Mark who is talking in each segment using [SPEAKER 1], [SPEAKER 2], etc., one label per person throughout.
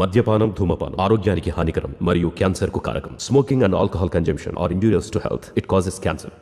[SPEAKER 1] మద్యపానం ధూమపానం ఆరోగ్యానికి హానికరం మరియు క్యాన్సర్ కు కారకం. Smoking and alcohol consumption are injurious to health. It causes cancer.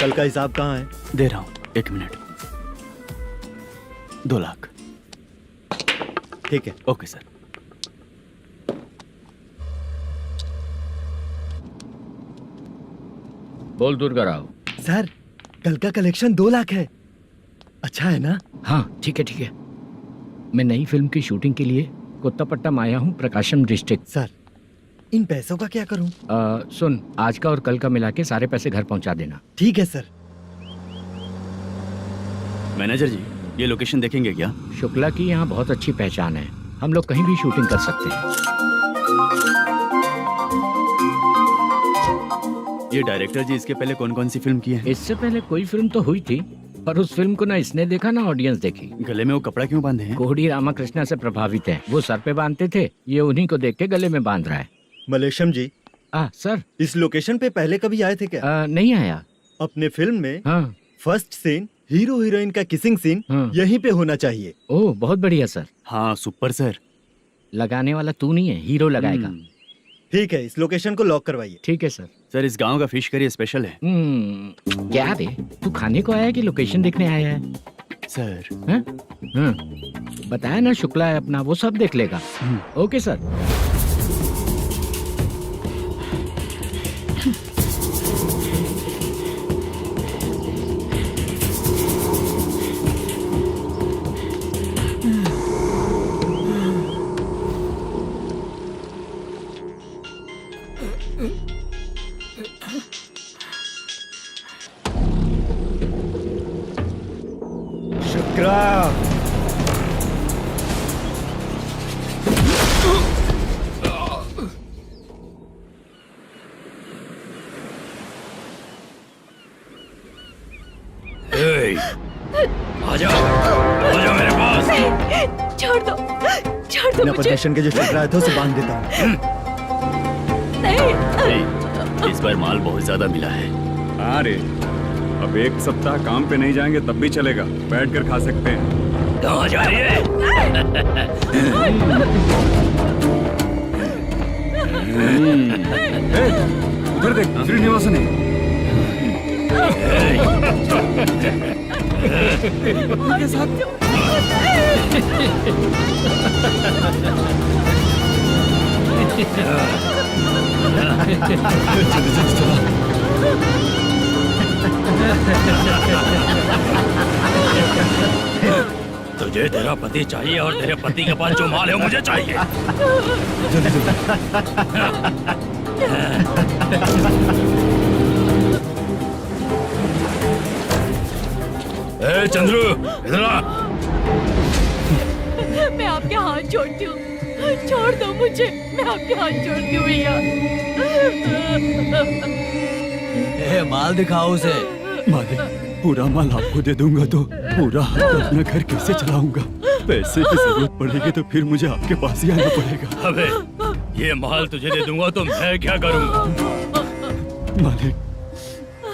[SPEAKER 2] कल का हिसाब कहाँ है?
[SPEAKER 3] दे रहा हूँ, 1 मिनट. 2 लाख.
[SPEAKER 2] ठीक है.
[SPEAKER 3] Okay sir.
[SPEAKER 4] बोल दुर्गा राव.
[SPEAKER 2] सर कल का कलेक्शन 2 लाख है. अच्छा है ना?
[SPEAKER 4] हाँ ठीक है ठीक है. मैं नई फिल्म की शूटिंग के लिए कोत्तापट्टम आया हूँ, प्रकाशम डिस्ट्रिक्ट.
[SPEAKER 2] सर इन पैसों का क्या करूँ?
[SPEAKER 4] सुन, आज का और कल का मिला के सारे पैसे घर पहुँचा देना.
[SPEAKER 2] ठीक है सर.
[SPEAKER 3] मैनेजर जी, ये लोकेशन देखेंगे क्या?
[SPEAKER 4] शुक्ला की यहाँ बहुत अच्छी पहचान है, हम लोग कहीं भी शूटिंग कर सकते हैं.
[SPEAKER 3] ये डायरेक्टर जी इसके पहले कौन कौन सी फिल्म की है?
[SPEAKER 4] इससे पहले कोई फिल्म तो हुई थी, पर उस फिल्म को ना इसने देखा ना ऑडियंस देखी.
[SPEAKER 3] गले में वो कपड़ा क्यों बांधे हैं?
[SPEAKER 4] कोहड़ी रामाकृष्णा से प्रभावित है. वो सर पे बांधते थे, ये उन्हीं को देख के गले में बांध रहा है.
[SPEAKER 2] मलेशम जी.
[SPEAKER 4] सर
[SPEAKER 2] इस लोकेशन पे पहले कभी आए थे क्या?
[SPEAKER 4] नहीं आया.
[SPEAKER 2] अपने फिल्म में
[SPEAKER 4] हाँ.
[SPEAKER 2] फर्स्ट सीन हीरो हीरोइन का किसिंग सीन यहीं पे होना चाहिए.
[SPEAKER 4] ओह बहुत बढ़िया सर.
[SPEAKER 3] हाँ सुपर सर.
[SPEAKER 4] लगाने वाला तू नहीं है, हीरो लगाएगा.
[SPEAKER 2] ठीक है, इस लोकेशन को लॉक करवाइए.
[SPEAKER 4] ठीक है सर.
[SPEAKER 3] सर इस गांव का फिश करी स्पेशल है.
[SPEAKER 4] क्या रे, तू खाने को आया है कि लोकेशन देखने आया है?
[SPEAKER 3] सर
[SPEAKER 4] हैं? हाँ, बताया ना शुक्ला है अपना, वो सब देख लेगा। Okay sir.
[SPEAKER 2] शुक्रा,
[SPEAKER 3] आजा आजा मेरे पास।
[SPEAKER 5] छोड़ दो
[SPEAKER 2] बिना
[SPEAKER 5] मुझे।
[SPEAKER 2] परमिशन के जो शुक्रा है तो उसे बांध देता हूँ।
[SPEAKER 5] नहीं,
[SPEAKER 3] इस बार माल बहुत ज्यादा मिला है।
[SPEAKER 6] हाँ रे, अब एक सप्ताह काम पे नहीं जाएंगे तब भी चलेगा, बैठ कर खा सकते हैं।
[SPEAKER 3] कहाँ जा रही है?
[SPEAKER 6] उधर देख, श्रीनिवासन है। उनके साथ
[SPEAKER 3] तुझे तेरा पति चाहिए और तेरे पति के पास जो माल है वो मुझे चाहिए। ए चंद्रू, इधर आ।
[SPEAKER 5] मैं आपके हाथ जोड़ती हूँ, छोड़ दो मुझे, मैं आपके हाथ जोड़ती हूँ भैया।
[SPEAKER 7] माल दिखाओ उसे।
[SPEAKER 3] मालिक, पूरा माल आपको दे दूंगा तो पूरा अपना घर कैसे चलाऊंगा? पैसे की जरूरत पड़ेगी तो फिर मुझे आपके पास ही आना पड़ेगा।
[SPEAKER 8] अबे ये माल तुझे दे दूंगा तो मैं क्या करूंगा?
[SPEAKER 3] मालिक,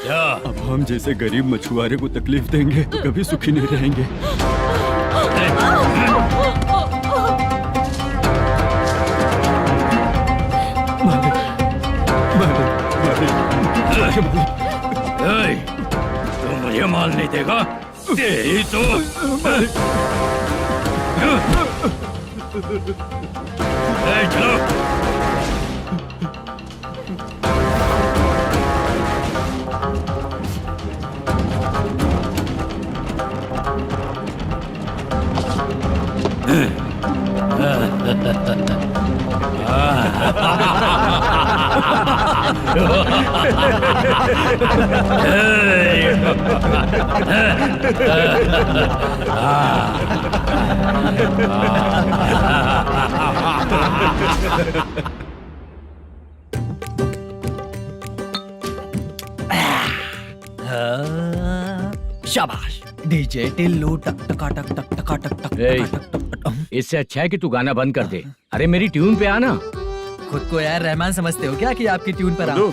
[SPEAKER 8] क्या?
[SPEAKER 3] अब हम जैसे गरीब मछुआरे को तकलीफ देंगे तो कभी सुखी नहीं रहेंगे। मालिक, मालिक, मालिक,
[SPEAKER 8] ए, तू मुझे माल नहीं देगा? तेरी तो ए, चलो।
[SPEAKER 7] शाबाश। डीजे टिल्लू टक टका टक टक टका टक टक
[SPEAKER 4] ए,
[SPEAKER 7] टका टक टक टक।
[SPEAKER 4] इससे अच्छा है कि तू गाना बंद कर दे। अरे मेरी ट्यून पे आना।
[SPEAKER 7] खुद को यार रहमान समझते हो क्या कि आपकी ट्यून पर
[SPEAKER 6] गुड्डू,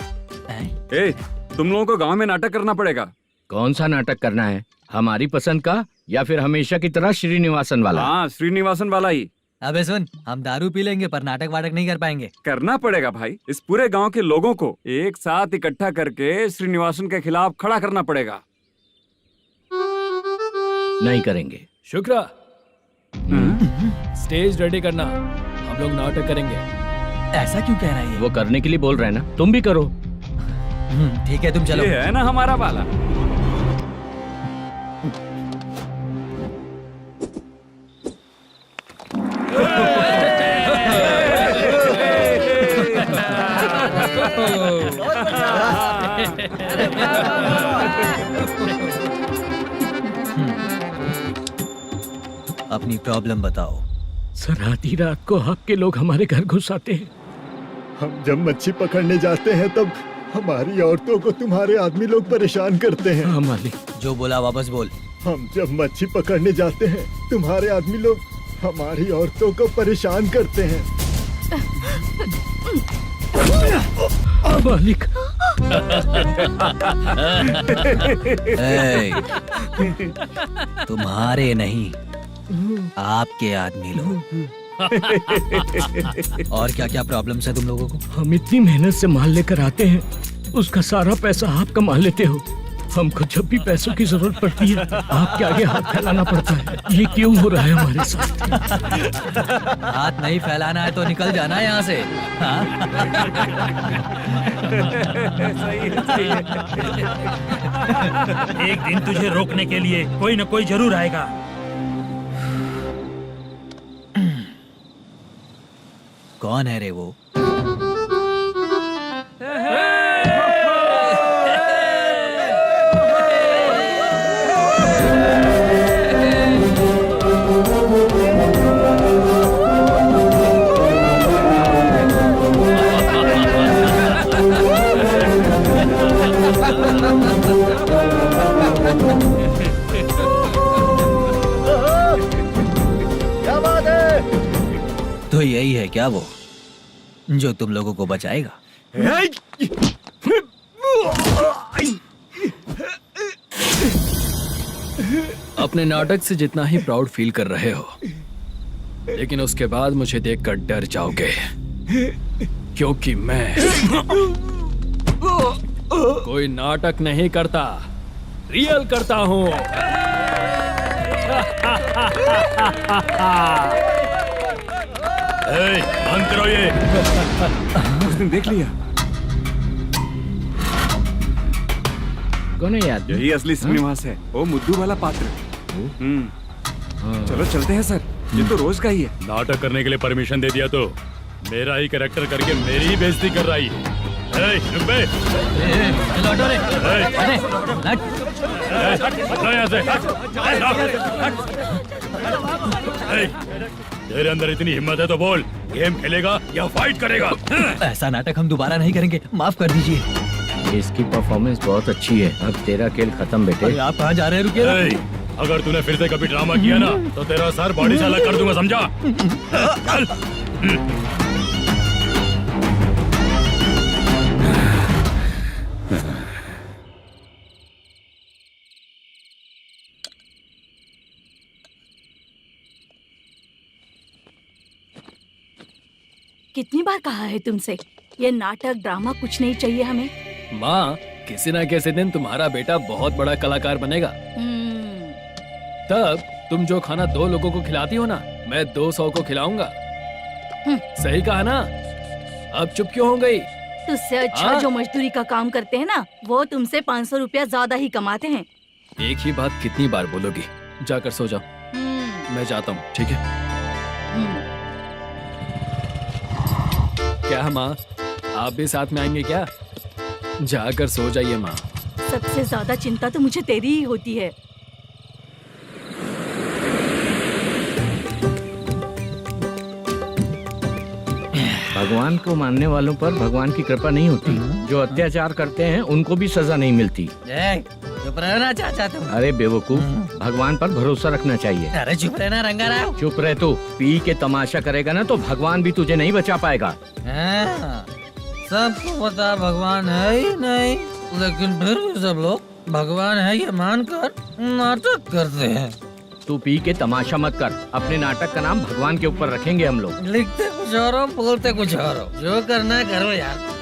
[SPEAKER 7] हैं?
[SPEAKER 6] ए, तुम लोगों को गांव में नाटक करना पड़ेगा।
[SPEAKER 4] कौन सा नाटक करना है? हमारी पसंद का या फिर हमेशा की तरह श्रीनिवासन वाला?
[SPEAKER 6] हाँ, श्रीनिवासन वाला ही
[SPEAKER 7] अबे सुन, हम दारू पी लेंगे पर नाटक वाटक नहीं कर पाएंगे।
[SPEAKER 6] करना पड़ेगा भाई। इस पूरे गांव के लोगों को एक साथ इकट्ठा करके श्रीनिवासन के खिलाफ खड़ा करना पड़ेगा।
[SPEAKER 4] नहीं करेंगे।
[SPEAKER 8] शुक्रा, स्टेज रेडी करना, हम लोग नाटक करेंगे।
[SPEAKER 7] ऐसा क्यों कह रहा है ये?
[SPEAKER 4] वो करने के लिए बोल रहे हैं ना, तुम भी करो।
[SPEAKER 7] ठीक है, तुम चलो।
[SPEAKER 6] ये है ना हमारा वाला।
[SPEAKER 7] अपनी प्रॉब्लम बताओ।
[SPEAKER 4] सर, आधी रात को आपके लोग हमारे घर घुस आते हैं।
[SPEAKER 2] हम जब मच्छी पकड़ने जाते हैं तब हमारी औरतों को तुम्हारे आदमी लोग परेशान करते हैं।
[SPEAKER 4] हाँ मालिक।
[SPEAKER 7] जो बोला वापस बोल।
[SPEAKER 2] हम जब मच्छी पकड़ने जाते हैं तुम्हारे आदमी लोग हमारी औरतों को परेशान करते हैं।
[SPEAKER 4] मालिक,
[SPEAKER 7] ए, तुम्हारे नहीं, आपके आदमी लोग। और क्या क्या प्रॉब्लम्स है तुम लोगों को?
[SPEAKER 4] हम इतनी मेहनत से माल लेकर आते हैं, उसका सारा पैसा आप कमा लेते हो। हमको जब भी पैसों की जरूरत पड़ती है आपके आगे हाथ फैलाना पड़ता है। ये क्यों हो रहा है हमारे साथ?
[SPEAKER 7] हाथ नहीं फैलाना है तो निकल जाना है यहाँ से। हाँ?
[SPEAKER 8] एक दिन तुझे रोकने के लिए कोई न कोई जरूर आएगा।
[SPEAKER 7] कौन है रे वो?
[SPEAKER 2] क्या बात है?
[SPEAKER 7] तो यही है क्या वो जो तुम लोगों को बचाएगा?
[SPEAKER 9] अपने नाटक से जितना ही प्राउड फील कर रहे हो, लेकिन उसके बाद मुझे देखकर डर जाओगे, क्योंकि मैं कोई नाटक नहीं करता, रियल करता हूँ।
[SPEAKER 8] बंद करो ये।
[SPEAKER 6] उसने देख लिया।
[SPEAKER 4] कौन है याद?
[SPEAKER 6] यही असली श्रीनिवास है, वो मुद्दू वाला पात्र। चलो चलते हैं सर, ये तो रोज का ही है।
[SPEAKER 8] नाटक करने के लिए परमिशन दे दिया तो मेरा ही कैरेक्टर करके मेरी ही बेइज्जती कर रही है। रुक बे।
[SPEAKER 7] लौटो रे।
[SPEAKER 8] हटो यहाँ से। तेरे अंदर इतनी हिम्मत है तो बोल, गेम खेलेगा या फाइट करेगा?
[SPEAKER 7] ऐसा नाटक हम दोबारा नहीं करेंगे, माफ कर दीजिए।
[SPEAKER 4] इसकी परफॉर्मेंस बहुत अच्छी है। अब तेरा खेल खत्म बेटे।
[SPEAKER 7] अरे आप कहाँ जा रहे हैं? रुकिए।
[SPEAKER 8] अगर तूने फिर से कभी ड्रामा किया ना तो तेरा सर बॉडी से अलग कर दूंगा, समझा? चल।
[SPEAKER 5] कितनी बार कहा है तुमसे, ये नाटक ड्रामा कुछ नहीं चाहिए हमें।
[SPEAKER 9] माँ, किसी न किसी दिन तुम्हारा बेटा बहुत बड़ा कलाकार बनेगा। तब तुम जो खाना 2 लोगों को खिलाती हो ना, मैं 200 को खिलाऊंगा। सही कहा ना? अब चुप क्यों हो गई?
[SPEAKER 5] तुझसे अच्छा जो मजदूरी का काम करते हैं ना, वो तुमसे 500 रुपया ज्यादा ही कमाते हैं।
[SPEAKER 9] एक ही बात कितनी बार बोलोगी? जाकर सो जाओ। मैं जाता हूँ, ठीक है? क्या माँ, आप भी साथ में आएंगे क्या? जाकर सो जाइए माँ।
[SPEAKER 5] सबसे ज्यादा चिंता तो मुझे तेरी ही होती है।
[SPEAKER 4] भगवान को मानने वालों पर भगवान की कृपा नहीं होती। जो अत्याचार करते हैं उनको भी सजा नहीं मिलती।
[SPEAKER 7] चुप रहना चाचा तुम।
[SPEAKER 4] अरे बेवकूफ, भगवान पर भरोसा रखना चाहिए।
[SPEAKER 7] अरे चुप रहना रंगाराव।
[SPEAKER 4] चुप रह तू। पी के तमाशा करेगा ना तो भगवान भी तुझे नहीं बचा पाएगा।
[SPEAKER 7] सबको पता भगवान है ही नहीं, लेकिन फिर भी सब लोग भगवान है ये मानकर नाटक करते हैं।
[SPEAKER 4] तू पी के तमाशा मत कर। अपने नाटक का नाम भगवान के ऊपर रखेंगे हम लोग।
[SPEAKER 7] लिखते कुछ और हो, बोलते कुछ और हो, जो करना है करो यार।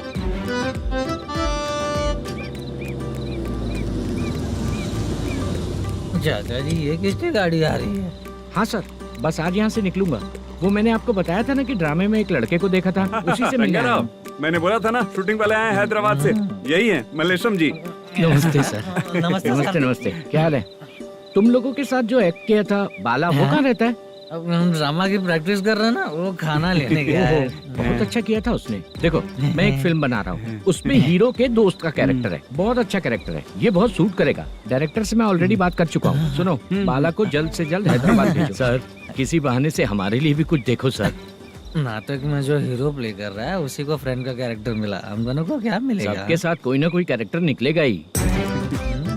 [SPEAKER 7] चाचा जी, ये किसकी गाड़ी आ रही है?
[SPEAKER 4] हाँ सर, बस आज यहाँ से निकलूंगा। वो मैंने आपको बताया था ना कि ड्रामे में एक लड़के को देखा था, उसी से मिलने आया हूँ।
[SPEAKER 6] मैंने बोला था ना, शूटिंग वाले आए हैं हैदराबाद से। यही है मल्लेशम जी।
[SPEAKER 4] नमस्ते सर।
[SPEAKER 7] नमस्ते
[SPEAKER 4] नमस्ते नमस्ते। क्या हाल है? तुम लोगों के साथ जो एक्ट किया था बाला, वो कहाँ रहता है?
[SPEAKER 7] अब हम ड्रामा की प्रैक्टिस कर रहे हैं ना, वो खाना लेने गया है।
[SPEAKER 4] बहुत अच्छा किया था उसने। देखो, मैं एक फिल्म बना रहा हूँ, उसमें हीरो के दोस्त का कैरेक्टर है। बहुत अच्छा कैरेक्टर है, ये बहुत सूट करेगा। डायरेक्टर से मैं ऑलरेडी बात कर चुका हूँ। सुनो, बाला को जल्द से जल्द हैदराबाद भेजो। सर, किसी बहाने से हमारे लिए भी कुछ देखो सर।
[SPEAKER 7] नाटक में जो हीरो प्ले कर रहा है उसी को फ्रेंड का कैरेक्टर मिला, हम दोनों को क्या मिलेगा?
[SPEAKER 4] सबके साथ कोई ना कोई कैरेक्टर निकलेगा ही।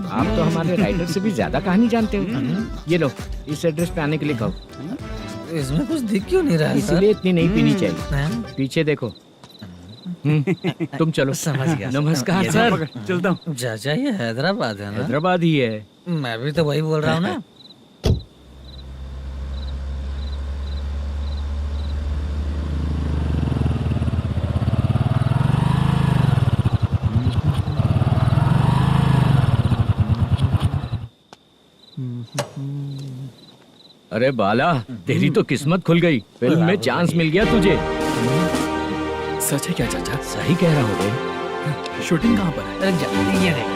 [SPEAKER 4] आप तो हमारे राइटर से भी ज्यादा कहानी जानते हो। ये लो, इस एड्रेस पे आने के लिए कहो।
[SPEAKER 7] इसमें कुछ दिख क्यों नहीं रहा?
[SPEAKER 4] इसलिए इतनी नहीं पीनी चाहिए। पीछे देखो। तुम चलो।
[SPEAKER 7] समझ गया।
[SPEAKER 4] नमस्कार सर।
[SPEAKER 6] चलता हूँ।
[SPEAKER 7] चाचा, ये हैदराबाद है ना?
[SPEAKER 4] हैदराबाद ही है।
[SPEAKER 7] मैं भी तो वही बोल रहा हूँ ना।
[SPEAKER 4] अरे बाला, तेरी तो किस्मत खुल गई, फिल्म में चांस मिल गया तुझे।
[SPEAKER 9] सच है क्या चाचा?
[SPEAKER 4] सही कह रहा हूँ बे।
[SPEAKER 9] शूटिंग कहाँ पर है?
[SPEAKER 7] ये देख।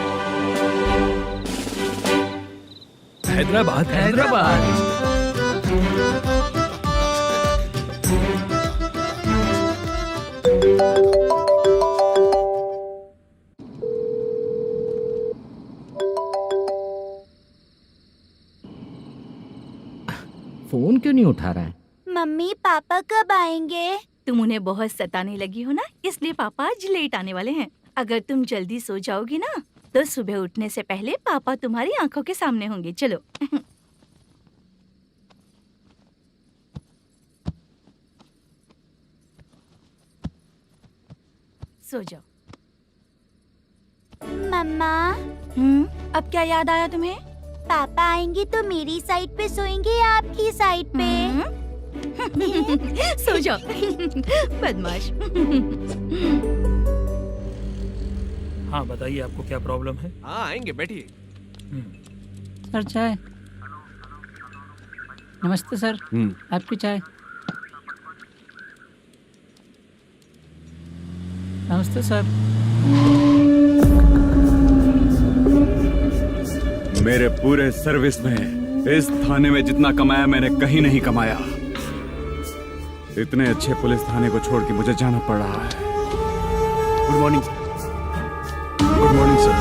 [SPEAKER 9] हैदराबाद।
[SPEAKER 4] हैदराबाद। फोन क्यों नहीं उठा रहा है?
[SPEAKER 5] मम्मी पापा कब आएंगे? तुम उन्हें बहुत सताने लगी हो ना, इसलिए पापा आज लेट आने वाले हैं। अगर तुम जल्दी सो जाओगी ना तो सुबह उठने से पहले पापा तुम्हारी आंखों के सामने होंगे। चलो। सो जाओ।
[SPEAKER 10] मम्मा,
[SPEAKER 5] अब क्या याद आया तुम्हें?
[SPEAKER 10] पापा आएंगे तो मेरी साइड पे सोएंगे या आपकी साइड पे?
[SPEAKER 5] सो जाओ। बदमाश।
[SPEAKER 7] हाँ बताइए, आपको क्या प्रॉब्लम है?
[SPEAKER 8] हाँ आएंगे, बैठिए।
[SPEAKER 7] सर चाय। नमस्ते सर, आपकी चाय। नमस्ते सर।
[SPEAKER 6] मेरे पूरे सर्विस में इस थाने में जितना कमाया मैंने कहीं नहीं कमाया। इतने अच्छे पुलिस थाने को छोड़ के मुझे जाना पड़ रहा है।
[SPEAKER 3] Good morning sir. Good morning sir.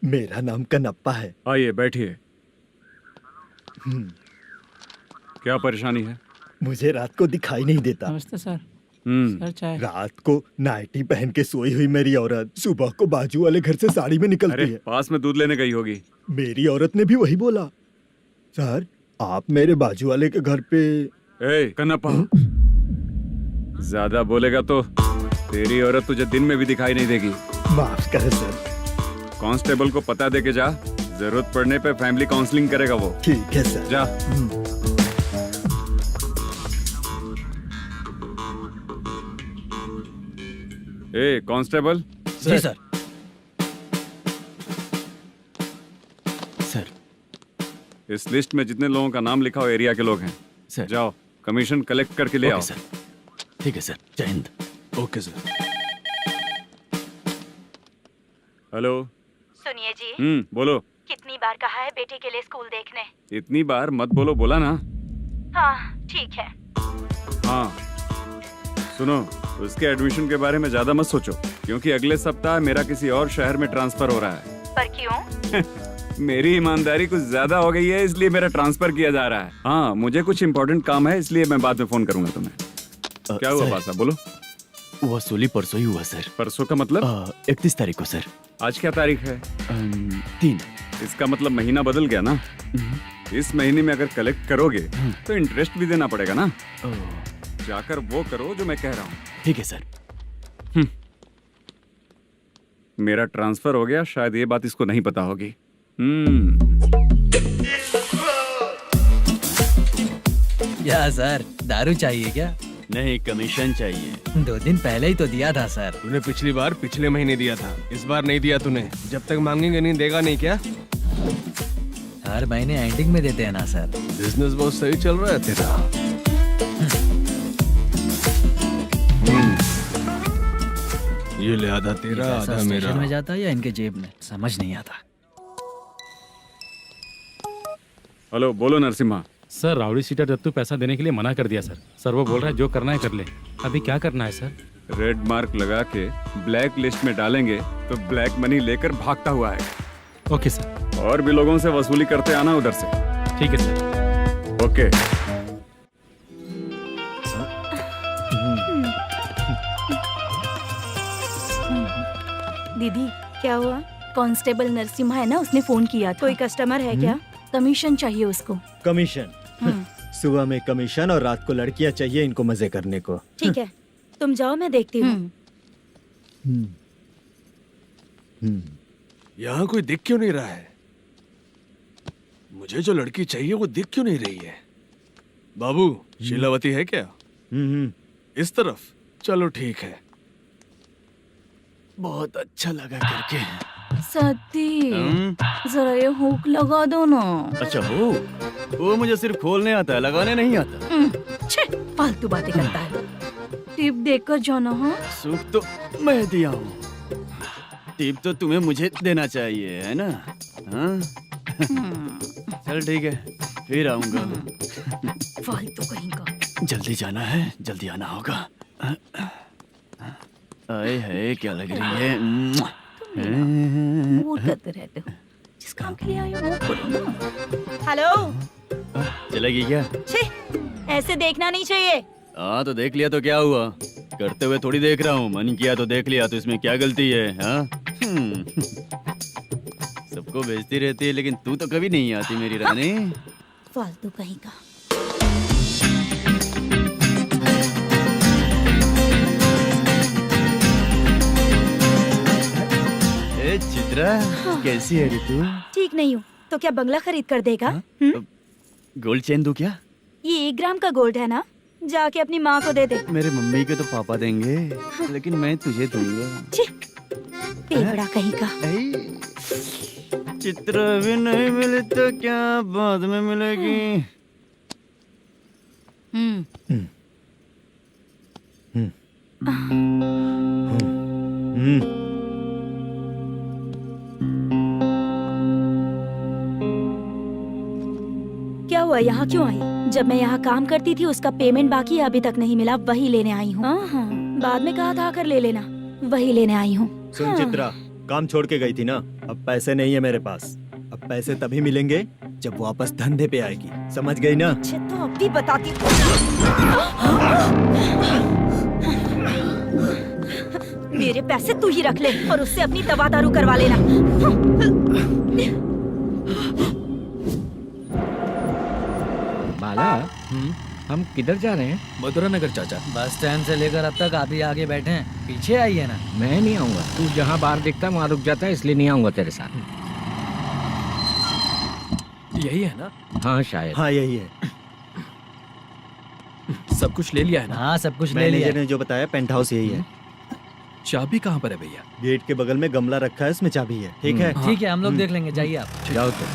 [SPEAKER 2] मेरा नाम कनप्पा है।
[SPEAKER 6] आइए बैठिए। क्या परेशानी है?
[SPEAKER 2] मुझे रात को दिखाई नहीं देता।
[SPEAKER 7] नमस्ते सर। सर चाय।
[SPEAKER 2] रात को नाइटी पहन के सोई हुई मेरी औरत सुबह को बाजू वाले घर से साड़ी में निकलती
[SPEAKER 6] अरे
[SPEAKER 2] है।
[SPEAKER 6] पास में दूध लेने गई होगी।
[SPEAKER 2] मेरी औरत ने भी वही बोला। सर, आप मेरे बाजू वाले के घर पे।
[SPEAKER 6] ए कन्नप्पा, ज्यादा बोलेगा तो तेरी औरत तुझे दिन में भी दिखाई नहीं देगी।
[SPEAKER 2] माफ करें सर।
[SPEAKER 6] कांस्टेबल को पता दे के जा, जरूरत पड़ने पे फैमिली काउंसलिंग करेगा वो।
[SPEAKER 2] ठीक है सर।
[SPEAKER 6] जा। ए कांस्टेबल।
[SPEAKER 3] जी सर। सर,
[SPEAKER 6] इस लिस्ट में जितने लोगों का नाम लिखा हो एरिया के लोग हैं।
[SPEAKER 3] सर।
[SPEAKER 6] जाओ कमीशन कलेक्ट करके ले आओ।
[SPEAKER 3] सर। ठीक है सर। जय हिंद। Okay sir.
[SPEAKER 6] हेलो।
[SPEAKER 5] सुनिए जी।
[SPEAKER 6] बोलो।
[SPEAKER 5] कितनी बार कहा है बेटे के लिए स्कूल देखने?
[SPEAKER 6] इतनी बार मत बोलो, बोला ना।
[SPEAKER 5] हाँ ठीक है।
[SPEAKER 6] हाँ सुनो, उसके एडमिशन के बारे में ज्यादा मत सोचो, क्योंकि अगले सप्ताह मेरा किसी और शहर में ट्रांसफर हो रहा है।
[SPEAKER 5] पर क्यों?
[SPEAKER 6] मेरी ईमानदारी कुछ ज्यादा हो गई है, इसलिए मेरा ट्रांसफर किया जा रहा है। हाँ मुझे कुछ इम्पोर्टेंट काम है, इसलिए मैं बाद में फोन करूंगा तुम्हें। क्या हुआ पासा, बोलो।
[SPEAKER 3] वसूली परसों ही हुआ सर।
[SPEAKER 6] परसों का मतलब?
[SPEAKER 3] 31 तारीख को सर।
[SPEAKER 6] आज क्या तारीख है?
[SPEAKER 3] 3।
[SPEAKER 6] इसका मतलब महीना बदल गया ना। इस महीने में अगर कलेक्ट करोगे तो इंटरेस्ट भी देना पड़ेगा ना। जाकर वो करो जो मैं कह रहा हूँ।
[SPEAKER 3] ठीक है सर।
[SPEAKER 6] मेरा ट्रांसफर हो गया, शायद ये बात इसको नहीं पता होगी।
[SPEAKER 7] क्या सर, दारू चाहिए क्या?
[SPEAKER 3] नहीं, कमीशन चाहिए।
[SPEAKER 7] 2 दिन पहले ही तो दिया था सर।
[SPEAKER 8] तूने पिछली बार पिछले महीने दिया था, इस बार नहीं दिया तूने। जब तक मांगेंगे नहीं देगा नहीं क्या?
[SPEAKER 7] हर महीने एंडिंग में देते हैं ना सर।
[SPEAKER 8] बिजनेस बहुत सही चल रहा है तेरा। ये ले आधा तेरा, आधा मेरा।
[SPEAKER 7] स्टेशन में जाता है या इनके जेब में, समझ नहीं आता।
[SPEAKER 6] हेलो, बोलो Narasimha.
[SPEAKER 11] Sir, rowdy seater Dattu पैसा देने के लिए मना कर दिया सर। सर वो बोल रहा है जो करना है कर ले। अभी क्या करना है सर?
[SPEAKER 6] रेड मार्क लगा के ब्लैक लिस्ट में डालेंगे तो ब्लैक मनी लेकर भागता हुआ है।
[SPEAKER 11] Okay sir.
[SPEAKER 6] और भी लोगों से वसूली करते आना उधर से।
[SPEAKER 11] ठीक है सर।
[SPEAKER 6] ओके।
[SPEAKER 5] दीदी क्या हुआ? कांस्टेबल नरसिम्हा है ना, उसने फोन किया था। कोई कस्टमर है क्या? कमीशन चाहिए उसको।
[SPEAKER 2] कमीशन? सुबह में कमीशन और रात को लड़कियां चाहिए इनको मजे करने को।
[SPEAKER 5] ठीक है, तुम जाओ, मैं देखती हूँ।
[SPEAKER 8] यहाँ कोई दिख क्यों नहीं रहा है? मुझे जो लड़की चाहिए वो दिख क्यों नहीं रही है?
[SPEAKER 3] बाबू शीलावती है क्या? इस तरफ चलो ठीक है। बहुत अच्छा लगा करके।
[SPEAKER 5] सती जरा ये हुक लगा दो ना।
[SPEAKER 3] अच्छा वो मुझे सिर्फ खोलने आता है, लगाने नहीं आता।
[SPEAKER 5] छे, फालतू बातें करता है। टिप देकर जाना। हाँ
[SPEAKER 3] सुख तो मैं दिया हूँ, टिप तो तुम्हें मुझे देना चाहिए, है ना? हाँ? चल ठीक है, फिर आऊंगा।
[SPEAKER 5] फालतू कहीं का।
[SPEAKER 3] जल्दी जाना है, जल्दी आना होगा। आए है क्या लग रही है।
[SPEAKER 5] मूड करते रहते हो। जिस काम के लिए आए हो वो करो ना।
[SPEAKER 10] हेलो,
[SPEAKER 3] चलेगी क्या?
[SPEAKER 10] छी, ऐसे देखना नहीं चाहिए।
[SPEAKER 3] हाँ तो देख लिया तो क्या हुआ, करते हुए थोड़ी देख रहा हूँ। मन किया तो देख लिया, तो इसमें क्या गलती है? हाँ? सबको भेजती रहती है, लेकिन तू तो कभी नहीं आती मेरी रानी।
[SPEAKER 5] फालतू कहीं का।
[SPEAKER 3] ए चित्रा, कैसी है रे तू?
[SPEAKER 10] ठीक नहीं हूँ तो क्या बंगला खरीद कर देगा?
[SPEAKER 3] गोल्ड चेन दूं क्या?
[SPEAKER 10] ये 1 ग्राम का गोल्ड है ना, जाके अपनी माँ को दे दे।
[SPEAKER 3] मेरे मम्मी के तो पापा देंगे, लेकिन मैं तुझे दूंगा।
[SPEAKER 10] पेपड़ा कहीं का।
[SPEAKER 3] चित्रा भी नहीं मिली तो क्या बाद में मिलेगी?
[SPEAKER 10] क्या हुआ, यहाँ क्यों आई? जब मैं यहाँ काम करती थी उसका पेमेंट बाकी अभी तक नहीं मिला, वही लेने आई हूँ। बाद में कहा था आकर ले लेना, वही लेने आई हूँ।
[SPEAKER 2] सुन चित्रा, काम छोड़ के गई थी ना, अब पैसे नहीं है मेरे पास। अब पैसे तभी मिलेंगे जब वापस धंधे पे आएगी, समझ गई ना?
[SPEAKER 10] अच्छा तो अब भी बताती। मेरे पैसे तू ही रख ले और उससे अपनी दवा दारू करवा लेना।
[SPEAKER 4] बाला, हम किधर जा रहे हैं?
[SPEAKER 9] मथुरा नगर चाचा।
[SPEAKER 7] बस स्टैंड से लेकर अब तक आप ही आगे बैठे हैं, पीछे आइए ना।
[SPEAKER 4] मैं नहीं आऊंगा, तू जहाँ बाहर दिखता वहाँ रुक जाता है, इसलिए नहीं आऊंगा तेरे साथ।
[SPEAKER 9] यही है ना?
[SPEAKER 4] हाँ शायद।
[SPEAKER 2] हाँ यही है।
[SPEAKER 9] सब कुछ ले लिया है ना?
[SPEAKER 7] हाँ सब कुछ ले लिया।
[SPEAKER 2] मैनेजर ने जो बताया पेंट हाउस यही है।
[SPEAKER 9] चाबी कहाँ पर है भैया?
[SPEAKER 2] गेट के बगल में गमला रखा है, इसमें चाबी है। ठीक है?
[SPEAKER 7] ठीक है, हम लोग देख लेंगे, जाइए आप।
[SPEAKER 4] जाओ तो।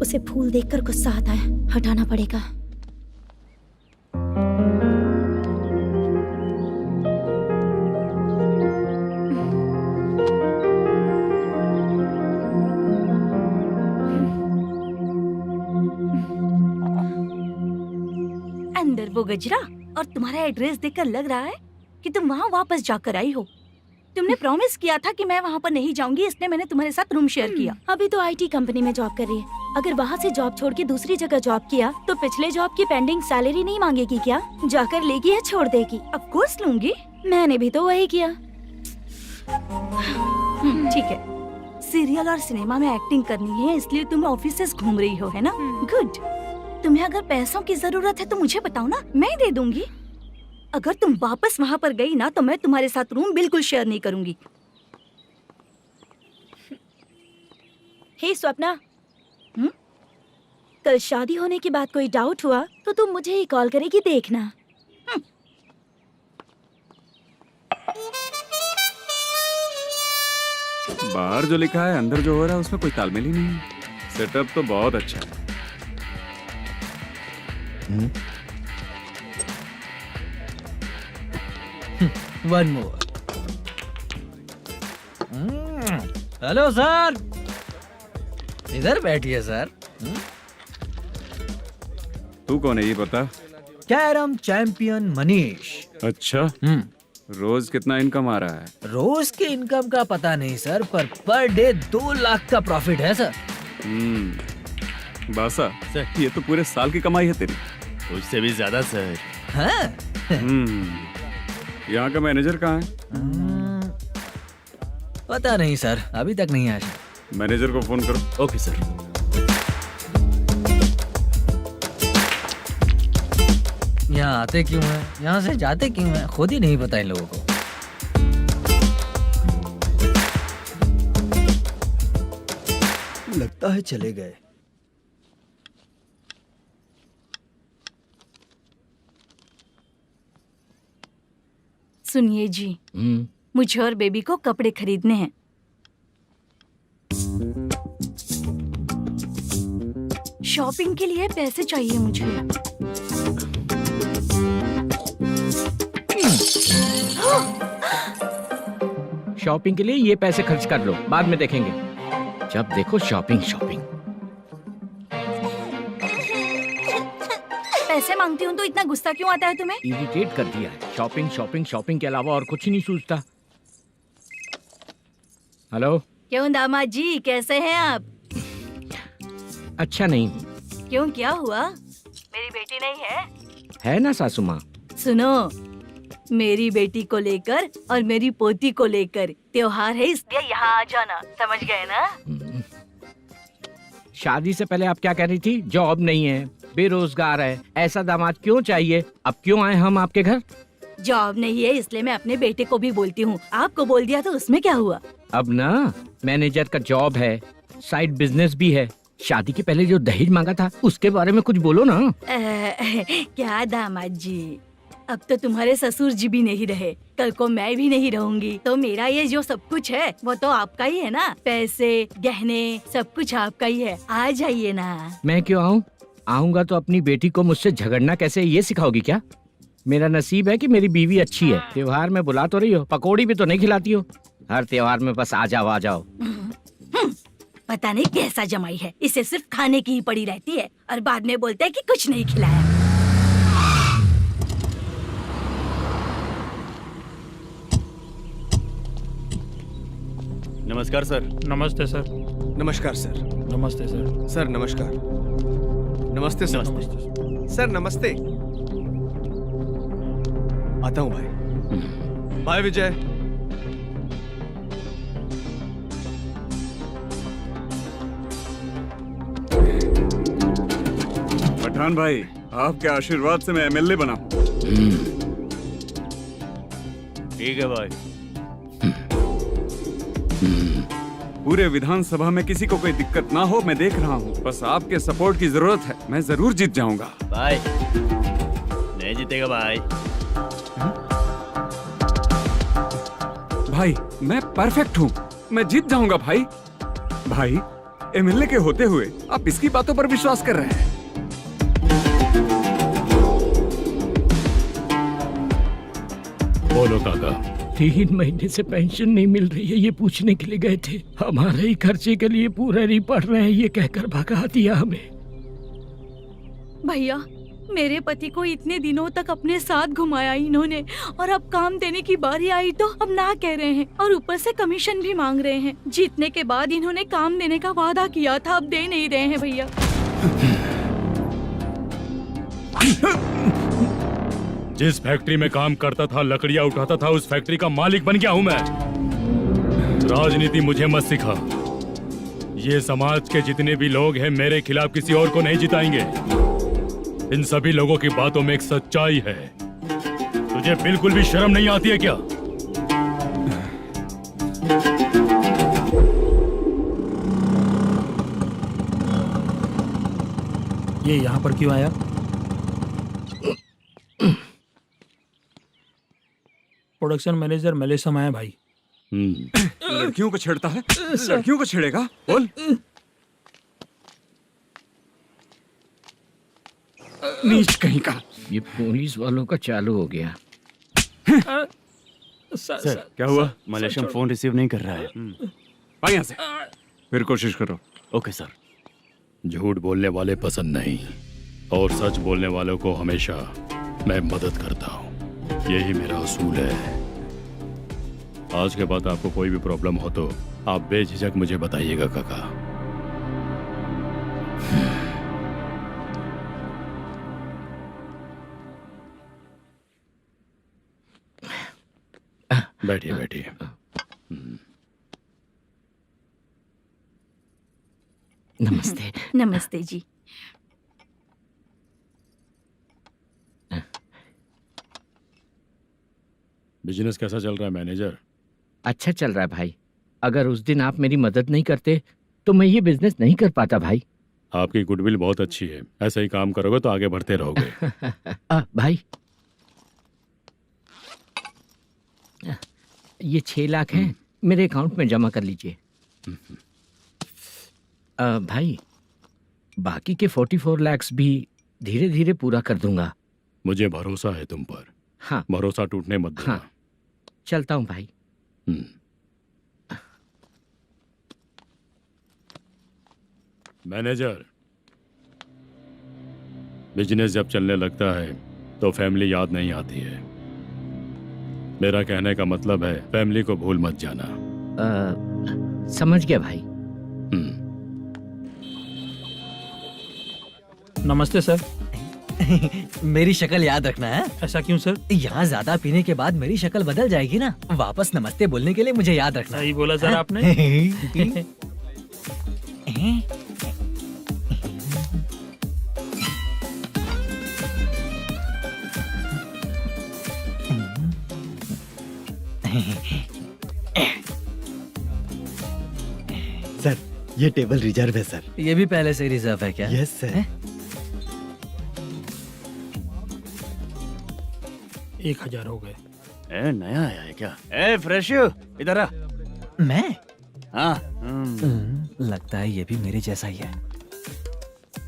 [SPEAKER 10] उसे फूल देखकर गुस्सा आता है, हटाना पड़ेगा।
[SPEAKER 5] अंदर वो गजरा और तुम्हारा एड्रेस देखकर लग रहा है कि तुम वहाँ वापस जाकर आई हो। तुमने प्रॉमिस किया था कि मैं वहाँ पर नहीं जाऊंगी, इसलिए मैंने तुम्हारे साथ रूम शेयर किया।
[SPEAKER 10] अभी तो आईटी कंपनी में जॉब कर रही है। अगर वहाँ से जॉब छोड़ के दूसरी जगह जॉब किया तो पिछले जॉब की पेंडिंग सैलरी नहीं मांगेगी क्या? जाकर लेगी या छोड़ देगी?
[SPEAKER 5] ऑफ कोर्स लूंगी।
[SPEAKER 10] मैंने भी तो वही किया।
[SPEAKER 5] ठीक है, सीरियल और सिनेमा में एक्टिंग करनी है, इसलिए तुम ऑफिसेस घूम रही हो, है ना? गुड। तुम्हें अगर पैसों की जरूरत है तो मुझे बताओ ना, मैं दे दूंगी। अगर तुम वापस वहाँ पर गई ना तो मैं तुम्हारे साथ रूम बिल्कुल शेयर नहीं करूंगी।
[SPEAKER 10] हे स्वप्ना, कल शादी होने की बात कोई डाउट हुआ तो तुम मुझे ही कॉल करेगी, देखना।
[SPEAKER 6] बाहर जो लिखा है अंदर जो हो रहा है उसमें कोई तालमेल ही नहीं है। सेटअप तो बहुत अच्छा है।
[SPEAKER 7] One more. हेलो सर, इधर बैठिए सर।
[SPEAKER 6] तू कौन है ये बता?
[SPEAKER 7] Carrom champion Manish.
[SPEAKER 6] अच्छा, रोज कितना इनकम आ रहा है?
[SPEAKER 7] रोज के इनकम का पता नहीं सर, पर डे 2 लाख का प्रॉफिट है सर।
[SPEAKER 6] बासा ये तो पूरे साल की कमाई है तेरी।
[SPEAKER 3] उससे भी ज्यादा सर।
[SPEAKER 7] हाँ?
[SPEAKER 6] यहाँ का मैनेजर कहाँ है?
[SPEAKER 7] पता नहीं सर, अभी तक नहीं आया।
[SPEAKER 6] मैनेजर को फोन करो।
[SPEAKER 3] Okay sir.
[SPEAKER 7] यहाँ आते क्यों हैं, यहाँ से जाते क्यों हैं, खुद ही नहीं पता इन लोगों को।
[SPEAKER 2] लगता है चले गए।
[SPEAKER 5] सुनिए जी, मुझे और बेबी को कपड़े खरीदने हैं। शॉपिंग के लिए पैसे चाहिए मुझे।
[SPEAKER 4] शॉपिंग के लिए ये पैसे खर्च कर लो, बाद में देखेंगे। जब देखो शॉपिंग शॉपिंग।
[SPEAKER 5] पैसे मांगती हूँ तो इतना गुस्सा क्यों आता है तुम्हें?
[SPEAKER 4] इरिटेट कर दिया है। शॉपिंग शॉपिंग शॉपिंग के अलावा और कुछ नहीं सूझता। हेलो।
[SPEAKER 5] क्यों दामाद जी, कैसे हैं आप?
[SPEAKER 4] अच्छा नहीं।
[SPEAKER 5] क्यों, क्या हुआ? मेरी बेटी नहीं है?
[SPEAKER 4] है ना सासू माँ।
[SPEAKER 5] सुनो, मेरी बेटी को लेकर और मेरी पोती को लेकर त्योहार है, इसलिए यहाँ आ जाना, समझ गए ना?
[SPEAKER 4] शादी से पहले आप क्या कह रही थी? जॉब नहीं है, बेरोजगार है, ऐसा दामाद क्यों चाहिए? अब क्यों आए हम आपके घर?
[SPEAKER 5] जॉब नहीं है इसलिए मैं अपने बेटे को भी बोलती हूँ। आपको बोल दिया तो उसमें क्या हुआ?
[SPEAKER 4] अब ना मैनेजर का जॉब है, साइड बिजनेस भी है। शादी के पहले जो दहेज मांगा था उसके बारे में कुछ बोलो ना।
[SPEAKER 5] क्या दामाद जी, अब तो तुम्हारे ससुर जी भी नहीं रहे, कल को मैं भी नहीं रहूंगी, तो मेरा ये जो सब कुछ है वो तो आपका ही है ना। पैसे, गहने, सब कुछ आपका ही है। आ जाइए ना।
[SPEAKER 4] मैं क्यों आऊँ? आऊंगा तो अपनी बेटी को मुझसे झगड़ना कैसे ये सिखाओगी क्या? मेरा नसीब है कि मेरी बीवी अच्छी है। त्योहार में बुला तो रही हो, पकौड़ी भी तो नहीं खिलाती हो। हर त्योहार में बस आ जाओ आ जाओ।
[SPEAKER 5] पता नहीं कैसा जमाई है, इसे सिर्फ खाने की ही पड़ी रहती है और बाद में बोलते हैं कि कुछ नहीं खिलाया।
[SPEAKER 3] नमस्कार सर।
[SPEAKER 11] नमस्ते सर।
[SPEAKER 12] नमस्कार सर।
[SPEAKER 11] नमस्ते सर।
[SPEAKER 12] सर नमस्कार। नमस्ते सर। सर नमस्ते। आता हूँ भाई। बाय विजय।
[SPEAKER 6] पठान भाई, आपके आशीर्वाद से मैं एमएलए बना हूँ।
[SPEAKER 3] ठीक है भाई।
[SPEAKER 6] पूरे विधानसभा में किसी को कोई दिक्कत ना हो, मैं देख रहा हूँ। बस आपके सपोर्ट की जरूरत है, मैं जरूर जीत जाऊंगा।
[SPEAKER 3] भाई नहीं जीतेगा भाई।
[SPEAKER 6] भाई मैं परफेक्ट हूँ, मैं जीत जाऊंगा भाई। भाई एमएलए के होते हुए आप इसकी बातों पर विश्वास कर रहे हैं?
[SPEAKER 8] बोलो काका।
[SPEAKER 4] 3 महीने से पेंशन नहीं मिल रही है, ये पूछने के लिए गए थे। हमारे ही खर्चे के लिए पूरा नहीं पड़ रहे हैं, ये कहकर भगा दिया हमें।
[SPEAKER 5] भैया, मेरे पति को इतने दिनों तक अपने साथ घुमाया इन्होंने, और अब काम देने की बारी आई तो अब ना कह रहे हैं और ऊपर से कमीशन भी मांग रहे हैं। जीतने के बाद इन्होंने काम देने का वादा किया था, अब दे नहीं रहे हैं भैया।
[SPEAKER 8] जिस फैक्ट्री में काम करता था, लकड़ियां उठाता था, उस फैक्ट्री का मालिक बन गया हूं मैं। राजनीति मुझे मत सिखा। ये समाज के जितने भी लोग हैं मेरे खिलाफ किसी और को नहीं जिताएंगे। इन सभी लोगों की बातों में एक सच्चाई है। तुझे बिल्कुल भी शर्म नहीं आती है क्या?
[SPEAKER 11] ये यहाँ पर क्यों आया? प्रोडक्शन मैनेजर मलेशम आया भाई।
[SPEAKER 6] लड़कियों को छेड़ता है, लड़कियों को छेड़ेगा? बोल। नीच कहीं का।
[SPEAKER 4] ये पुलिस वालों का चालू हो गया।
[SPEAKER 3] सर क्या हुआ? मलेशियन फोन रिसीव नहीं कर रहा है।
[SPEAKER 6] भाई यहाँ से फिर कोशिश करो।
[SPEAKER 3] Okay sir.
[SPEAKER 8] झूठ बोलने वाले पसंद नहीं, और सच बोलने वालों को हमेशा मैं मदद करता हूँ। यही मेरा असूल है। आज के बाद आपको कोई भी प्रॉब्लम हो तो आप बेझिझक मुझे बताइएगा काका। बैठिए बैठिए।
[SPEAKER 5] नमस्ते। नमस्ते जी।
[SPEAKER 8] बिजनेस कैसा चल रहा है मैनेजर?
[SPEAKER 4] अच्छा चल रहा है भाई। अगर उस दिन आप मेरी मदद नहीं करते तो मैं ये बिजनेस नहीं कर पाता भाई।
[SPEAKER 8] आपकी गुडविल बहुत अच्छी है, ऐसा ही काम करोगे तो आगे बढ़ते रहोगे।
[SPEAKER 4] भाई ये 6 लाख हैं, मेरे अकाउंट में जमा कर लीजिए। भाई बाकी के 44 लाख भी धीरे धीरे पूरा कर दूंगा।
[SPEAKER 8] मुझे भरोसा है तुम पर।
[SPEAKER 4] हाँ
[SPEAKER 8] भरोसा टूटने मत देना।
[SPEAKER 4] हाँ चलता हूँ भाई।
[SPEAKER 8] मैनेजर, बिजनेस जब चलने लगता है तो फैमिली याद नहीं आती है। मेरा कहने का मतलब है फैमिली को भूल मत जाना।
[SPEAKER 4] समझ गया भाई।
[SPEAKER 7] नमस्ते सर।
[SPEAKER 13] मेरी शक्ल याद रखना है।
[SPEAKER 7] ऐसा क्यों सर?
[SPEAKER 13] यहाँ ज्यादा पीने के बाद मेरी शक्ल बदल जाएगी ना। वापस नमस्ते बोलने के लिए मुझे याद रखना।
[SPEAKER 7] सही बोला सर आपने।
[SPEAKER 2] सर ये टेबल रिजर्व है सर।
[SPEAKER 13] ये भी पहले से रिजर्व है क्या?
[SPEAKER 2] Yes sir.
[SPEAKER 7] 1000 हो गए।
[SPEAKER 3] ए नया आया है क्या? ए फ्रेश इधर आ।
[SPEAKER 13] मैं?
[SPEAKER 3] हाँ।
[SPEAKER 13] लगता है ये भी मेरे जैसा ही है।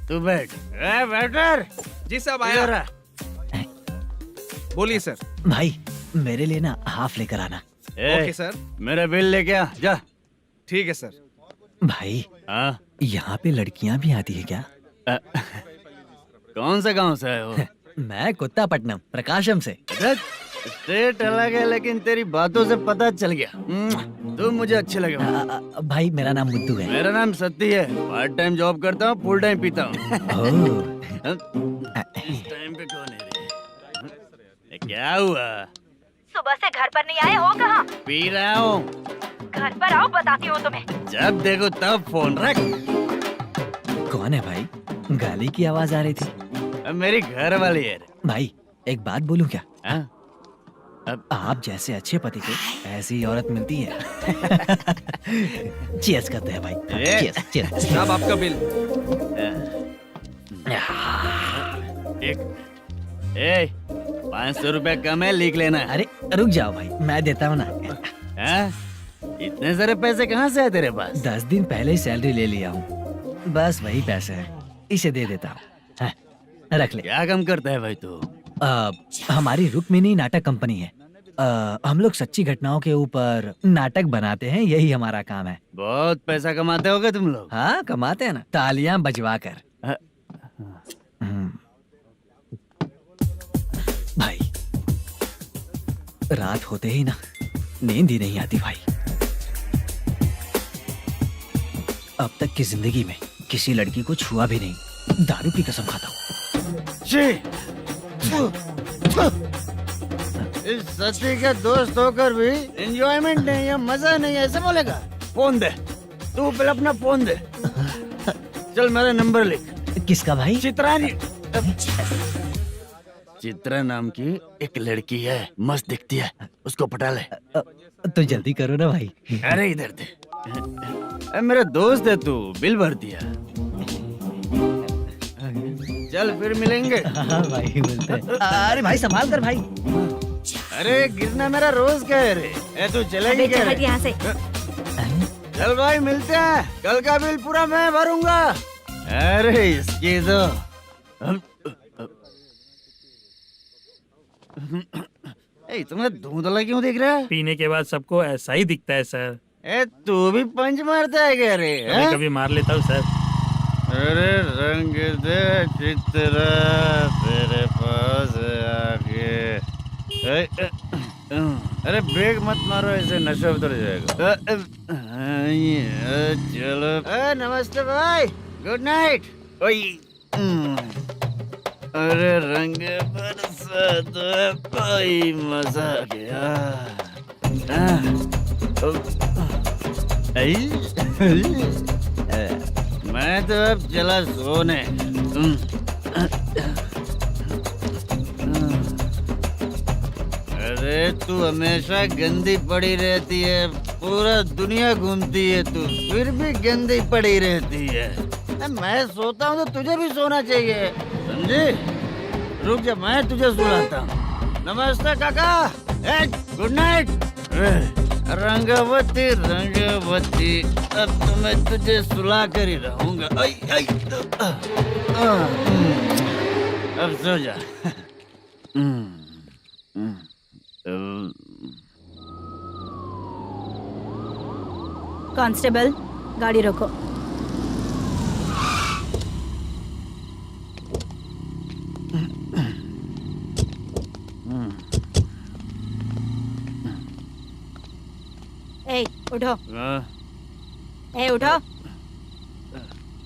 [SPEAKER 3] तू बैठ। ए वेटर।
[SPEAKER 12] जी साहब आया। बोलिए सर।
[SPEAKER 13] भाई मेरे लिए ना हाफ लेकर आना।
[SPEAKER 12] Okay sir.
[SPEAKER 3] मेरा बिल लेके आ जा।
[SPEAKER 12] ठीक है सर।
[SPEAKER 13] भाई
[SPEAKER 3] हाँ
[SPEAKER 13] यहाँ पे लड़कियाँ भी आती है क्या?
[SPEAKER 3] कौन सा गांव से है वो?
[SPEAKER 13] मैं कुत्तापट्टनम प्रकाशम से।
[SPEAKER 3] स्टेट अलग है लेकिन तेरी बातों से पता चल गया। तू मुझे अच्छे लगे।
[SPEAKER 13] भाई मेरा नाम मुद्दू है।
[SPEAKER 3] मेरा नाम सत्ती है। पार्ट टाइम जॉब करता हूँ, फुल टाइम पीता हूँ। इस टाइम पे कौन है रे? क्या हुआ?
[SPEAKER 10] सुबह से घर पर नहीं आए हो? कहाँ?
[SPEAKER 3] पी रहा हूँ।
[SPEAKER 10] घर पर आओ, बताती हूँ तुम्हें।
[SPEAKER 3] जब देखो तब फोन रख।
[SPEAKER 13] कौन है भाई? गाली की आवाज आ रही थी।
[SPEAKER 3] मेरी घर वाली है।
[SPEAKER 13] भाई एक बात बोलूं क्या?
[SPEAKER 3] अब
[SPEAKER 13] आप जैसे अच्छे पति को ऐसी औरत मिलती है। चीयर्स करते हैं भाई। Cheers cheers.
[SPEAKER 12] साहब आपका बिल।
[SPEAKER 3] एक 500 रुपया कम है, लिख लेना।
[SPEAKER 13] अरे रुक जाओ भाई, मैं देता हूँ ना।
[SPEAKER 3] इतने सारे पैसे कहाँ से है तेरे पास?
[SPEAKER 13] 10 दिन पहले ही सैलरी ले लिया हूँ, बस वही पैसे हैं, इसे दे देता हूँ। रख ले।
[SPEAKER 3] क्या काम करता है भाई तू?
[SPEAKER 13] हमारी रुक्मिनी नाटक कंपनी है। हम लोग सच्ची घटनाओं के ऊपर नाटक बनाते हैं, यही हमारा काम है।
[SPEAKER 3] बहुत पैसा कमाते होगे तुम लोग।
[SPEAKER 13] हाँ कमाते हैं ना, तालियां बजवा कर। भाई रात होते ही ना नींद ही नहीं आती भाई। अब तक की जिंदगी में किसी लड़की को छुआ भी नहीं, दारू की कसम खाता हूँ।
[SPEAKER 3] इस सच्ची के दोस्त होकर भी एंजॉयमेंट नहीं है, मजा नहीं है, ऐसे बोलेगा? फोन दे, तू पहले अपना फोन दे। चल मेरा नंबर लिख।
[SPEAKER 13] किसका भाई?
[SPEAKER 3] चित्रानी। चित्रा नाम की एक लड़की है, मस्त दिखती है, उसको पटा ले।
[SPEAKER 13] तो जल्दी करो ना भाई।
[SPEAKER 3] अरे इधर दे। मेरा दोस्त है तू, बिल भर दिया। चल फिर मिलेंगे।
[SPEAKER 13] हाँ भाई मिलते हैं। अरे भाई संभाल कर भाई।
[SPEAKER 3] अरे गिरना मेरा रोज का है रे। तू चलेगी क्या रे?
[SPEAKER 10] यहाँ से।
[SPEAKER 3] चल भाई मिलते हैं, कल का बिल पूरा मैं भरूंगा। अरे इसकी तो तुम्हें धुंधला क्यों दिख रहा है?
[SPEAKER 7] पीने के बाद सबको ऐसा ही दिखता है सर।
[SPEAKER 3] तू भी पंच मारता है क्या रे?
[SPEAKER 7] कभी कभी मार लेता हूँ सर।
[SPEAKER 3] अरे रंग दे चित्रा तेरे पास आके। अरे ब्रेक मत मारो, ऐसे नशा उतर जाएगा। चलो। नमस्ते भाई, गुड नाइट। अरे रंग बरसात भाई, मजा आ गया। मैं तो अब चला सोने। अरे तू हमेशा गंदी पड़ी रहती है, पूरा दुनिया घूमती है तू, फिर भी गंदी पड़ी रहती है। मैं सोता हूँ तो तुझे भी सोना चाहिए, समझे? रुक जा, मैं तुझे सुलाता हूँ। नमस्ते काका, गुड नाइट। रंगवती रंगवती, अब तो मैं तुझे सुला कर ही रहूंगा। अब सो जा।
[SPEAKER 10] कांस्टेबल, गाड़ी रोको। ए, उठो। ए, उठो।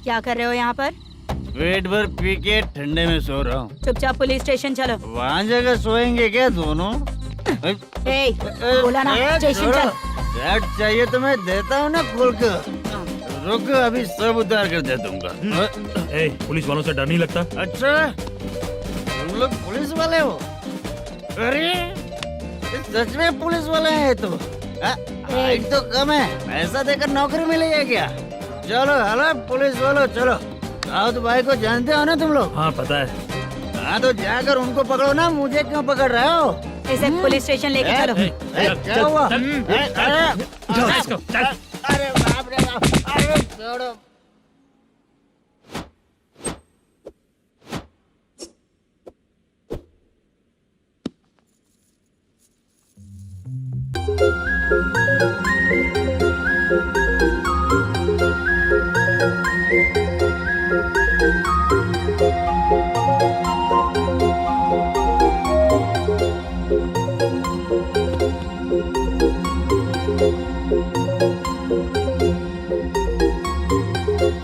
[SPEAKER 10] क्या कर रहे हो यहाँ पर?
[SPEAKER 3] पेट भर पी के ठंडे में सो रहा हूँ।
[SPEAKER 10] चुपचाप पुलिस स्टेशन चलो।
[SPEAKER 3] वहाँ जगह सोएंगे क्या दोनों?
[SPEAKER 10] ए, बोला ना, स्टेशन चल।
[SPEAKER 3] शर्ट चाहिए तो मैं देता हूँ ना खोल कर। रुक, अभी सब उतार कर दे दूंगा।
[SPEAKER 8] पुलिस वालों से डर नहीं लगता?
[SPEAKER 3] अच्छा, तुम लोग पुलिस वाले हो? अरे सच में पुलिस वाले हैं तो? हाइट तो कम है, पैसा देकर नौकरी मिलेगी क्या? चलो हेलो पुलिस वालों, चलो। राउत भाई को जानते हो ना तुम लोग?
[SPEAKER 8] हाँ पता है।
[SPEAKER 3] हाँ तो जाकर उनको पकड़ो ना, मुझे क्यों पकड़ रहे हो?
[SPEAKER 10] इसे पुलिस स्टेशन लेके चलो।
[SPEAKER 3] क्या हुआ? अरे बाप रे बाप, अरे छोड़ो।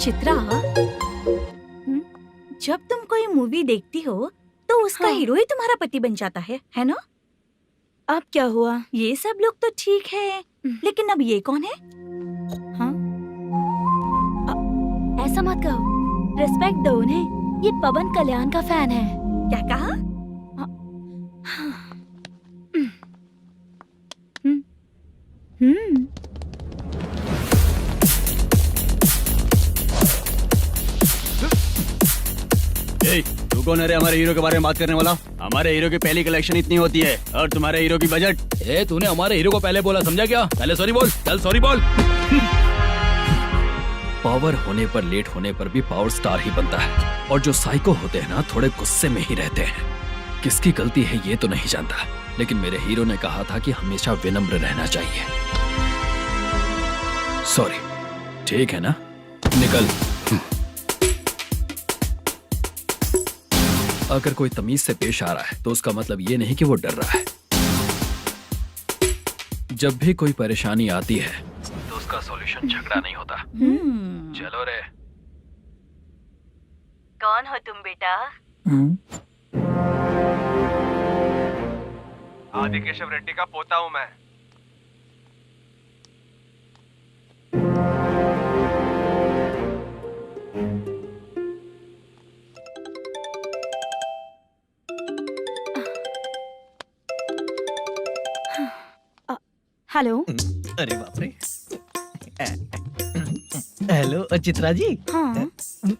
[SPEAKER 5] चित्रा, जब तुम कोई मूवी देखती हो तो उसका हीरो ही तुम्हारा पति बन जाता है ना?
[SPEAKER 10] अब क्या हुआ?
[SPEAKER 5] ये सब लोग तो ठीक है, लेकिन अब ये कौन है?
[SPEAKER 10] हाँ? ऐसा मत कहो, रिस्पेक्ट दो उन्हें। ये पवन कल्याण का फैन है।
[SPEAKER 5] क्या कहा?
[SPEAKER 3] तू कौन है रे हमारे हीरो के बारे में बात करने वाला? हमारे हीरो की पहली कलेक्शन इतनी होती है और तुम्हारे हीरो की बजट।
[SPEAKER 9] तूने हमारे हीरो को पहले बोला, समझा क्या? पहले सॉरी बोल, चल सॉरी बोल। पावर होने पर, लेट होने पर भी पावर स्टार ही बनता है। और जो साइको होते हैं ना, थोड़े गुस्से में ही रहते हैं। किसकी गलती है ये तो नहीं जानता, लेकिन मेरे हीरो ने कहा था कि हमेशा विनम्र रहना चाहिए। सॉरी, ठीक है ना? निकल। अगर कोई तमीज से पेश आ रहा है तो उसका मतलब ये नहीं कि वो डर रहा है। जब भी कोई परेशानी आती है तो उसका सॉल्यूशन झगड़ा नहीं होता। चलो रे।
[SPEAKER 5] कौन हो तुम बेटा?
[SPEAKER 12] आदि केशव रेड्डी का पोता हूँ मैं।
[SPEAKER 10] हेलो।
[SPEAKER 13] अरे बाप रे। हेलो चित्रा जी।
[SPEAKER 10] हाँ।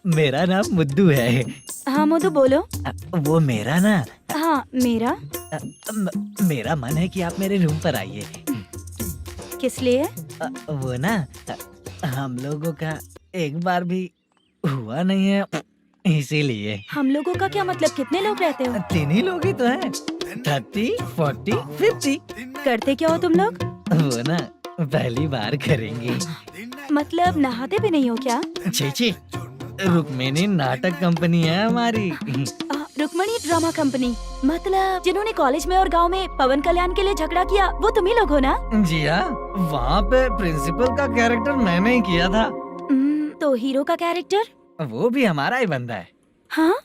[SPEAKER 13] मेरा नाम मुद्दू है।
[SPEAKER 10] हाँ मधु बोलो।
[SPEAKER 13] वो मेरा ना।
[SPEAKER 10] हाँ मेरा।
[SPEAKER 13] मेरा मन है कि आप मेरे रूम पर आइए।
[SPEAKER 10] किस लिए?
[SPEAKER 13] वो ना, हम लोगों का एक बार भी हुआ नहीं है, इसीलिए।
[SPEAKER 10] हम लोगों का क्या मतलब? कितने लोग रहते हो?
[SPEAKER 13] 3 ही लोग ही तो हैं। 30, 40, 50।
[SPEAKER 10] करते क्या हो तुम लोग?
[SPEAKER 13] वो ना पहली बार करेंगे।
[SPEAKER 10] मतलब नहाते भी नहीं हो क्या?
[SPEAKER 13] छी छी, रुक्मिणी नाटक कंपनी है हमारी।
[SPEAKER 10] Rukmani drama company. मतलब जिन्होंने कॉलेज में और गांव में पवन कल्याण के लिए झगड़ा किया, वो तुम ही लोग हो ना?
[SPEAKER 7] जी हाँ, वहाँ पे प्रिंसिपल का कैरेक्टर मैंने ही किया था।
[SPEAKER 10] तो हीरो का कैरेक्टर?
[SPEAKER 7] वो भी हमारा ही बंदा है।
[SPEAKER 10] हाँ,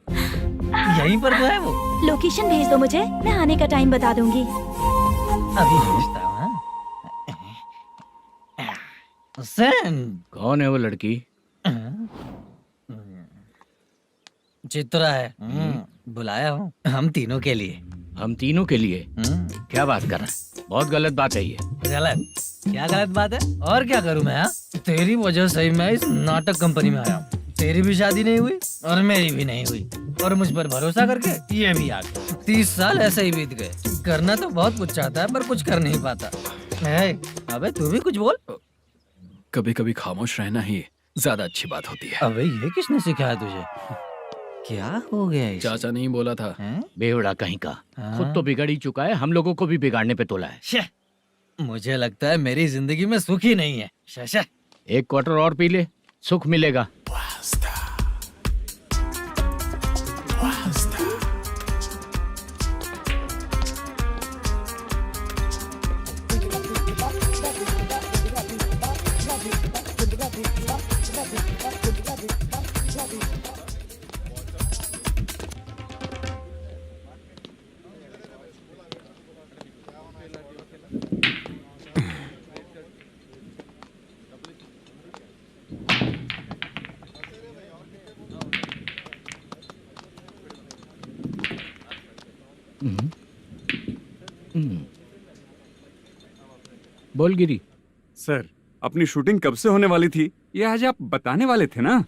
[SPEAKER 7] यहीं पर तो है वो।
[SPEAKER 10] लोकेशन भेज दो मुझे, मैं आने का टाइम बता दूंगी।
[SPEAKER 7] अभी भेजता हूँ।
[SPEAKER 4] कौन है वो लड़की?
[SPEAKER 7] चित्रा है। बुलाया हूँ हम तीनों के लिए।
[SPEAKER 4] हम तीनों के लिए? क्या बात कर रहा है? बहुत गलत बात है ये।
[SPEAKER 7] गलत? क्या गलत बात है? और क्या करूँ मैं? तेरी वजह से ही मैं इस नाटक कंपनी में आया हूँ। तेरी भी शादी नहीं हुई और मेरी भी नहीं हुई, और मुझ पर भरोसा करके ये भी आ गया। 30 साल ऐसे ही बीत गए। करना तो बहुत कुछ चाहता है पर कुछ कर नहीं पाता। अबे तू भी कुछ बोल।
[SPEAKER 9] कभी कभी खामोश रहना ही ज्यादा अच्छी बात होती है।
[SPEAKER 7] अबे ये किसने सिखाया तुझे? क्या हो गया इसे?
[SPEAKER 9] चाचा नहीं बोला था।
[SPEAKER 4] बेवड़ा कहीं का। खुद तो बिगड़ ही चुका है, हम लोगों को भी बिगाड़ने पे तोला है।
[SPEAKER 7] मुझे लगता है मेरी जिंदगी में सुख ही नहीं है। शशा,
[SPEAKER 4] एक क्वार्टर और पी ले, सुख मिलेगा। बोल गिरी।
[SPEAKER 6] सर, अपनी शूटिंग कब से होने वाली थी, ये आज आप बताने वाले थे ना?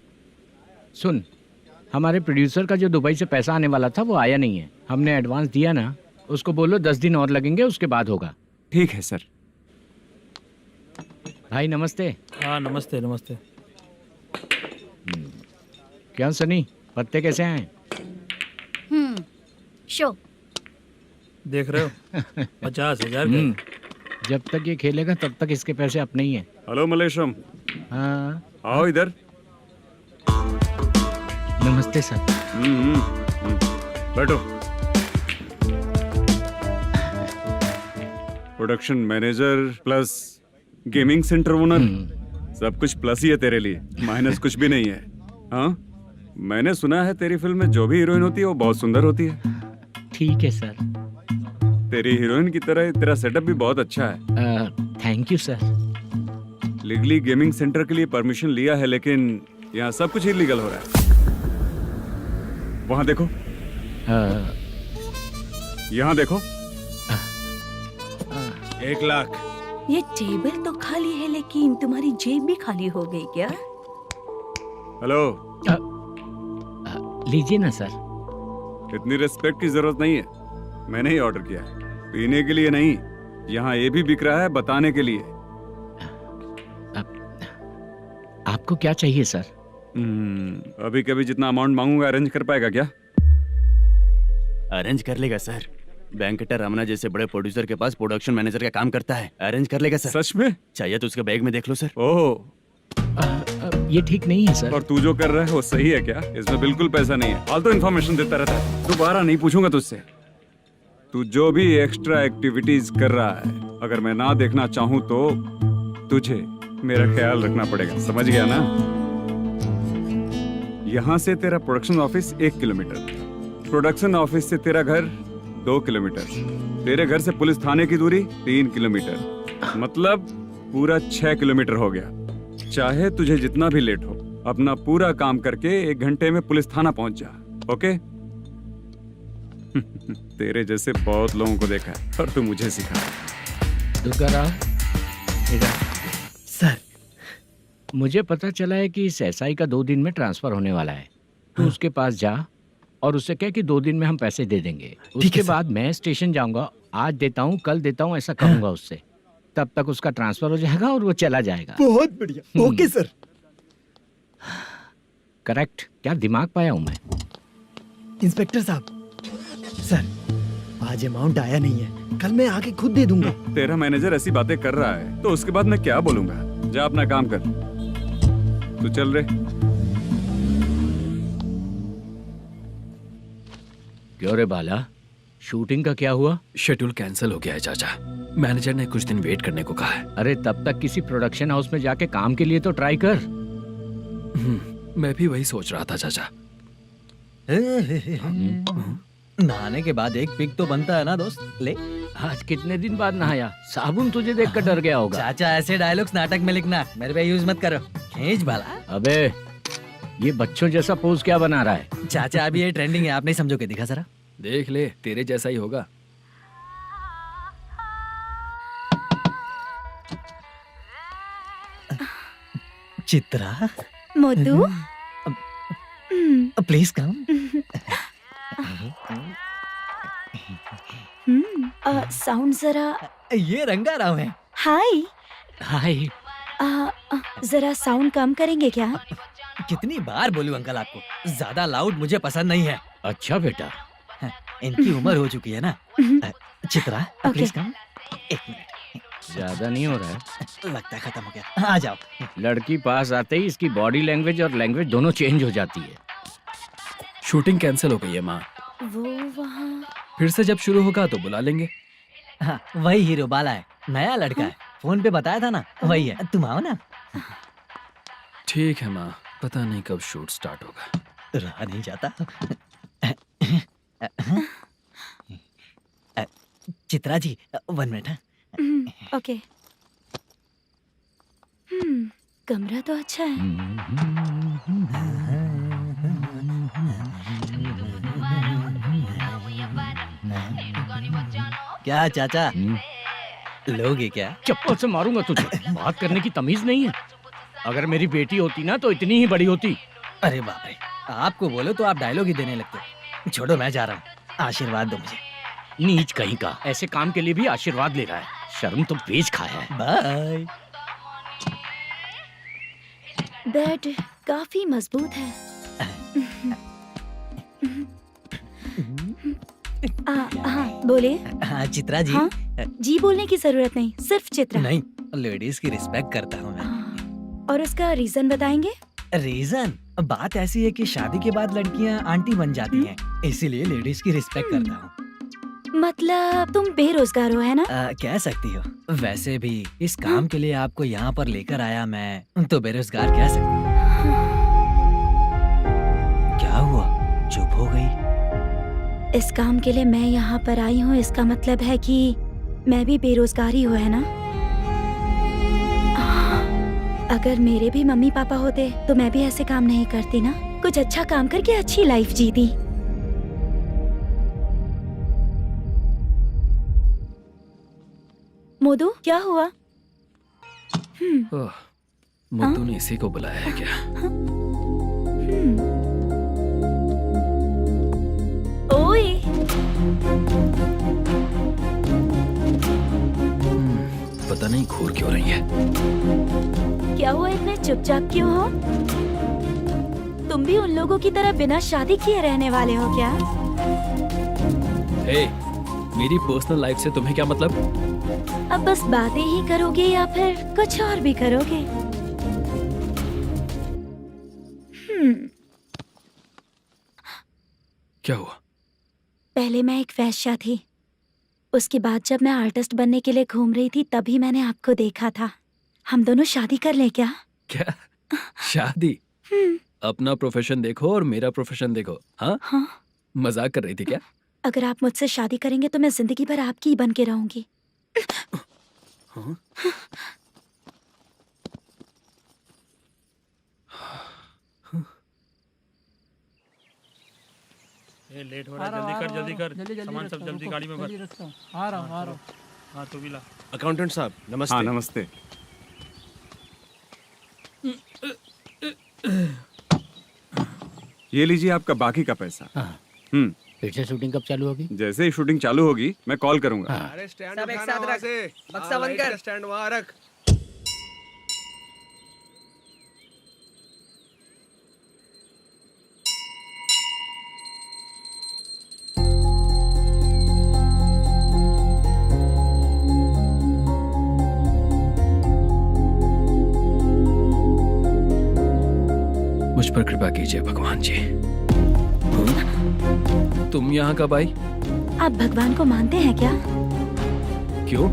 [SPEAKER 4] सुन, हमारे प्रोड्यूसर का जो दुबई से पैसा आने वाला था वो आया नहीं है। हमने एडवांस दिया ना, उसको बोलो 10 दिन और लगेंगे, उसके बाद होगा।
[SPEAKER 6] ठीक है सर।
[SPEAKER 4] भाई नमस्ते।
[SPEAKER 12] हाँ नमस्ते नमस्ते।
[SPEAKER 4] क्या सनी, पत्ते कैसे आए?
[SPEAKER 5] शो
[SPEAKER 12] देख रहे हो 50,000 का।
[SPEAKER 4] जब तक ये खेलेगा तब तक इसके पैसे अपने ही हैं।
[SPEAKER 6] हेलो मलेशम।
[SPEAKER 4] हाँ
[SPEAKER 6] आओ इधर।
[SPEAKER 4] नमस्ते सर।
[SPEAKER 6] बैठो। Production manager plus gaming centre owner, सब कुछ प्लस ही है तेरे लिए, माइनस कुछ भी नहीं है। हाँ, मैंने सुना है तेरी फिल्म में जो भी हीरोइन होती है वो बहुत सुंदर होती है।
[SPEAKER 4] ठीक है सर।
[SPEAKER 6] तेरी हीरोइन की तरह तेरा सेटअप भी बहुत अच्छा है।
[SPEAKER 4] Thank you sir.
[SPEAKER 6] Legally gaming centre के लिए परमिशन लिया है, लेकिन यहाँ सब कुछ इलीगल हो रहा है। वहाँ देखो, यहाँ देखो।
[SPEAKER 2] 1 लाख।
[SPEAKER 5] ये टेबल तो खाली है लेकिन तुम्हारी जेब भी खाली हो गई क्या?
[SPEAKER 6] हेलो।
[SPEAKER 4] लीजिए ना सर।
[SPEAKER 6] इतनी रिस्पेक्ट की जरूरत नहीं है, मैंने ही ऑर्डर किया है। पीने के लिए नहीं, यहाँ ये भी बिक रहा है बताने के लिए।
[SPEAKER 4] आपको क्या चाहिए सर?
[SPEAKER 6] अभी कभी जितना अमाउंट मांगूंगा अरेंज कर पाएगा क्या?
[SPEAKER 2] अरेंज कर लेगा सर। वेंकटर रमना जैसे बड़े प्रोड्यूसर के पास प्रोडक्शन मैनेजर का काम करता है, अरेंज कर लेगा सर।
[SPEAKER 6] सच में?
[SPEAKER 2] चाहिए तो उसके बैग में देख लो सर।
[SPEAKER 6] ओह,
[SPEAKER 4] ये ठीक नहीं है सर।
[SPEAKER 6] और तू जो कर रहा है वो सही है क्या? इसमें बिल्कुल पैसा नहीं है, फालतू इन्फॉर्मेशन देता रहता है। दोबारा नहीं पूछूंगा तुझसे। तू जो भी एक्स्ट्रा एक्टिविटीज कर रहा है, अगर मैं ना देखना चाहूँ तो तुझे मेरा ख्याल रखना पड़ेगा, समझ गया ना? यहाँ से तेरा production office 1 kilometre, production office से तेरा घर 2 किलोमीटर, तेरे घर से पुलिस थाने की दूरी 3 किलोमीटर, मतलब पूरा 6 किलोमीटर हो गया। चाहे तुझे जितना भी लेट हो, अपना पूरा काम करके 1 घंटे में पुलिस थाना पहुंच जा, ओके? तेरे जैसे बहुत लोगों को देखा है और तू मुझे सिखा।
[SPEAKER 4] सर, मुझे पता चला है कि इस एसआई का 2 दिन में ट्रांसफर होने वाला है। तो उसके पास जा और उससे कह कि 2 दिन में हम पैसे दे देंगे। उसके बाद मैं स्टेशन जाऊंगा, आज देता हूँ कल देता हूँ ऐसा कहूंगा उससे। तब तक उसका ट्रांसफर हो जाएगा और वो चला जाएगा।
[SPEAKER 2] बहुत बढ़िया, ओके सर।
[SPEAKER 4] करेक्ट। क्या दिमाग पाया हूँ मैं।
[SPEAKER 2] इंस्पेक्टर साहब, सर आज अमाउंट आया नहीं है, कल मैं आके खुद दे दूंगा।
[SPEAKER 6] तेरा मैनेजर ऐसी बातें कर रहा है तो उसके बाद मैं क्या बोलूंगा? जा अपना काम कर। तू चल रे।
[SPEAKER 4] क्यों रे बाला, शूटिंग का क्या हुआ?
[SPEAKER 9] शेड्यूल कैंसिल हो गया है चाचा। मैनेजर ने कुछ दिन वेट करने को कहा है।
[SPEAKER 4] अरे तब तक किसी प्रोडक्शन हाउस में जाके काम के लिए तो ट्राई कर।
[SPEAKER 9] मैं भी वही सोच रहा था चाचा।
[SPEAKER 13] नहाने के बाद एक पिक तो बनता है ना दोस्त। ले,
[SPEAKER 4] आज कितने दिन बाद नहाया? साबुन तुझे देखकर डर गया होगा।
[SPEAKER 13] चाचा ऐसे डायलॉग्स नाटक में लिखना, मेरे पे यूज मत करो। खींच बाला।
[SPEAKER 4] अबे ये बच्चों जैसा पोज क्या बना रहा है?
[SPEAKER 13] चाचा अभी ये ट्रेंडिंग है, आप नहीं समझोगे। दिखा जरा।
[SPEAKER 9] देख ले, तेरे जैसा ही होगा।
[SPEAKER 13] Chitra,
[SPEAKER 10] Modu,
[SPEAKER 13] please come.
[SPEAKER 10] Sound जरा।
[SPEAKER 13] ये रंगाराव है।
[SPEAKER 10] हाय।
[SPEAKER 4] हाय।
[SPEAKER 10] जरा साउंड कम करेंगे क्या?
[SPEAKER 13] कितनी बार बोलूं अंकल आपको, ज्यादा लाउड मुझे पसंद नहीं है।
[SPEAKER 4] अच्छा बेटा,
[SPEAKER 13] इनकी उम्र हो चुकी है ना। Chitra please come. एक मिनट,
[SPEAKER 4] ज्यादा नहीं हो रहा है?
[SPEAKER 13] लगता है खत्म हो गया। आ जाओ।
[SPEAKER 4] लड़की पास आते ही इसकी बॉडी लैंग्वेज और लैंग्वेज दोनों चेंज हो जाती है।
[SPEAKER 9] शूटिंग कैंसिल हो गई है माँ।
[SPEAKER 10] वो वहाँ।
[SPEAKER 9] फिर से जब शुरू होगा तो बुला लेंगे।
[SPEAKER 13] हाँ, वही हीरो बाला है, नया लड़का है। फोन पे बताया था ना, वही है। तुम आओ ना।
[SPEAKER 9] ठीक है माँ, पता नहीं कब शूट स्टार्ट होगा।
[SPEAKER 13] रहा नहीं जाता। चित्रा जी 1 मिनट।
[SPEAKER 10] ओके। कमरा तो अच्छा है।
[SPEAKER 13] क्या चाचा, लोगे क्या?
[SPEAKER 4] चप्पल से मारूंगा तुझे। बात करने की तमीज नहीं है। अगर मेरी बेटी होती ना तो इतनी ही बड़ी होती।
[SPEAKER 13] अरे बाप रे, आपको बोलो तो आप डायलॉग ही देने लगते। छोड़ो, मैं जा रहा हूँ। आशीर्वाद दो मुझे।
[SPEAKER 4] नीच कहीं का, ऐसे काम के लिए भी आशीर्वाद ले रहा है। शर्म तो पेच खाया है।
[SPEAKER 13] बाय।
[SPEAKER 10] बेड काफी मजबूत है। हाँ बोले।
[SPEAKER 13] हाँ चित्रा जी।
[SPEAKER 10] हाँ? जी बोलने की जरूरत नहीं, सिर्फ चित्रा।
[SPEAKER 13] नहीं, लेडीज की रिस्पेक्ट करता हूँ मैं।
[SPEAKER 10] और उसका रीजन बताएंगे?
[SPEAKER 13] रीजन? बात ऐसी है कि शादी के बाद लड़कियाँ आंटी बन जाती हैं, इसीलिए लेडीज की रिस्पेक्ट करता हूँ।
[SPEAKER 10] मतलब तुम बेरोजगार हो, है ना?
[SPEAKER 13] कह सकती हो। वैसे भी इस काम के लिए आपको यहाँ पर लेकर आया मैं, तो बेरोजगार कह सकती हूँ। क्या हुआ, चुप हो गई?
[SPEAKER 10] इस काम के लिए मैं यहाँ पर आई हूँ, इसका मतलब है कि मैं भी बेरोजगार ही हूँ, है ना? अगर मेरे भी मम्मी पापा होते तो मैं भी ऐसे काम नहीं करती ना। कुछ अच्छा काम करके अच्छी लाइफ जीती। मोदू, क्या हुआ?
[SPEAKER 9] मोदू ने इसी को बुलाया है क्या?
[SPEAKER 10] ओए।
[SPEAKER 9] पता नहीं घूर क्यों रही है।
[SPEAKER 10] क्या हुआ, इतने चुपचाप क्यों हो? तुम भी उन लोगों की तरह बिना शादी किए रहने वाले हो क्या?
[SPEAKER 9] हे, मेरी पर्सनल लाइफ से तुम्हें क्या मतलब?
[SPEAKER 10] अब बस बातें ही करोगे या फिर कुछ और भी करोगे?
[SPEAKER 9] क्या हुआ?
[SPEAKER 10] पहले मैं एक वेश्या थी, उसके बाद जब मैं आर्टिस्ट बनने के लिए घूम रही थी तभी मैंने आपको देखा था। हम दोनों शादी कर ले क्या?
[SPEAKER 9] क्या शादी? अपना प्रोफेशन देखो और मेरा प्रोफेशन देखो। हाँ?
[SPEAKER 10] हाँ।
[SPEAKER 9] मजाक कर रही थी क्या?
[SPEAKER 10] अगर आप मुझसे शादी करेंगे तो मैं जिंदगी भर आपकी ही बन के रहूंगी।
[SPEAKER 9] हाँ?
[SPEAKER 8] ये लेट हो रहा है, जल्दी कर सामान सब जल्दी गाड़ी में भर।
[SPEAKER 7] आ रहा हूँ।
[SPEAKER 8] हाँ तू भी ला।
[SPEAKER 12] अकाउंटेंट साहब नमस्ते।
[SPEAKER 6] हाँ नमस्ते। ये लीजिए आपका बाकी का पैसा।
[SPEAKER 4] फिर से शूटिंग कब चालू होगी?
[SPEAKER 6] जैसे ही शूटिंग चालू होगी मैं कॉल करूंगा।
[SPEAKER 12] अरे स्टैंड सब एक साथ रख, बक्सा बंद कर, स्टैंड वहाँ रख।
[SPEAKER 9] मुझ पर कृपा कीजिए भगवान जी। तुम यहाँ कब आई?
[SPEAKER 10] आप भगवान को मानते हैं क्या?
[SPEAKER 9] क्यों?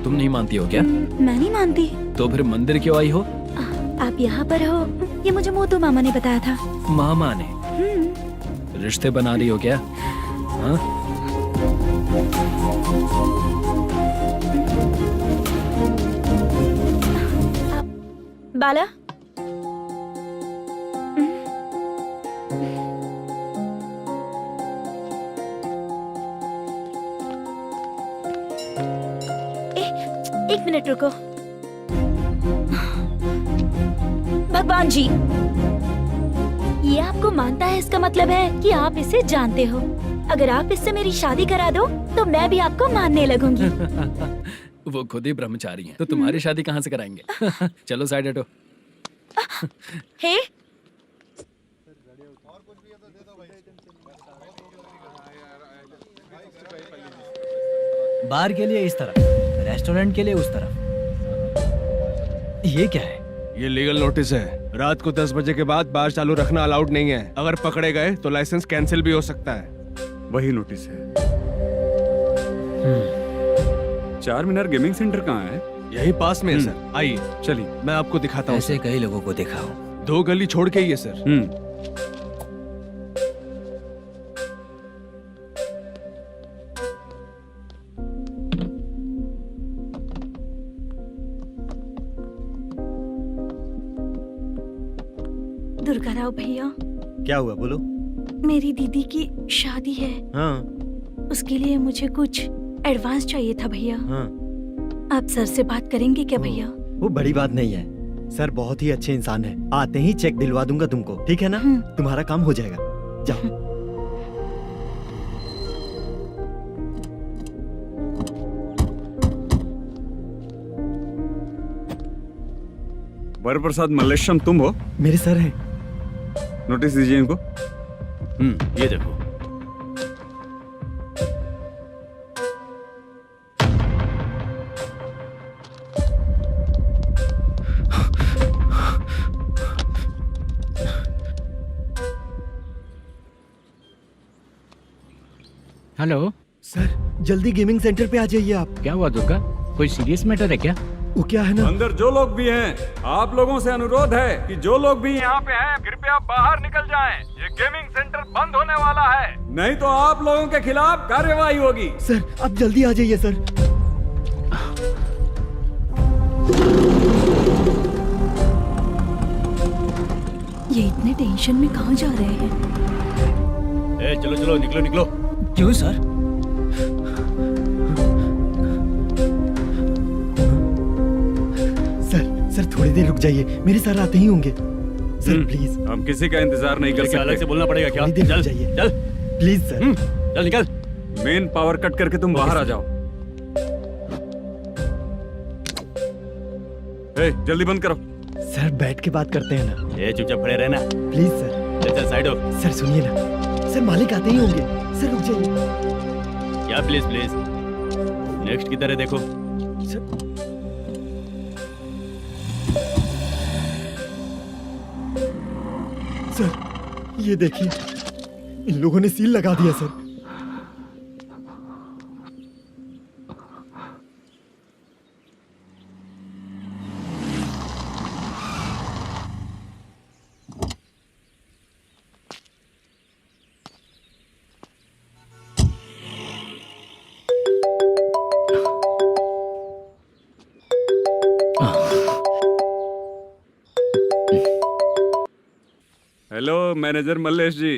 [SPEAKER 9] तुम नहीं मानती हो क्या?
[SPEAKER 10] मैं नहीं मानती।
[SPEAKER 9] तो फिर मंदिर क्यों आई हो?
[SPEAKER 10] आप यहाँ पर हो ये मुझे मोटू मामा ने बताया था।
[SPEAKER 9] मामा ने? रिश्ते बना रही हो क्या? हाँ?
[SPEAKER 10] बाला, एक मिनट रुको। भगवान जी, ये आपको मानता है, इसका मतलब है कि आप इसे जानते हो। अगर आप इससे मेरी शादी करा दो तो मैं भी आपको मानने लगूंगी।
[SPEAKER 9] वो खुद ही ब्रह्मचारी हैं, तो तुम्हारी शादी कहाँ से कराएंगे? चलो साइड हटो।
[SPEAKER 10] हे,
[SPEAKER 13] बार के लिए इस तरफ, रेस्टोरेंट के लिए उस तरफ। ये क्या है?
[SPEAKER 12] ये लीगल नोटिस है। रात को 10 बजे के बाद बार चालू रखना अलाउड नहीं है। अगर पकड़े गए तो लाइसेंस कैंसिल भी हो सकता है।
[SPEAKER 6] वही नोटिस है। चार मीनार गेमिंग सेंटर कहाँ है?
[SPEAKER 12] यही पास में है सर। आइए
[SPEAKER 6] चलिए
[SPEAKER 12] मैं आपको दिखाता हूँ।
[SPEAKER 13] ऐसे कई लोगों को देखा हूँ।
[SPEAKER 12] 2 गली छोड़ के ही है सर।
[SPEAKER 5] दुर्गा राव भैया,
[SPEAKER 2] क्या हुआ बोलो।
[SPEAKER 5] मेरी दीदी की शादी है।
[SPEAKER 2] हाँ
[SPEAKER 5] उसके लिए मुझे कुछ एडवांस चाहिए था भैया।
[SPEAKER 2] हाँ
[SPEAKER 5] आप सर से बात करेंगे क्या भैया?
[SPEAKER 2] वो बड़ी बात नहीं है। सर बहुत ही अच्छे इंसान है। आते ही चेक दिलवा दूंगा तुमको, ठीक है ना? तुम्हारा काम हो जाएगा। जाओ।
[SPEAKER 6] वरप्रसाद मल्लेश्वरम तुम हो?
[SPEAKER 2] मेरे सर हैं।
[SPEAKER 6] नोटिस दीजिए इनको।
[SPEAKER 1] ये देखो।
[SPEAKER 4] हेलो
[SPEAKER 2] सर, जल्दी गेमिंग सेंटर पे आ जाइए आप।
[SPEAKER 4] क्या हुआ दुर्गा? कोई सीरियस मैटर है क्या?
[SPEAKER 2] वो क्या है ना,
[SPEAKER 6] अंदर जो लोग भी हैं, आप लोगों से अनुरोध है कि जो लोग भी यहाँ पे हैं, कृपया बाहर निकल जाएं। ये गेमिंग सेंटर बंद होने वाला है, नहीं तो आप लोगों के खिलाफ कार्यवाही होगी।
[SPEAKER 2] सर आप जल्दी आ जाइए सर।
[SPEAKER 5] ये इतने टेंशन में कहाँ जा रहे हैं?
[SPEAKER 2] चलो चलो निकलो निकलो।
[SPEAKER 13] क्यों सर?
[SPEAKER 2] सर थोड़ी देर रुक जाइए, मेरे सर आते ही होंगे। Sir please.
[SPEAKER 6] हम किसी का इंतजार नहीं कर सकते।
[SPEAKER 2] अलग से बोलना पड़ेगा क्या? चल जाइए, चल प्लीज सर। चल निकल।
[SPEAKER 6] मेन पावर कट करके तुम बाहर आ जाओ। जल्दी बंद करो।
[SPEAKER 2] सर बैठ के बात करते हैं ना। ये चुपचाप खड़े रहना प्लीज सर। चल साइड हो। सर सुनिए ना, सर मालिक आते ही होंगे। सर रुक जाइए। क्या प्लीज प्लीज? नेक्स्ट की तरह देखो। सर ये देखिए, इन लोगों ने सील लगा दिया सर।
[SPEAKER 6] हेलो मैनेजर मल्लेश जी,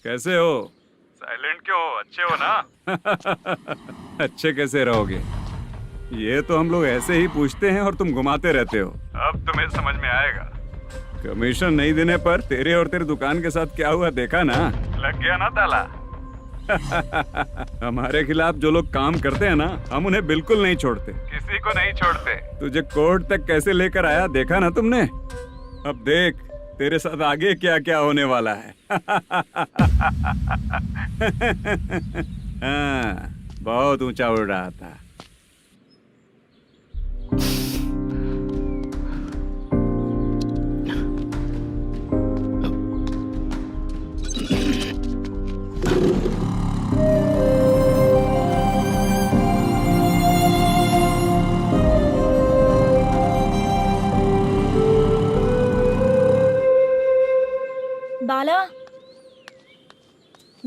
[SPEAKER 6] कैसे हो? साइलेंट क्यों हो? अच्छे हो ना? अच्छे कैसे रहोगे? ये तो हम लोग ऐसे ही पूछते हैं और तुम घुमाते रहते हो। अब तुम्हें समझ में आएगा। कमीशन नहीं देने पर तेरे और तेरी दुकान के साथ क्या हुआ देखा ना? लग गया ना ताला। हमारे खिलाफ जो लोग काम करते हैं ना, हम उन्हें बिल्कुल नहीं छोड़ते, किसी को नहीं छोड़ते। तुझे कोर्ट तक कैसे लेकर आया देखा ना तुमने? अब देख तेरे साथ आगे क्या क्या होने वाला है। हाँ, बहुत ऊंचा उड़ रहा था।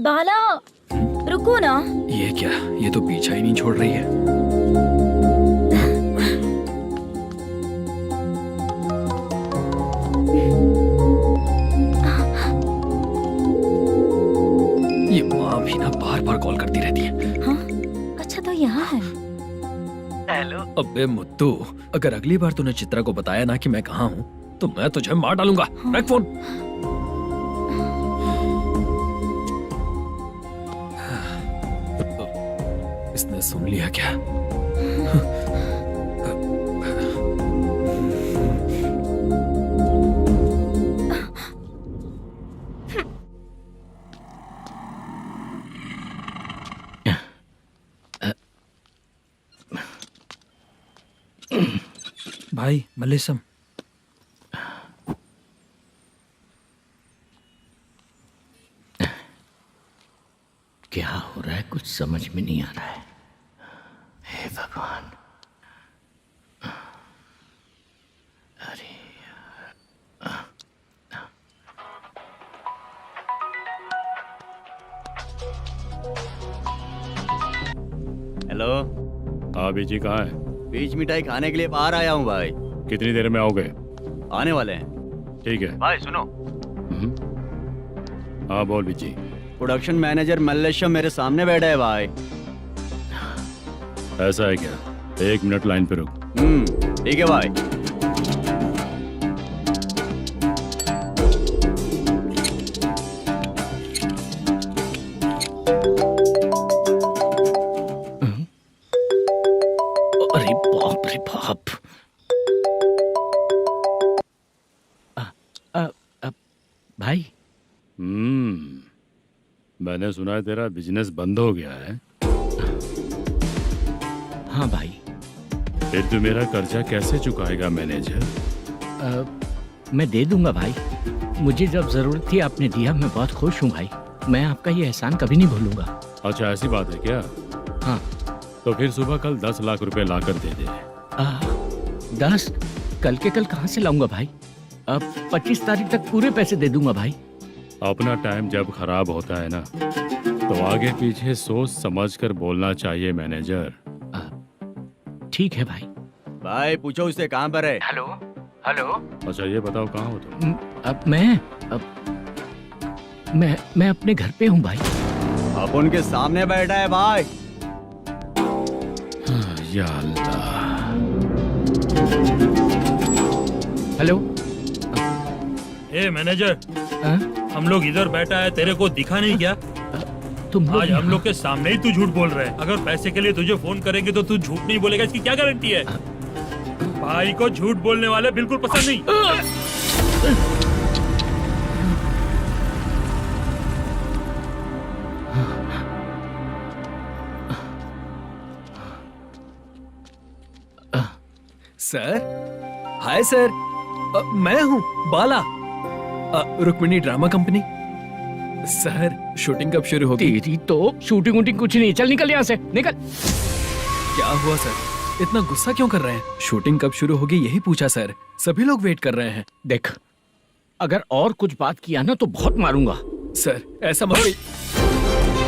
[SPEAKER 10] बाला रुको ना।
[SPEAKER 9] ये क्या, ये तो पीछा ही नहीं छोड़ रही है। ये माँ भी ना बार बार कॉल करती रहती है।
[SPEAKER 10] हाँ अच्छा तो यहाँ है।
[SPEAKER 7] हेलो।
[SPEAKER 9] अबे मुत्तू, अगर अगली बार तूने चित्रा को बताया ना कि मैं कहाँ हूँ तो मैं तुझे मार डालूंगा। रख फोन। इसने सुन लिया क्या? भाई मल्लेशम,
[SPEAKER 2] क्या हो रहा है कुछ समझ में नहीं आ रहा है। हे भगवान। अरे
[SPEAKER 3] हेलो।
[SPEAKER 8] हाँ बीजी कहाँ है?
[SPEAKER 3] बीच मिठाई खाने के लिए बाहर आया हूँ भाई।
[SPEAKER 8] कितनी देर में आओगे?
[SPEAKER 3] आने वाले हैं।
[SPEAKER 8] ठीक है।
[SPEAKER 3] भाई सुनो,
[SPEAKER 8] हाँ बोल बीजी।
[SPEAKER 3] प्रोडक्शन मैनेजर मल्लेशम मेरे सामने बैठा है भाई।
[SPEAKER 8] ऐसा है क्या? 1 मिनट लाइन पे रुक।
[SPEAKER 3] ठीक है भाई।
[SPEAKER 2] अरे बाप रे बाप। भाई
[SPEAKER 8] मैंने सुना है तेरा बिजनेस बंद हो गया है।
[SPEAKER 2] हाँ भाई।
[SPEAKER 8] फिर तू मेरा कर्जा कैसे चुकाएगा मैनेजर?
[SPEAKER 2] मैं दे दूंगा भाई। मुझे जब जरूरत थी आपने दिया, मैं बहुत खुश हूँ भाई। मैं आपका ये एहसान कभी नहीं भूलूंगा।
[SPEAKER 8] अच्छा ऐसी बात है क्या?
[SPEAKER 2] हाँ।
[SPEAKER 8] तो फिर सुबह कल 10 लाख रुपए लाकर दे दे।
[SPEAKER 2] 10? कल के कल कहाँ से लाऊंगा भाई? अब 25 तारीख तक पूरे पैसे दे दूंगा भाई।
[SPEAKER 8] अपना टाइम जब खराब होता है ना तो आगे पीछे सोच समझ कर बोलना चाहिए मैनेजर।
[SPEAKER 2] ठीक है भाई।
[SPEAKER 3] भाई पूछो उससे कहाँ पर है।
[SPEAKER 2] Hello hello.
[SPEAKER 8] अच्छा ये बताओ कहाँ हो तुम?
[SPEAKER 2] अब मैं अपने घर पे हूँ भाई।
[SPEAKER 3] अब उनके सामने बैठा है भाई।
[SPEAKER 8] या अल्लाह।
[SPEAKER 2] हेलो।
[SPEAKER 14] ए मैनेजर, हम लोग इधर बैठा है, तेरे को दिखा नहीं क्या?
[SPEAKER 2] तुम
[SPEAKER 14] आज हम लोग के सामने ही तू झूठ बोल रहा है। अगर पैसे के लिए तुझे फोन करेंगे तो तू झूठ नहीं बोलेगा, इसकी क्या गारंटी है? भाई को झूठ बोलने वाले बिल्कुल पसंद नहीं।
[SPEAKER 9] सर, हाय सर, मैं हूँ Bala, Rukmini drama company. Sir shooting कब शुरू होगी?
[SPEAKER 2] तेरी तो शूटिंग वूटिंग कुछ नहीं। चल निकल यहाँ से, निकल।
[SPEAKER 9] क्या हुआ सर, इतना गुस्सा क्यों कर रहे हैं? शूटिंग कब शुरू होगी यही पूछा सर, सभी लोग वेट कर रहे हैं।
[SPEAKER 2] देख, अगर और कुछ बात किया ना तो बहुत मारूंगा।
[SPEAKER 9] सर ऐसा मत।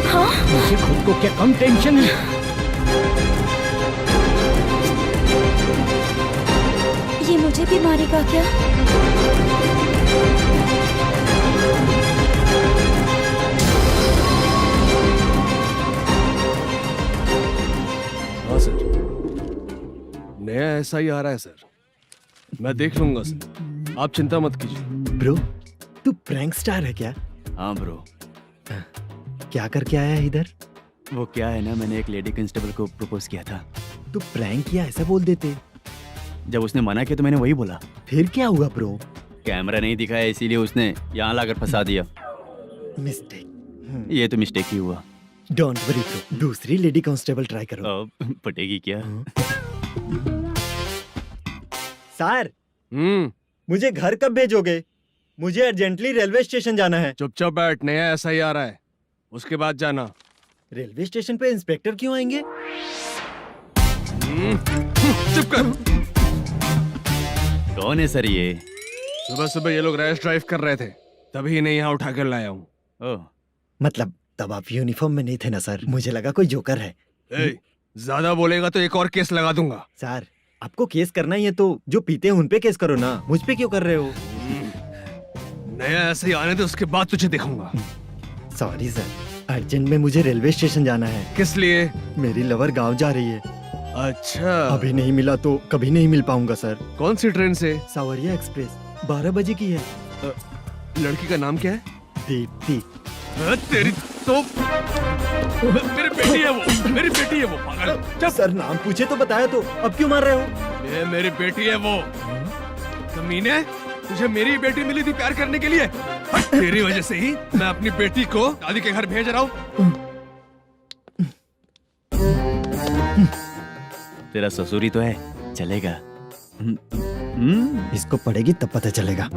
[SPEAKER 10] हाँ?
[SPEAKER 2] मुझे खुद को क्या कम टेंशन है?
[SPEAKER 10] ये मुझे भी मारेगा क्या?
[SPEAKER 12] हाँ सर, नया ऐसा ही आ रहा है सर। मैं देख लूंगा सर, आप चिंता मत कीजिए।
[SPEAKER 15] ब्रो, तू प्रैंक स्टार है क्या?
[SPEAKER 3] हाँ ब्रो।
[SPEAKER 15] क्या करके आया है इधर?
[SPEAKER 3] वो क्या है ना, मैंने एक लेडी कांस्टेबल को प्रपोज किया था।
[SPEAKER 15] तू प्रैंक किया ऐसा बोल देते।
[SPEAKER 3] जब उसने मना किया तो मैंने वही बोला।
[SPEAKER 15] फिर क्या हुआ ब्रो?
[SPEAKER 3] कैमरा नहीं दिखाया इसीलिए उसने यहाँ लाकर फंसा दिया।
[SPEAKER 15] मिस्टेक।
[SPEAKER 3] ये तो मिस्टेक ही हुआ।
[SPEAKER 15] डोंट वरी ब्रो, दूसरी लेडी कांस्टेबल ट्राई करो।
[SPEAKER 3] पटेगी क्या?
[SPEAKER 15] सर, मुझे घर कब भेजोगे? मुझे अर्जेंटली रेलवे स्टेशन जाना है।
[SPEAKER 12] चुपचाप बैठ, नया ऐसा ही आ रहा है, उसके बाद जाना।
[SPEAKER 15] रेलवे स्टेशन पे इंस्पेक्टर क्यों आएंगे?
[SPEAKER 12] चुप कर।
[SPEAKER 3] कौन है सर ये?
[SPEAKER 12] सुबह सुबह ये लोग रैश ड्राइव कर रहे थे, तभी इन्हें यहाँ उठा कर लाया हूँ।
[SPEAKER 15] मतलब तब आप यूनिफॉर्म में नहीं थे ना सर, मुझे लगा कोई जोकर है।
[SPEAKER 12] ज्यादा बोलेगा तो एक और केस लगा दूंगा।
[SPEAKER 15] सर आपको केस करना ही है तो जो पीते हैं उन पे केस करो ना, मुझ पे क्यों कर रहे हो?
[SPEAKER 12] नया ऐसे ही आने दे, उसके बाद तुझे दिखाऊंगा।
[SPEAKER 15] सॉरी सर, अर्जेंट में मुझे रेलवे स्टेशन जाना है।
[SPEAKER 12] किस लिए?
[SPEAKER 15] मेरी लवर गांव जा रही है।
[SPEAKER 12] अच्छा,
[SPEAKER 15] अभी नहीं मिला तो कभी नहीं मिल पाऊंगा सर।
[SPEAKER 12] कौन सी ट्रेन से?
[SPEAKER 15] सावरिया एक्सप्रेस, 12 बजे की है।
[SPEAKER 12] लड़की का नाम क्या है?
[SPEAKER 15] दीप्ति।
[SPEAKER 12] तेरी तो मेरी बेटी है वो, मेरी बेटी है वो, पागल।
[SPEAKER 15] सर नाम पूछे तो बताया तो अब क्यों मार रहे हो?
[SPEAKER 12] ये मेरी बेटी है वो। कमीने, तुझे मेरी बेटी मिली थी प्यार करने के लिए। तेरी वजह से ही मैं अपनी बेटी को दादी के घर भेज रहा हूँ।
[SPEAKER 2] तेरा ससुरी तो है, चलेगा।
[SPEAKER 15] इसको पड़ेगी तब पता चलेगा।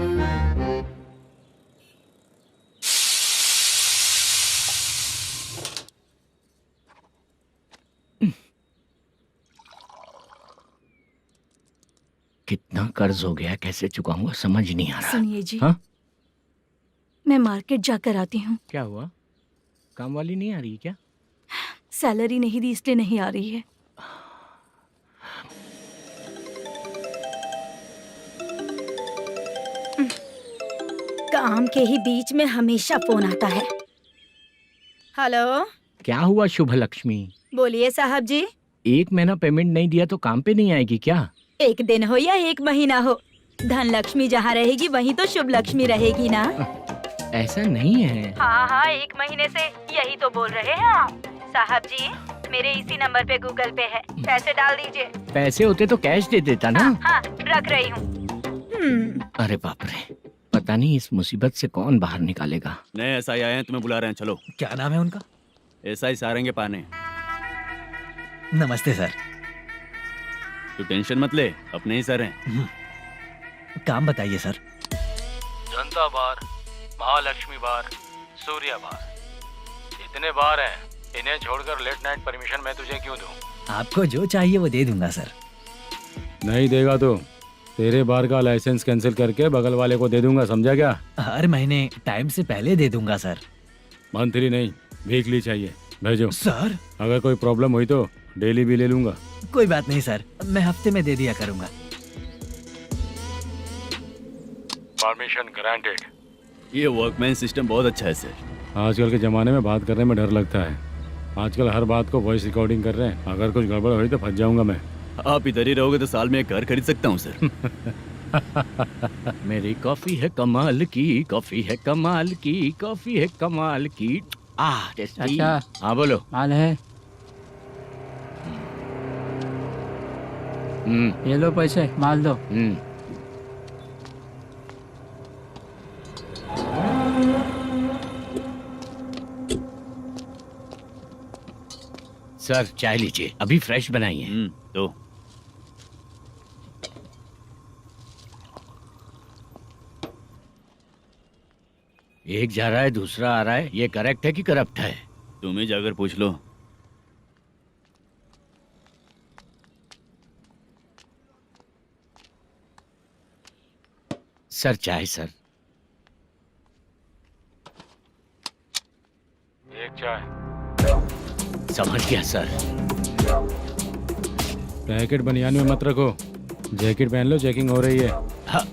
[SPEAKER 4] कितना कर्ज हो गया, कैसे चुकाऊंगा समझ नहीं आ रहा।
[SPEAKER 5] सुनिए जी,
[SPEAKER 4] हाँ?
[SPEAKER 5] मैं मार्केट जाकर आती हूँ।
[SPEAKER 4] क्या हुआ? काम वाली नहीं आ रही क्या?
[SPEAKER 5] सैलरी नहीं दी इसलिए नहीं आ रही है।
[SPEAKER 10] काम के ही बीच में हमेशा फोन आता है। हेलो,
[SPEAKER 4] क्या हुआ शुभ लक्ष्मी?
[SPEAKER 10] बोलिए साहब जी।
[SPEAKER 4] 1 महीना पेमेंट नहीं दिया तो काम पे नहीं आएगी क्या?
[SPEAKER 10] 1 दिन हो या 1 महीना हो, धन लक्ष्मी जहाँ रहेगी वहीं तो शुभ लक्ष्मी रहेगी ना।
[SPEAKER 4] ऐसा नहीं है।
[SPEAKER 10] हाँ हाँ, 1 महीने से यही तो बोल रहे हैं आप। साहब जी, मेरे इसी नंबर पे गूगल पे है, पैसे डाल दीजिए।
[SPEAKER 4] पैसे होते तो कैश दे देता ना।
[SPEAKER 10] हाँ, रख रही हूँ।
[SPEAKER 4] अरे बाप रे, पता नहीं इस मुसीबत से कौन बाहर निकालेगा।
[SPEAKER 2] नए एसआई आए हैं, तुम्हें बुला रहे हैं, चलो।
[SPEAKER 13] क्या नाम है उनका?
[SPEAKER 2] एसआई सारंगे पाने।
[SPEAKER 13] नमस्ते सर।
[SPEAKER 2] तू टेंशन मत ले, अपने ही सर हैं।
[SPEAKER 13] काम बताइए सर।
[SPEAKER 14] जनता बार, महालक्ष्मी बार, सूर्या बार, इतने बार हैं। इन्हें छोड़कर लेट नाइट परमिशन मैं तुझे क्यों दूं?
[SPEAKER 13] आपको जो चाहिए वो दे दूंगा सर।
[SPEAKER 11] नहीं देगा तो तेरे बार का लाइसेंस कैंसिल करके बगल वाले को दे दूंगा, समझा क्या?
[SPEAKER 13] हर महीने टाइम से पहले दे दूंगा सर।
[SPEAKER 11] मंथली नहीं, वीकली चाहिए, भेजो।
[SPEAKER 13] सर
[SPEAKER 11] अगर कोई प्रॉब्लम हुई तो डेली भी ले लूंगा।
[SPEAKER 13] कोई बात नहीं सर, मैं हफ्ते में दे दिया करूंगा।
[SPEAKER 14] Permission granted.
[SPEAKER 2] ये वर्कमैन सिस्टम बहुत अच्छा है सर।
[SPEAKER 11] आजकल के ज़माने में बात करने में डर लगता है। आजकल हर बात को वॉइस रिकॉर्डिंग कर रहे हैं। अगर कुछ गड़बड़ हुई तो फंस जाऊंगा मैं।
[SPEAKER 2] आप इधर ही रहोगे तो साल में एक घर खरीद सकता हूँ सर।
[SPEAKER 4] मेरी कॉफी है कमाल की, कॉफी है कमाल की, कॉफी है कमाल की। टेस्टी।
[SPEAKER 16] अच्छा।
[SPEAKER 4] हाँ बोलो।
[SPEAKER 16] माल है। ये लो पैसे, माल दो।
[SPEAKER 4] सर चाय लीजिए, अभी फ्रेश बनाई है।
[SPEAKER 2] तो
[SPEAKER 4] एक जा रहा है दूसरा आ रहा है, ये करेक्ट है कि करप्ट है?
[SPEAKER 2] तुम ही जाकर पूछ लो।
[SPEAKER 4] सर चाय सर।
[SPEAKER 14] एक चाय।
[SPEAKER 4] समझ गया सर।
[SPEAKER 11] पैकेट बनियान में मत रखो, जैकेट पहन लो, चेकिंग हो रही है।
[SPEAKER 4] हाँ,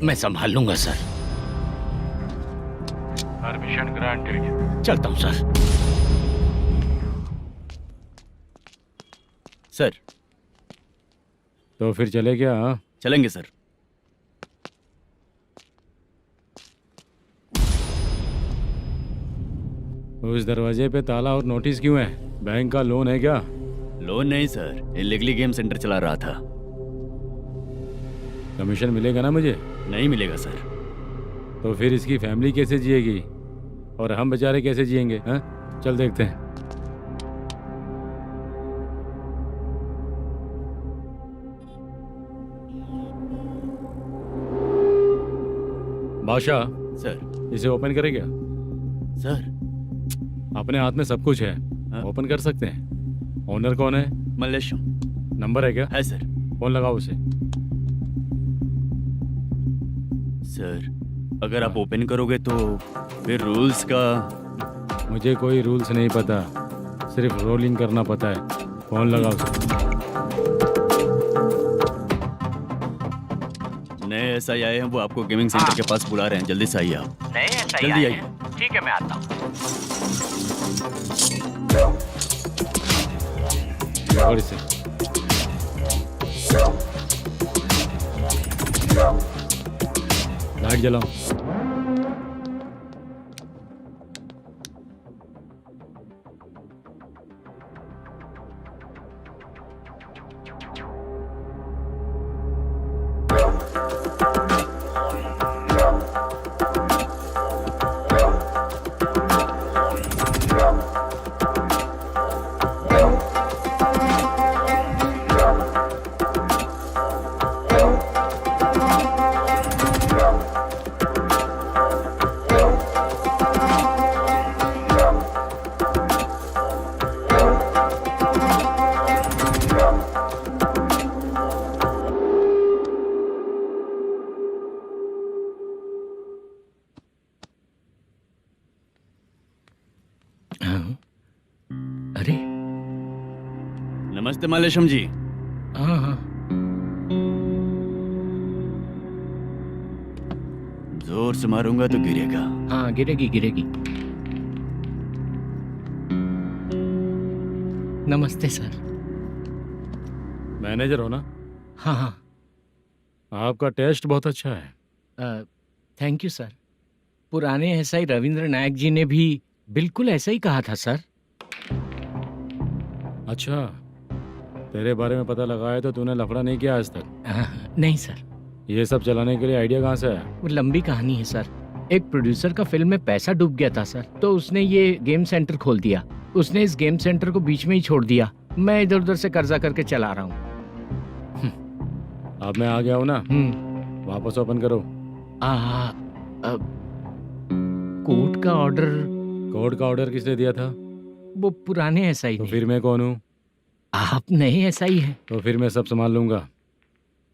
[SPEAKER 4] मैं संभाल लूंगा सर।
[SPEAKER 14] Permission granted.
[SPEAKER 4] चलता हूँ सर।
[SPEAKER 2] सर
[SPEAKER 11] तो फिर चले क्या? हाँ
[SPEAKER 2] चलेंगे सर।
[SPEAKER 11] उस दरवाजे पे ताला और नोटिस क्यों है? बैंक का लोन है क्या?
[SPEAKER 2] लोन नहीं सर, इलीगली गेम सेंटर चला रहा था।
[SPEAKER 11] कमीशन मिलेगा ना मुझे?
[SPEAKER 2] नहीं मिलेगा सर।
[SPEAKER 11] तो फिर इसकी फैमिली कैसे जिएगी और हम बेचारे कैसे जिएंगे? हाँ चल देखते हैं। बादशाह
[SPEAKER 2] सर।
[SPEAKER 11] इसे ओपन करे क्या?
[SPEAKER 2] सर
[SPEAKER 11] अपने हाथ में सब कुछ है, ओपन कर सकते हैं। ओनर कौन है?
[SPEAKER 2] मल्लेशम।
[SPEAKER 11] नंबर है क्या?
[SPEAKER 2] है सर।
[SPEAKER 11] फोन लगाओ उसे।
[SPEAKER 2] सर अगर आप ओपन करोगे तो फिर रूल्स का
[SPEAKER 11] मुझे कोई रूल्स नहीं पता, सिर्फ रोलिंग करना पता है। फोन लगाओ उसे।
[SPEAKER 2] नए SI आए हैं, वो आपको गेमिंग सेंटर के पास बुला रहे हैं, जल्दी से आइए आप।
[SPEAKER 4] नए SI
[SPEAKER 2] जल्दी
[SPEAKER 4] आए
[SPEAKER 2] आइए।
[SPEAKER 4] हैं। ठीक है, मैं आता हूँ।
[SPEAKER 11] पकड़ इसे। लाइट जलाओ।
[SPEAKER 4] अरे
[SPEAKER 2] नमस्ते मालेशम जी।
[SPEAKER 4] हाँ हाँ,
[SPEAKER 2] जोर से मारूंगा तो गिरेगा।
[SPEAKER 4] हाँ गिरेगी गिरेगी। नमस्ते सर।
[SPEAKER 11] मैनेजर हो ना?
[SPEAKER 4] हाँ हाँ।
[SPEAKER 11] आपका टेस्ट बहुत अच्छा है।
[SPEAKER 4] Thank you sir. पुराने SI रविंद्र नायक जी ने भी बिल्कुल ऐसा ही कहा था सर।
[SPEAKER 11] अच्छा, तेरे बारे में पता लगा है तो तूने लफड़ा नहीं किया आज तक?
[SPEAKER 4] नहीं सर।
[SPEAKER 11] ये सब चलाने के लिए आइडिया कहाँ से आया?
[SPEAKER 4] वो लंबी कहानी है सर। एक प्रोड्यूसर का फिल्म में पैसा डूब गया था सर, तो उसने ये गेम सेंटर खोल दिया। उसने इस गेम सेंटर को बीच में ही छोड़ दिया। मैं इधर उधर से कर्जा करके चला रहा हूँ।
[SPEAKER 11] अब मैं आ गया हूँ ना, वापस ओपन करो।
[SPEAKER 4] कोर्ट का ऑर्डर।
[SPEAKER 11] कोर्ट का ऑर्डर किसने दिया था?
[SPEAKER 4] वो पुराने SI
[SPEAKER 11] तो
[SPEAKER 4] ने।
[SPEAKER 11] फिर मैं कौन हूँ?
[SPEAKER 4] आप नए SI हैं।
[SPEAKER 11] तो फिर मैं सब संभाल लूंगा,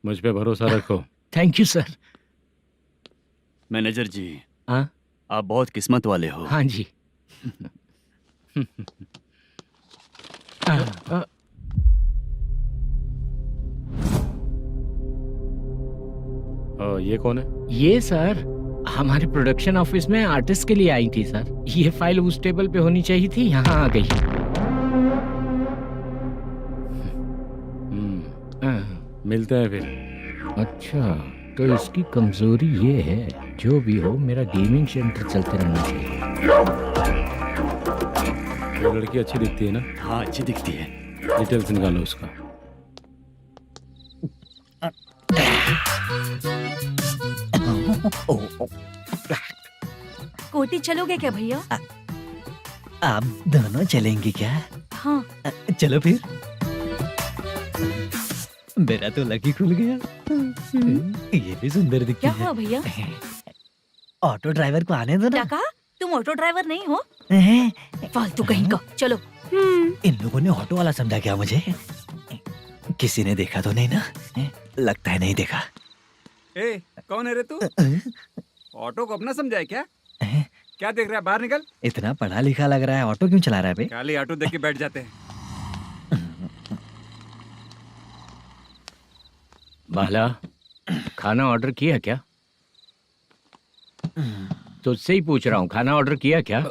[SPEAKER 11] मुझ पे भरोसा रखो।
[SPEAKER 4] Thank you sir.
[SPEAKER 2] मैनेजर जी,
[SPEAKER 4] हाँ
[SPEAKER 2] आप बहुत किस्मत वाले हो।
[SPEAKER 4] हाँ जी।
[SPEAKER 11] ये कौन है?
[SPEAKER 4] ये सर हमारे प्रोडक्शन ऑफिस में आर्टिस्ट के लिए आई थी सर। ये फाइल उस टेबल पे होनी चाहिए थी, यहाँ आ गई।
[SPEAKER 11] मिलते हैं फिर।
[SPEAKER 4] अच्छा, तो इसकी कमजोरी ये है, जो भी हो मेरा गेमिंग सेंटर चलते रहना चाहिए।
[SPEAKER 11] वो लड़की अच्छी दिखती है ना?
[SPEAKER 2] हाँ अच्छी दिखती है।
[SPEAKER 11] डिटेल्स निकालो उसका।
[SPEAKER 5] कोटी चलोगे क्या भैया?
[SPEAKER 13] आप दोनों चलेंगे क्या?
[SPEAKER 5] हाँ।
[SPEAKER 13] चलो फिर। मेरा तो लकी खुल गया। ये भी सुंदर दिखती
[SPEAKER 5] क्या
[SPEAKER 13] है।
[SPEAKER 5] हुआ भैया?
[SPEAKER 13] ऑटो ड्राइवर को आने दो
[SPEAKER 5] क्या
[SPEAKER 13] ना।
[SPEAKER 5] कहा? तुम ऑटो ड्राइवर नहीं हो? फालतू कहीं का। चलो।
[SPEAKER 13] इन लोगों ने ऑटो वाला समझा क्या मुझे? किसी ने देखा तो नहीं ना? लगता है नहीं देखा।
[SPEAKER 6] ए, कौन है रे तू? ऑटो को अपना समझा है क्या? क्या देख रहा है? बाहर निकल।
[SPEAKER 13] इतना पढ़ा लिखा लग रहा है, ऑटो क्यों चला रहा है बे?
[SPEAKER 6] खाली ऑटो देख के बैठ जाते हैं।
[SPEAKER 4] बाला, खाना ऑर्डर किया क्या? तुझसे ही पूछ रहा हूँ, खाना ऑर्डर किया क्या?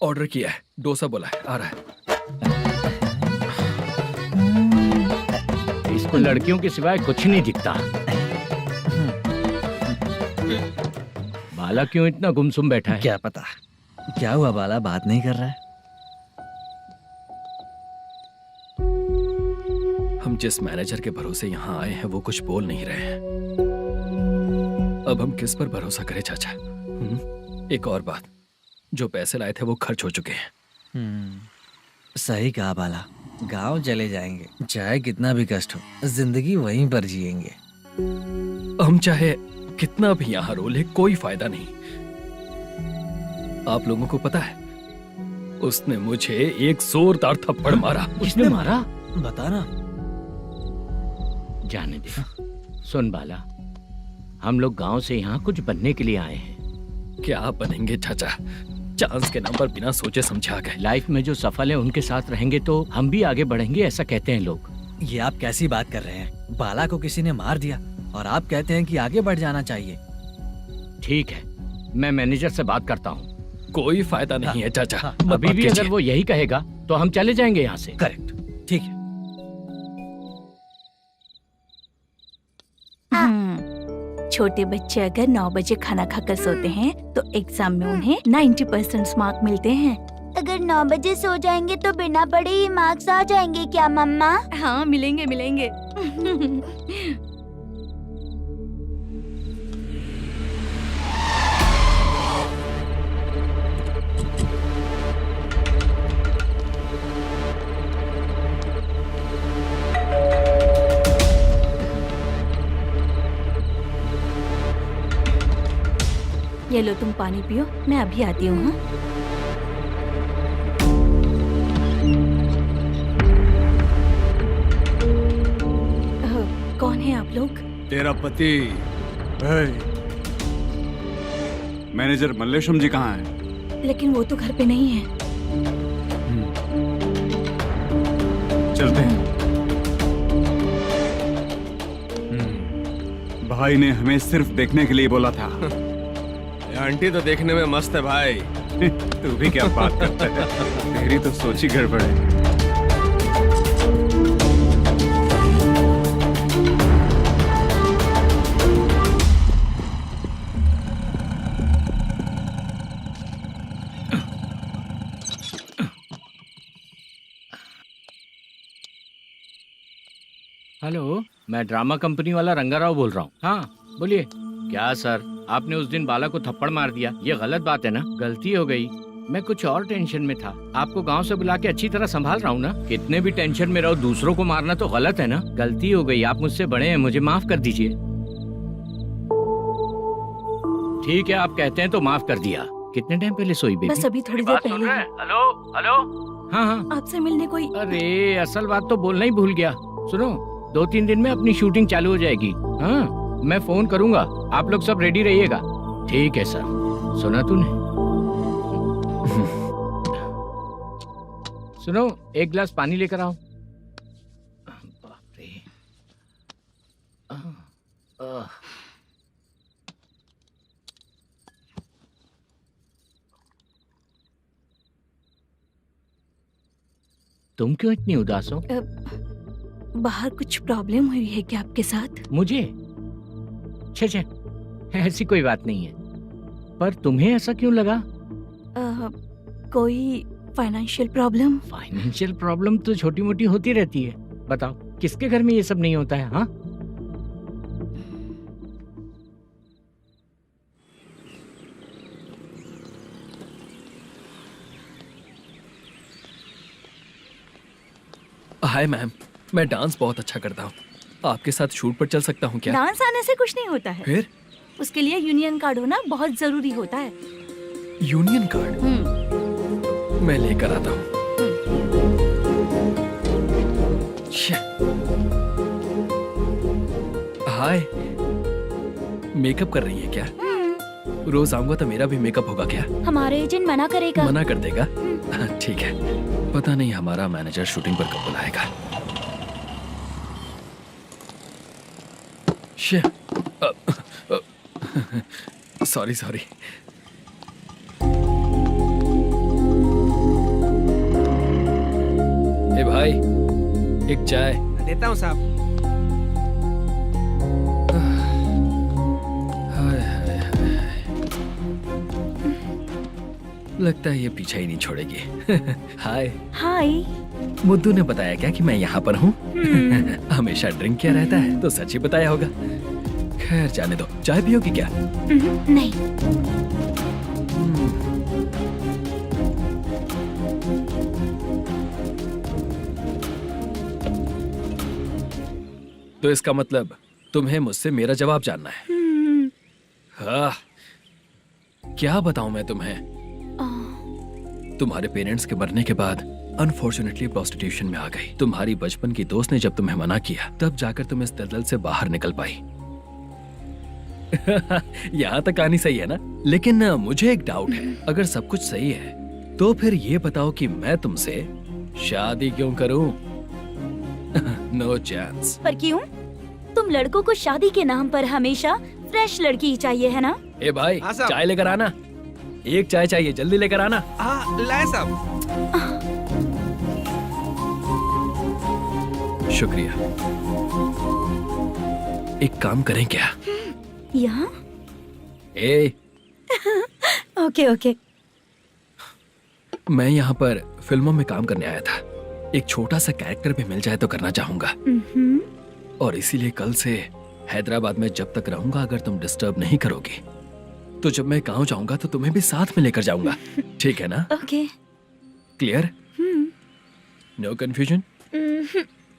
[SPEAKER 9] ऑर्डर किया है, डोसा बोला है, आ रहा है।
[SPEAKER 4] इसको लड़कियों के सिवाय कुछ नहीं दिखता। बाला क्यों इतना गुमसुम बैठा है?
[SPEAKER 13] क्या पता क्या हुआ, बाला बात नहीं कर रहा है।
[SPEAKER 9] हम जिस मैनेजर के भरोसे यहाँ आए हैं वो कुछ बोल नहीं रहे हैं। अब हम किस पर भरोसा करें चाचा? एक और बात, जो पैसे लाए थे वो खर्च हो चुके हैं।
[SPEAKER 13] सही कहा बाला, गांव चले जाएंगे, चाहे कितना भी कष्ट हो, जिंदगी वहीं पर जिएंगे।
[SPEAKER 9] हम चाहे कितना भी यहाँ रो ले, कोई फायदा नहीं। आप लोगों को पता है, उसने मुझे एक जोरदार थप्पड़ मारा।
[SPEAKER 4] उसने मारा?
[SPEAKER 13] बता ना।
[SPEAKER 4] जाने दे। सुन बाला, हम लोग गांव से यहाँ कुछ बनने के लिए आए हैं।
[SPEAKER 9] क्या बनेंगे चाचा? चांस के नाम पर बिना सोचे समझे आ गए।
[SPEAKER 4] लाइफ में जो सफल है उनके साथ रहेंगे तो हम भी आगे बढ़ेंगे, ऐसा कहते हैं लोग।
[SPEAKER 13] ये आप कैसी बात कर रहे हैं? बाला को किसी ने मार दिया और आप कहते हैं कि आगे बढ़ जाना चाहिए।
[SPEAKER 4] ठीक है, मैं मैनेजर से बात करता हूँ।
[SPEAKER 9] कोई फायदा नहीं है चाचा।
[SPEAKER 4] अभी भी अगर वो यही कहेगा तो हम चले जाएंगे यहाँ से।
[SPEAKER 13] करेक्ट, ठीक है।
[SPEAKER 5] छोटे बच्चे अगर 9 बजे खाना खाकर सोते हैं तो एग्जाम में उन्हें 90% मार्क मिलते हैं।
[SPEAKER 10] अगर 9 बजे सो जाएंगे तो बिना पढ़े ही मार्क्स आ जाएंगे क्या मम्मा?
[SPEAKER 5] हाँ, मिलेंगे मिलेंगे। ये लो, तुम पानी पियो, मैं अभी आती हूँ। हाँ? कौन है आप लोग?
[SPEAKER 6] तेरा पति। मैनेजर मल्लेशम जी कहाँ हैं?
[SPEAKER 5] लेकिन वो तो घर पे नहीं है।
[SPEAKER 6] चलते हैं। भाई ने हमें सिर्फ देखने के लिए बोला था।
[SPEAKER 12] आंटी तो देखने में मस्त है भाई।
[SPEAKER 6] तू भी क्या बात करता है? तेरी तो सोच ही गड़बड़ है।
[SPEAKER 4] हेलो, मैं ड्रामा कंपनी वाला रंगाराव बोल रहा हूँ। हाँ बोलिए। क्या सर, आपने उस दिन बाला को थप्पड़ मार दिया, ये गलत बात है ना? गलती हो गई, मैं कुछ और टेंशन में था। आपको गांव से बुला के अच्छी तरह संभाल रहा हूँ ना। कितने भी टेंशन में रहो, दूसरों को मारना तो गलत है ना। गलती हो गई, आप मुझसे बड़े हैं, मुझे माफ कर दीजिए। ठीक है, आप कहते हैं तो माफ कर दिया। कितने टाइम पहले सोई बेबी?
[SPEAKER 5] बस अभी थोड़ी देर पहले।
[SPEAKER 4] Hello hello. हाँ हाँ,
[SPEAKER 5] आपसे मिलने कोई।
[SPEAKER 4] अरे असल बात तो बोलना ही भूल गया। सुनो, 2-3 दिन में अपनी शूटिंग चालू हो जाएगी। हाँ, मैं फोन करूंगा, आप लोग सब रेडी रहिएगा। ठीक है सर। सुना तूने? सुनो, एक गिलास पानी लेकर आओ। बाप रे। तुम क्यों इतनी उदास हो?
[SPEAKER 5] बाहर कुछ प्रॉब्लम हुई है क्या आपके साथ?
[SPEAKER 4] मुझे? छे, ऐसी कोई बात नहीं है। पर तुम्हें ऐसा क्यों लगा?
[SPEAKER 5] कोई फाइनेंशियल प्रॉब्लम?
[SPEAKER 4] फाइनेंशियल प्रॉब्लम तो छोटी मोटी होती रहती है। बताओ, किसके घर में ये सब नहीं होता है? हाँ,
[SPEAKER 9] हाय मैम, मैं डांस बहुत अच्छा करता हूँ। आपके साथ शूट पर चल सकता हूँ क्या?
[SPEAKER 5] डांस आने से कुछ नहीं होता है।
[SPEAKER 9] फिर?
[SPEAKER 5] उसके लिए यूनियन कार्ड होना बहुत जरूरी होता है।
[SPEAKER 9] Union card? मैं लेकर आता हूँ। हाय, मेकअप कर रही है क्या? रोज आऊंगा तो मेरा भी मेकअप होगा क्या?
[SPEAKER 10] हमारे एजेंट मना करेगा।
[SPEAKER 9] मना कर देगा? ठीक है, पता नहीं हमारा मैनेजर शूटिंग पर कब बुलाएगा। सॉरी। ए भाई, एक चाय।
[SPEAKER 12] देता हूँ साहब।
[SPEAKER 9] लगता है ये पीछा ही नहीं छोड़ेगी। हाय।
[SPEAKER 10] हाय।
[SPEAKER 9] मुद्दू ने बताया क्या कि मैं यहाँ पर हूँ? हमेशा ड्रिंक किया रहता है तो सच ही बताया होगा। खैर जाने दो, चाय पियोगी क्या?
[SPEAKER 10] नहीं।
[SPEAKER 9] तो इसका मतलब तुम्हें मुझसे मेरा जवाब जानना है? हाँ, क्या बताऊं मैं तुम्हें? तुम्हारे पेरेंट्स के मरने के बाद अनफॉर्चुनेटली प्रोस्टिट्यूशन में आ गई। तुम्हारी बचपन की दोस्त ने जब तुम्हें मना किया, तब जाकर तुम इस दलदल से बाहर निकल पाई। यहाँ तक कहानी सही है ना, लेकिन मुझे एक डाउट है। अगर सब कुछ सही है तो फिर ये बताओ कि मैं तुमसे शादी क्यों करूं? No chance.
[SPEAKER 10] पर क्यों? तुम लड़कों को शादी के नाम पर हमेशा फ्रेश लड़की ही चाहिए है ना?
[SPEAKER 9] ए भाई,
[SPEAKER 12] हाँ साहब।
[SPEAKER 9] चाय लेकर आना। एक चाय चाहिए, जल्दी लेकर आना।
[SPEAKER 12] हाँ लाए साहब।
[SPEAKER 9] शुक्रिया। एक काम करें क्या?
[SPEAKER 10] यहाँ?
[SPEAKER 9] ए,
[SPEAKER 10] ओके ओके।
[SPEAKER 9] मैं यहाँ पर फिल्मों में काम करने आया था। एक छोटा सा कैरेक्टर भी मिल जाए तो करना चाहूंगा, और इसीलिए कल से हैदराबाद में जब तक रहूंगा, अगर तुम डिस्टर्ब नहीं करोगी तो जब मैं गांव जाऊंगा तो तुम्हें भी साथ में लेकर जाऊंगा। ठीक है ना?
[SPEAKER 10] ओके।
[SPEAKER 9] क्लियर? No confusion?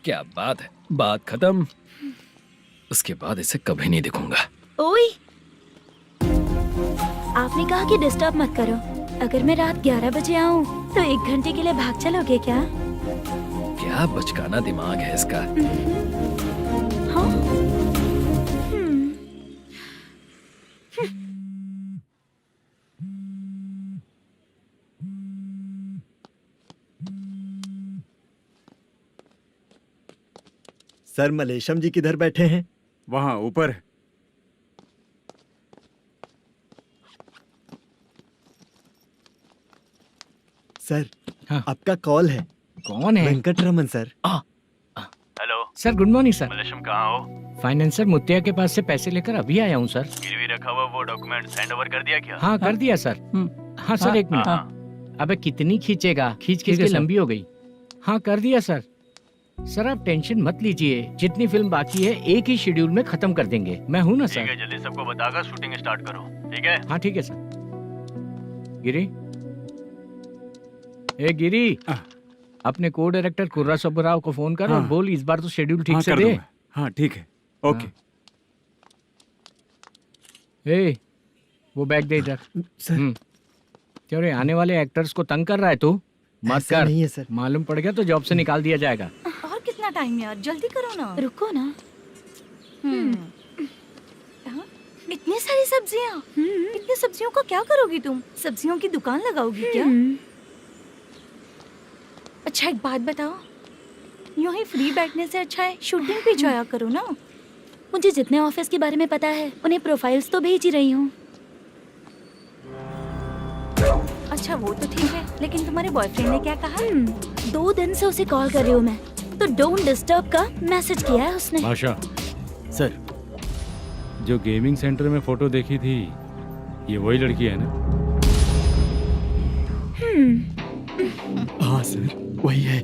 [SPEAKER 9] क्या बात है, बात खत्म। उसके बाद इसे कभी नहीं दिखूंगा।
[SPEAKER 10] ओए, आपने कहा कि डिस्टर्ब मत करो। अगर मैं रात 11 बजे आऊँ तो 1 घंटे के लिए भाग चलोगे क्या?
[SPEAKER 9] क्या बचकाना दिमाग है इसका।
[SPEAKER 10] हाँ?
[SPEAKER 15] सर, मलेशम जी किधर बैठे हैं?
[SPEAKER 6] वहाँ ऊपर।
[SPEAKER 15] सर, आपका कॉल है।
[SPEAKER 4] कौन है?
[SPEAKER 15] Venkataraman sir.
[SPEAKER 14] Hello
[SPEAKER 4] sir, good morning sir.
[SPEAKER 14] Malesham कहाँ हो?
[SPEAKER 4] फाइनेंसर मुत्तिया के पास से पैसे लेकर अभी आया हूँ सर।
[SPEAKER 14] गिरवी रखा हुआ वो डॉक्यूमेंट हैंड ओवर कर दिया क्या?
[SPEAKER 4] हाँ, कर दिया सर। हाँ सर, 1 मिनट। अबे कितनी खींचेगा, खींच खींच के लंबी हो गई। हाँ, कर दिया सर। सर आप टेंशन मत लीजिए, जितनी फिल्म बाकी है एक ही शेड्यूल में खत्म कर देंगे। मैं हूँ ना सर।
[SPEAKER 14] ठीक है, जल्दी सबको बताकर शूटिंग स्टार्ट करो। ठीक है?
[SPEAKER 4] हाँ ठीक है सर। गिरी, ए गिरी, अपने को डायरेक्टर कुर्रा सुब्बराव को फोन कर और बोल इस बार तो शेड्यूल ठीक से दे।
[SPEAKER 6] हाँ ठीक है, ओके।
[SPEAKER 4] ए, वो बैग दे इधर। क्यों रे, आने वाले एक्टर्स को तंग कर रहा है तू? मत
[SPEAKER 15] ऐसा
[SPEAKER 4] कर।
[SPEAKER 15] नहीं है सर।
[SPEAKER 4] मालूम पड़ गया तो जॉब से निकाल दिया जाएगा।
[SPEAKER 5] और कितना टाइम यार, जल्दी करो ना।
[SPEAKER 10] रुको ना।
[SPEAKER 5] हाँ? इतनी सारी सब्जियाँ, इतनी सब्जियों का क्या करोगी तुम? सब्जियों की दुकान लगाओगी क्या? अच्छा एक बात बताओ, यूं ही फ्री बैठने से अच्छा है शूटिंग पे जाया करो ना।
[SPEAKER 10] मुझे जितने ऑफिस के बारे में पता है उन्हें प्रोफाइल्स तो भेज ही रही हूँ।
[SPEAKER 5] अच्छा वो तो ठीक है, लेकिन तुम्हारे बॉयफ्रेंड ने क्या कहा?
[SPEAKER 10] 2 दिन से उसे कॉल कर रही हूँ मैं, तो डोंट डिस्टर्ब का मैसेज किया है उसने।
[SPEAKER 11] भाषा
[SPEAKER 15] सर,
[SPEAKER 11] जो गेमिंग सेंटर में फोटो देखी थी, ये वही लड़की है ना?
[SPEAKER 15] हाँ सर, वही है।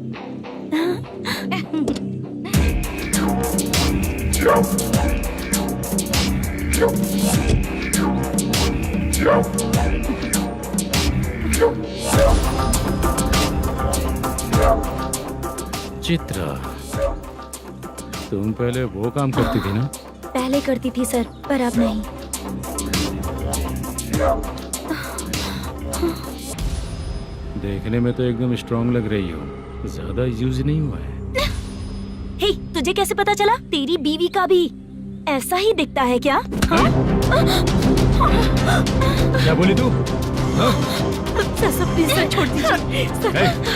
[SPEAKER 11] चित्रा, तुम पहले वो काम करती थी ना?
[SPEAKER 10] पहले करती थी सर, पर अब नहीं।
[SPEAKER 11] देखने में तो एकदम स्ट्रांग लग रही हो, ज्यादा यूज नहीं हुआ है।
[SPEAKER 10] हे, तुझे कैसे पता चला? तेरी बीवी का भी ऐसा ही दिखता है क्या? हाँ?
[SPEAKER 11] क्या बोली तू?
[SPEAKER 10] सर प्लीज सर, छोड़ दीजिए।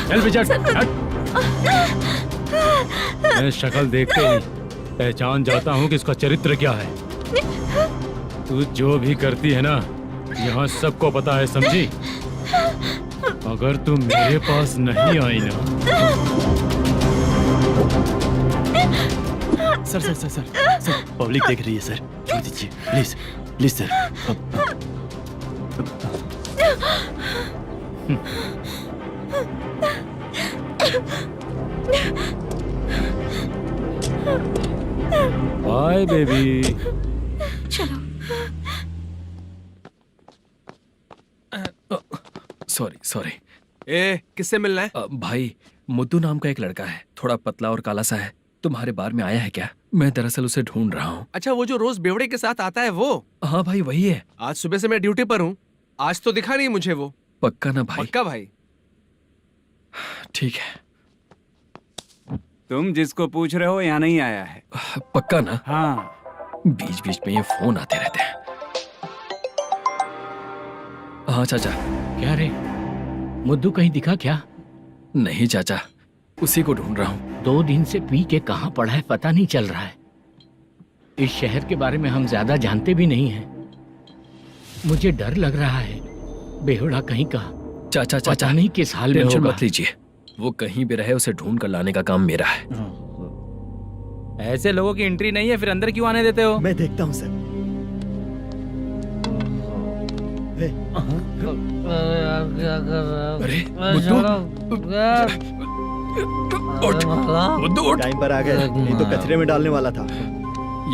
[SPEAKER 11] चल बेटा, मैं शक्ल देखते ही पहचान जाता हूँ कि इसका चरित्र क्या है। तू जो भी करती है ना, यहाँ सबको पता है, समझी? अगर तू मेरे पास नहीं आई ना।
[SPEAKER 15] Sir sir sir sir sir, public देख रही है सर, छोड़ दीजिए please please sir.
[SPEAKER 11] Bye baby.
[SPEAKER 5] चलो।
[SPEAKER 9] Sorry sorry.
[SPEAKER 12] ए, किससे मिलना है?
[SPEAKER 9] भाई, मुद्दू नाम का एक लड़का है, थोड़ा पतला और काला सा है। तुम्हारे बार में आया है क्या? मैं दरअसल उसे ढूंढ रहा हूँ।
[SPEAKER 12] अच्छा, वो जो रोज बेवड़े के साथ आता है वो?
[SPEAKER 9] हाँ भाई, वही है।
[SPEAKER 12] आज सुबह से मैं ड्यूटी पर हूँ, आज तो दिखा नहीं मुझे वो।
[SPEAKER 9] पक्का ना भाई?
[SPEAKER 12] पक्का भाई।
[SPEAKER 9] ठीक है।
[SPEAKER 6] तुम जिसको पूछ रहे हो यहाँ नहीं आया है।
[SPEAKER 9] पक्का ना?
[SPEAKER 6] हाँ।
[SPEAKER 9] बीच बीच में ये फोन आते रहते हैं। हाँ चाचा।
[SPEAKER 4] क्या रे, मुद्दू कहीं दिखा क्या?
[SPEAKER 9] नहीं चाचा, उसी को ढूंढ रहा हूँ।
[SPEAKER 4] 2 दिन से पी के कहाँ पड़ा है पता नहीं चल रहा है। इस शहर के बारे में हम ज्यादा जानते भी नहीं हैं। मुझे डर लग रहा है, बेहुड़ा कहीं का।
[SPEAKER 9] चाचा
[SPEAKER 4] पता नहीं किस हाल में
[SPEAKER 9] टेंशन
[SPEAKER 4] होगा।
[SPEAKER 9] मत लीजिए, वो कहीं भी रहे उसे ढूंढ कर लाने का काम मेरा है।
[SPEAKER 14] ऐसे लोगों की एंट्री नहीं है, फिर अंदर क्यों आने देते हो?
[SPEAKER 15] मैं देखता हूँ सर।
[SPEAKER 9] अरे
[SPEAKER 15] मुद्दू टाइम पर आ गए, नहीं तो कचरे में डालने वाला था।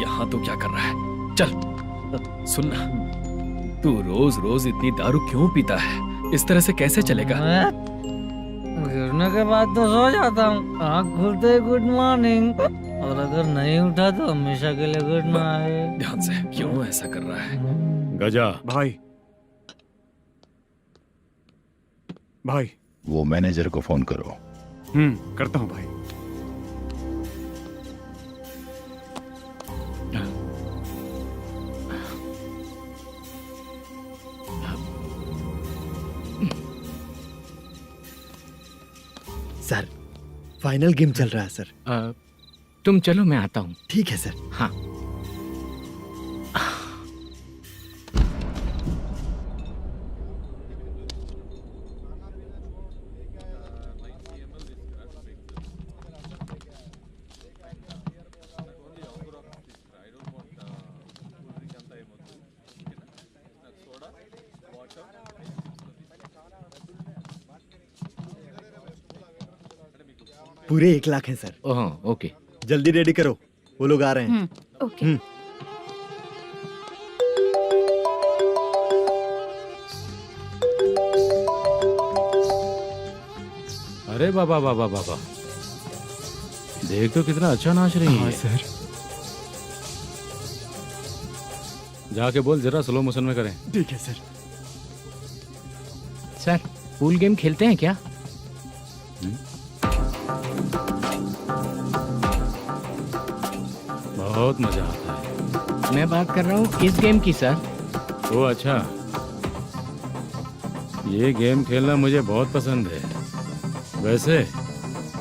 [SPEAKER 9] यहाँ तो क्या कर रहा है? चल सुनना, तू रोज रोज इतनी दारू क्यों पीता है? इस तरह से कैसे चलेगा?
[SPEAKER 7] गिरने के बाद तो सो जाता हूँ, आँख खुलते ही गुड मॉर्निंग, और अगर नहीं उठा तो हमेशा के लिए गुड नाइट।
[SPEAKER 9] ध्यान से, क्यों ऐसा कर रहा है?
[SPEAKER 6] गजा भाई, भाई
[SPEAKER 17] वो मैनेजर को फोन करो।
[SPEAKER 6] करता हूँ भाई।
[SPEAKER 15] सर फाइनल गेम चल रहा है सर।
[SPEAKER 4] तुम चलो, मैं आता हूँ।
[SPEAKER 15] ठीक है सर।
[SPEAKER 4] हाँ।
[SPEAKER 15] पूरे 1 लाख हैं सर।
[SPEAKER 4] ओह ओके,
[SPEAKER 15] जल्दी रेडी करो, वो लोग आ रहे हैं।
[SPEAKER 5] ओके।
[SPEAKER 11] अरे बाबा बाबा बाबा, देख तो कितना अच्छा नाच रही है।
[SPEAKER 15] सर
[SPEAKER 11] जाके बोल जरा स्लो मोशन में करें।
[SPEAKER 15] ठीक है सर।
[SPEAKER 4] सर पूल गेम खेलते हैं क्या?
[SPEAKER 11] बहुत मजा आता है।
[SPEAKER 4] मैं बात कर रहा हूँ इस गेम की सर।
[SPEAKER 11] ओ अच्छा, ये गेम खेलना मुझे बहुत पसंद है। वैसे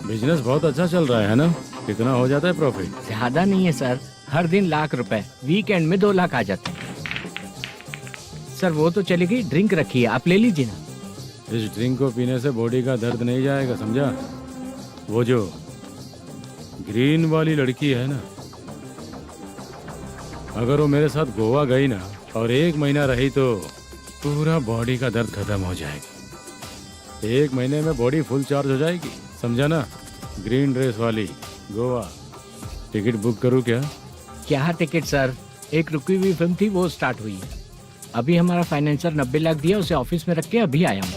[SPEAKER 11] बिजनेस बहुत अच्छा चल रहा है ना? कितना हो जाता है प्रॉफिट?
[SPEAKER 4] ज्यादा नहीं है सर, हर दिन लाख रुपए, वीकेंड में 2 लाख आ जाते हैं। सर वो तो चलेगी, ड्रिंक रखी है, आप ले लीजिए ना।
[SPEAKER 11] इस ड्रिंक को पीने से बॉडी का दर्द नहीं जाएगा, समझा? वो जो ग्रीन वाली लड़की है ना, अगर वो मेरे साथ गोवा गई ना और 1 महीना रही तो पूरा बॉडी का दर्द खत्म हो जाएगा। 1 महीने में बॉडी फुल चार्ज हो जाएगी, समझा ना? ग्रीन ड्रेस वाली गोवा। टिकट बुक करूँ क्या?
[SPEAKER 4] क्या टिकट सर, एक रुकी हुई फिल्म थी, वो स्टार्ट हुई है। अभी हमारा फाइनेंसर 90 लाख दिया, उसे ऑफिस में रख के अभी आया हूँ।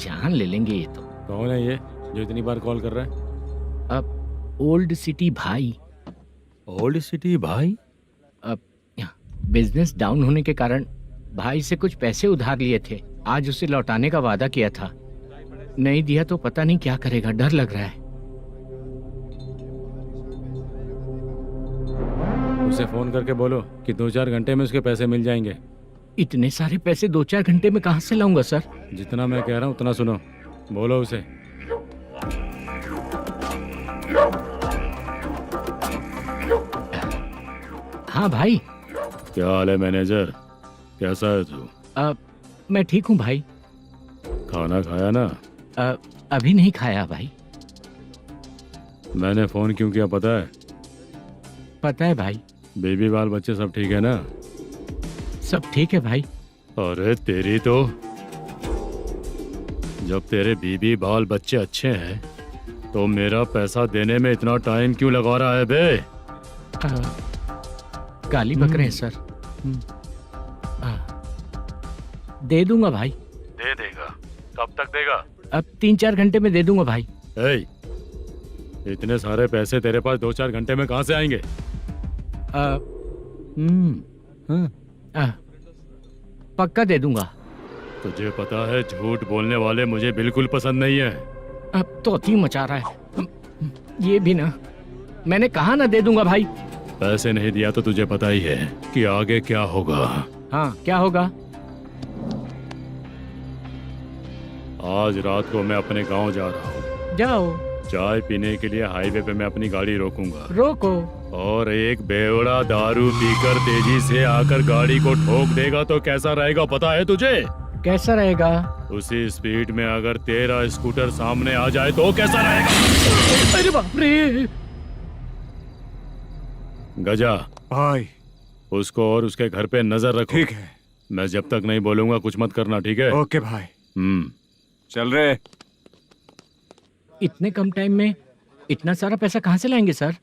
[SPEAKER 4] जान ले लेंगे ये तो।
[SPEAKER 11] कौन है ये जो इतनी बार कॉल कर रहा है?
[SPEAKER 4] अब ओल्ड सिटी भाई।
[SPEAKER 11] ओल्ड सिटी भाई?
[SPEAKER 4] अब बिजनेस डाउन होने के कारण भाई से कुछ पैसे उधार लिए थे, आज उसे लौटाने का वादा किया था। नहीं दिया तो पता नहीं क्या करेगा, डर लग रहा है।
[SPEAKER 11] उसे फोन करके बोलो कि 2-4 घंटे में उसके पैसे मिल जाएंगे।
[SPEAKER 4] इतने सारे पैसे 2-4 घंटे में कहाँ से लाऊंगा सर?
[SPEAKER 11] जितना मैं कह रहा हूँ उतना सुनो, बोलो उसे।
[SPEAKER 4] हाँ भाई।
[SPEAKER 11] क्या हाल है मैनेजर, कैसा है तू?
[SPEAKER 4] मैं ठीक हूँ भाई।
[SPEAKER 11] खाना खाया ना?
[SPEAKER 4] अभी नहीं खाया भाई।
[SPEAKER 11] मैंने फोन क्यों किया पता है?
[SPEAKER 4] पता है भाई।
[SPEAKER 11] बेबी बाल बच्चे सब ठीक है ना?
[SPEAKER 4] सब ठीक है भाई।
[SPEAKER 11] अरे तेरी तो, जब तेरे बीबी बाल बच्चे अच्छे हैं तो मेरा पैसा देने में इतना टाइम क्यों लगा रहा है बे?
[SPEAKER 4] गाली बक रहे हैं सर। दे दूंगा भाई।
[SPEAKER 11] दे देगा? कब तक देगा?
[SPEAKER 4] अब 3-4 घंटे में दे दूंगा भाई।
[SPEAKER 11] इतने सारे पैसे तेरे पास 2-4 घंटे में कहाँ से आएंगे?
[SPEAKER 4] पक्का दे दूंगा।
[SPEAKER 11] तुझे पता है झूठ बोलने वाले मुझे बिल्कुल पसंद नहीं है।
[SPEAKER 4] अब तोती मचा रहा है ये भी ना। मैंने कहा ना दे दूंगा भाई।
[SPEAKER 11] पैसे नहीं दिया तो तुझे पता ही है कि आगे क्या होगा।
[SPEAKER 4] हाँ क्या होगा?
[SPEAKER 8] आज रात को मैं अपने गांव जा रहा हूँ।
[SPEAKER 4] जाओ।
[SPEAKER 8] चाय पीने के लिए हाईवे पे मैं अपनी गाड़ी रोकूंगा।
[SPEAKER 4] रोको।
[SPEAKER 8] और एक बेवड़ा दारू पीकर तेजी से आकर गाड़ी को ठोक देगा तो कैसा रहेगा पता है तुझे?
[SPEAKER 4] कैसा रहेगा?
[SPEAKER 8] उसी स्पीड में अगर तेरा स्कूटर सामने आ जाए तो कैसा रहेगा?
[SPEAKER 4] अरे बाप रे।
[SPEAKER 8] गजा
[SPEAKER 6] भाई,
[SPEAKER 8] उसको और उसके घर पे नजर रखो।
[SPEAKER 6] ठीक है।
[SPEAKER 8] मैं जब तक नहीं बोलूंगा कुछ मत करना, ठीक है?
[SPEAKER 6] ओके भाई। चल रहे।
[SPEAKER 4] इतने कम टाइम में इतना सारा पैसा कहाँ से लाएंगे सर?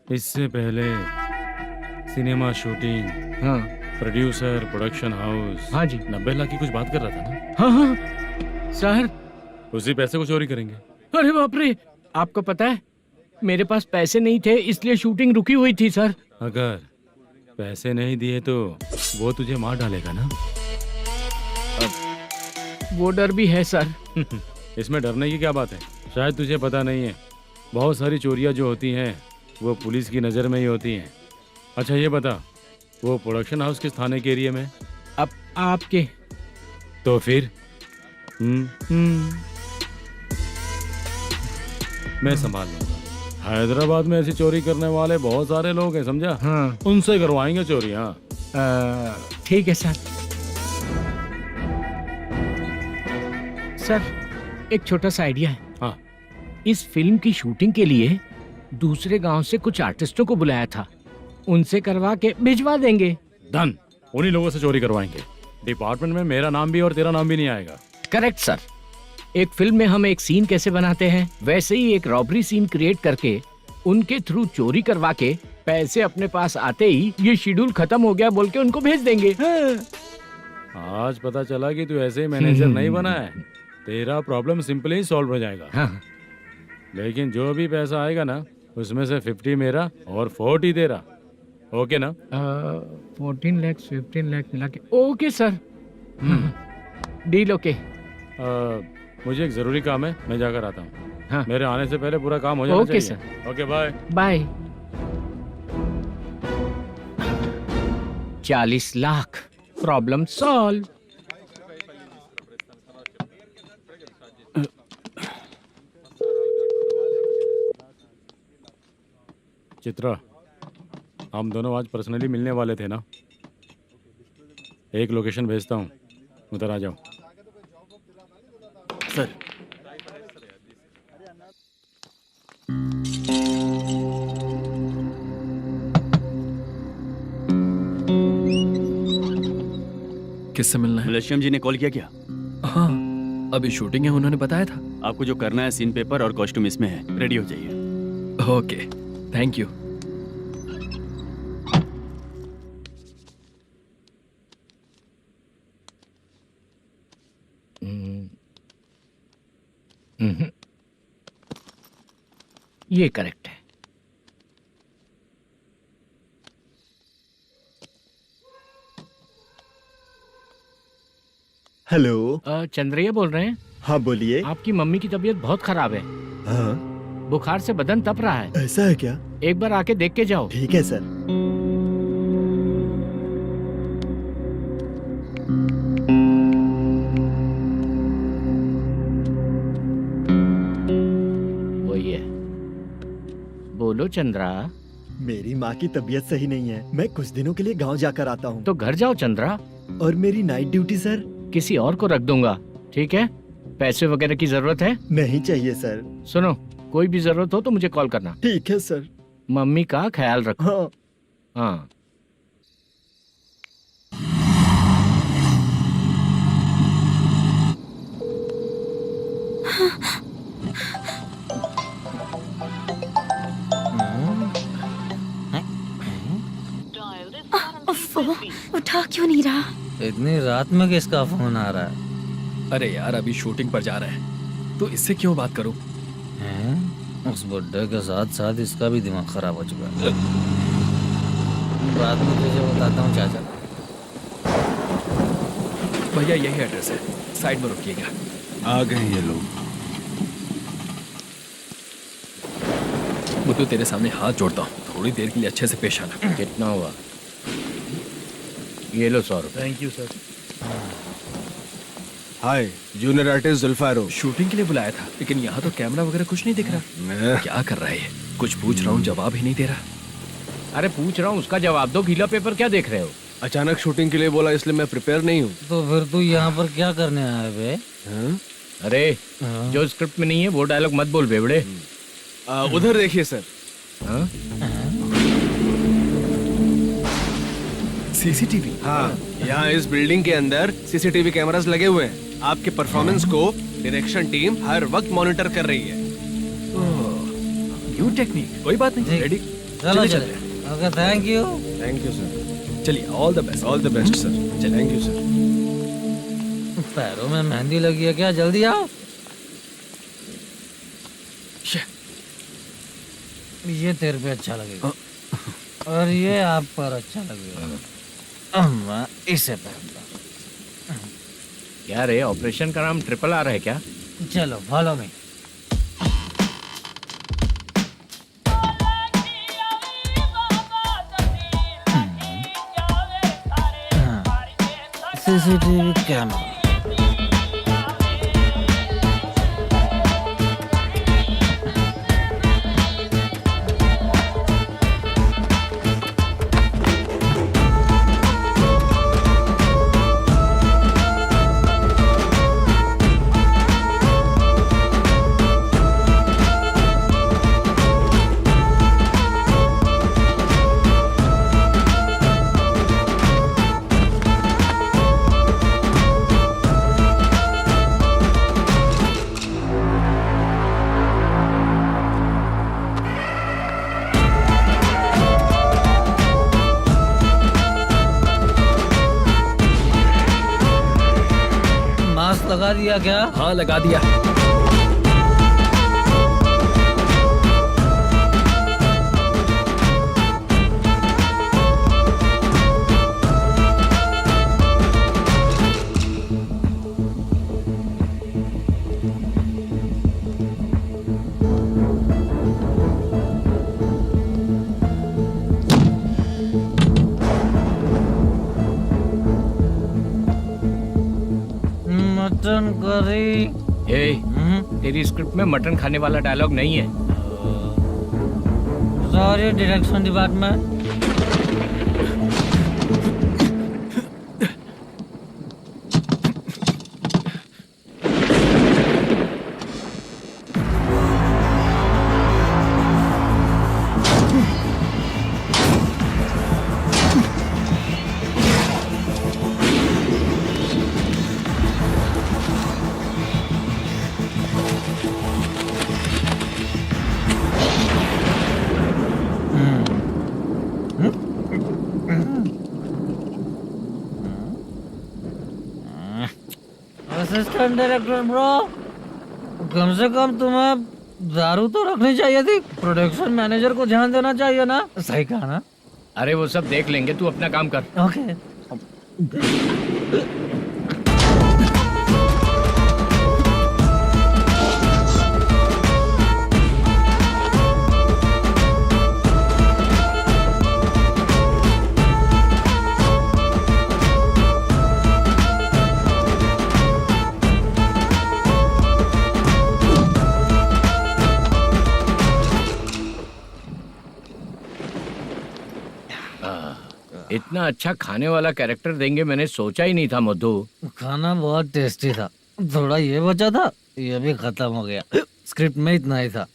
[SPEAKER 8] इससे पहले सिनेमा शूटिंग,
[SPEAKER 4] हाँ,
[SPEAKER 8] प्रोड्यूसर, प्रोडक्शन हाउस,
[SPEAKER 4] हाँ जी,
[SPEAKER 8] 90 लाख की कुछ बात कर रहा था ना?
[SPEAKER 4] हाँ हाँ सर।
[SPEAKER 8] उसी पैसे को चोरी करेंगे।
[SPEAKER 4] अरे बाप रे, आपको पता है मेरे पास पैसे नहीं थे इसलिए शूटिंग रुकी हुई थी सर।
[SPEAKER 8] अगर पैसे नहीं दिए तो वो तुझे मार डालेगा ना?
[SPEAKER 4] वो डर भी है सर।
[SPEAKER 8] इसमें डरने की क्या बात है? शायद तुझे पता नहीं है, बहुत सारी चोरियां जो होती हैं वो पुलिस की नज़र में ही होती हैं। अच्छा ये बता, वो प्रोडक्शन हाउस किस थाने के एरिया में?
[SPEAKER 4] अब आपके।
[SPEAKER 8] तो फिर मैं संभाल लूंगा। हैदराबाद में ऐसी चोरी करने वाले बहुत सारे लोग हैं, समझा?
[SPEAKER 4] हाँ।
[SPEAKER 8] उनसे करवाएंगे चोरी। हाँ
[SPEAKER 4] ठीक है सर। सर एक छोटा सा आइडिया है।
[SPEAKER 8] हाँ।
[SPEAKER 4] इस फिल्म की शूटिंग के लिए दूसरे गांव से कुछ आर्टिस्टों को बुलाया था, उनसे करवा के भिजवा देंगे।
[SPEAKER 8] डन, उन्हीं लोगों से चोरी करवाएंगे। डिपार्टमेंट में मेरा नाम भी और तेरा नाम भी नहीं आएगा।
[SPEAKER 4] Correct sir. एक फिल्म में हम एक सीन कैसे बनाते हैं वैसे ही एक रॉबरी सीन क्रिएट करके उनके थ्रू चोरी करवा के पैसे अपने पास आते ही ये शेड्यूल खत्म हो गया बोल के उनको भेज देंगे।
[SPEAKER 8] आज पता चला कि तू ऐसे ही मैनेजर नहीं बना है। तेरा प्रॉब्लम सिंपली ही सॉल्व हो जाएगा।
[SPEAKER 4] हाँ।
[SPEAKER 8] लेकिन जो भी पैसा आएगा ना उसमें से 50 मेरा और 40 तेरा। ओके ना?
[SPEAKER 4] 14 लाख 15 लाख मिला के। Okay sir. Deal okay.
[SPEAKER 8] मुझे एक जरूरी काम है, मैं जाकर आता हूँ।
[SPEAKER 4] हाँ।
[SPEAKER 8] मेरे आने से पहले पूरा काम हो जाना
[SPEAKER 4] ओके
[SPEAKER 8] चाहिए।
[SPEAKER 4] Sir.
[SPEAKER 8] Okay bye.
[SPEAKER 4] Bye. 40 lakh, problem solve.
[SPEAKER 8] Chitra, हम दोनों आज पर्सनली मिलने वाले थे ना? एक लोकेशन भेजता हूँ, उधर आ जाओ।
[SPEAKER 2] सर
[SPEAKER 9] किससे मिलना है?
[SPEAKER 2] मलेशियम जी ने कॉल किया क्या?
[SPEAKER 9] हाँ, अभी शूटिंग है, उन्होंने बताया था।
[SPEAKER 2] आपको जो करना है, सीन पेपर और कॉस्ट्यूम इसमें है, रेडी हो जाइए।
[SPEAKER 9] Okay, thank you.
[SPEAKER 4] ये करेक्ट है।
[SPEAKER 15] हेलो।
[SPEAKER 4] चंद्रैया बोल रहे हैं?
[SPEAKER 15] हाँ बोलिए।
[SPEAKER 4] आपकी मम्मी की तबीयत बहुत खराब है।
[SPEAKER 15] हाँ।
[SPEAKER 4] बुखार से बदन तप रहा है।
[SPEAKER 15] ऐसा है क्या?
[SPEAKER 4] एक बार आके देख के जाओ।
[SPEAKER 15] ठीक है सर।
[SPEAKER 4] वही है। बोलो चंद्रा।
[SPEAKER 15] मेरी माँ की तबीयत सही नहीं है, मैं कुछ दिनों के लिए गांव जाकर आता हूँ।
[SPEAKER 4] तो घर जाओ चंद्रा।
[SPEAKER 15] और मेरी नाइट ड्यूटी सर?
[SPEAKER 4] किसी और को रख दूंगा, ठीक है? पैसे वगैरह की जरूरत है?
[SPEAKER 15] नहीं चाहिए सर।
[SPEAKER 4] सुनो, कोई भी जरूरत हो तो मुझे कॉल करना।
[SPEAKER 15] ठीक है सर।
[SPEAKER 4] मम्मी का ख्याल रखो।
[SPEAKER 15] हाँ।
[SPEAKER 4] हाँ।
[SPEAKER 10] उठा क्यों नहीं रहा?
[SPEAKER 7] इतनी रात में किसका फोन आ रहा है?
[SPEAKER 9] अरे यार, अभी शूटिंग पर जा रहे हैं तो इससे क्यों बात करूं?
[SPEAKER 7] उस बुड्ढे के साथ साथ इसका भी दिमाग खराब हो चुका है। रात में तुझे बताता हूँ चाचा।
[SPEAKER 9] भैया यही एड्रेस है, साइड में रुकिएगा।
[SPEAKER 6] आ गए ये लोग।
[SPEAKER 9] बुद्धू, तेरे सामने हाथ जोड़ता हूँ, थोड़ी देर के लिए अच्छे से पेश आना।
[SPEAKER 4] कितना हुआ? ये लो 100 रुपए।
[SPEAKER 2] Thank you sir.
[SPEAKER 12] Hi, junior artist Zulfar हूँ।
[SPEAKER 9] शूटिंग के लिए बुलाया था, लेकिन यहाँ तो कैमरा वगैरह कुछ नहीं दिख रहा। क्या कर रहा है ये? कुछ पूछ रहा हूँ, जवाब ही नहीं दे रहा।
[SPEAKER 4] अरे पूछ रहा हूँ, उसका जवाब दो। गीला पेपर क्या देख रहे हो?
[SPEAKER 12] अचानक शूटिंग के लिए बोला, इसलिए मैं प्रिपेयर नहीं हूँ।
[SPEAKER 7] तो फिर तू यहाँ पर क्या करने आया बे?
[SPEAKER 4] अरे जो स्क्रिप्ट में नहीं है वो डायलॉग मत बोल बेवड़े।
[SPEAKER 12] उधर देखिए सर।
[SPEAKER 9] सीसीटीवी?
[SPEAKER 12] हाँ, यहाँ इस बिल्डिंग के अंदर सीसीटीवी कैमरास लगे हुए हैं। आपके परफॉर्मेंस को डायरेक्शन टीम हर वक्त मॉनिटर कर रही है।
[SPEAKER 9] न्यू टेक्निक, कोई बात नहीं। रेडी?
[SPEAKER 7] चलो चले। Okay, thank you
[SPEAKER 12] sir.
[SPEAKER 9] चलिए, all the best.
[SPEAKER 12] All the best sir. Thank you sir.
[SPEAKER 7] पैरों में मेहंदी लगी है क्या? जल्दी आओ। ये तेरे पे अच्छा लगेगा और ये आप पर अच्छा लगेगा। मैं इसे पहनता।
[SPEAKER 4] क्या रे, ऑपरेशन का नाम ट्रिपल आर है क्या?
[SPEAKER 7] चलो फॉलो मी। CCTV camera. लगा दिया क्या?
[SPEAKER 9] हाँ, लगा दिया।
[SPEAKER 7] Mutton curry.
[SPEAKER 4] तेरी स्क्रिप्ट में मटन खाने वाला डायलॉग नहीं है।
[SPEAKER 7] Sorry direction department. Assistant director bro, कम से कम तुम्हें दारू तो रखनी चाहिए थी। प्रोडक्शन मैनेजर को ध्यान देना चाहिए ना। सही कहा ना?
[SPEAKER 4] अरे वो सब देख लेंगे, तू अपना काम कर।
[SPEAKER 7] ओके।
[SPEAKER 4] इतना अच्छा खाने वाला कैरेक्टर देंगे मैंने सोचा ही नहीं था मधु।
[SPEAKER 7] खाना बहुत टेस्टी था। थोड़ा ये बचा था, ये भी खत्म हो गया। स्क्रिप्ट में इतना ही था।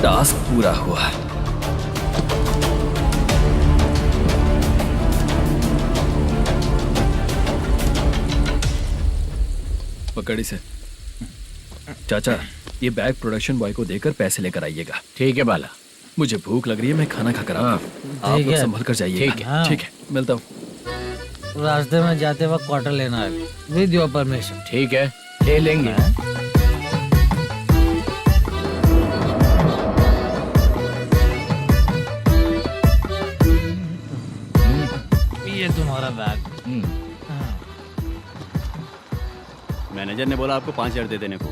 [SPEAKER 9] टास्क पूरा हुआ। पकड़ी से। चाचा, ये बैग प्रोडक्शन बॉय को देकर पैसे लेकर आइएगा।
[SPEAKER 4] ठीक है बाला।
[SPEAKER 9] मुझे भूख लग रही है, मैं खाना खाकर आता हूँ। आप लोग संभल कर जाइए।
[SPEAKER 4] ठीक है।
[SPEAKER 9] ठीक है, मिलता हूँ।
[SPEAKER 7] रास्ते में जाते वक्त क्वार्टर लेना है, विद योर परमिशन।
[SPEAKER 4] ठीक है, ले लेंगे।
[SPEAKER 7] ये तुम्हारा बैग।
[SPEAKER 2] मैनेजर ने बोला आपको 5,000 दे देने को।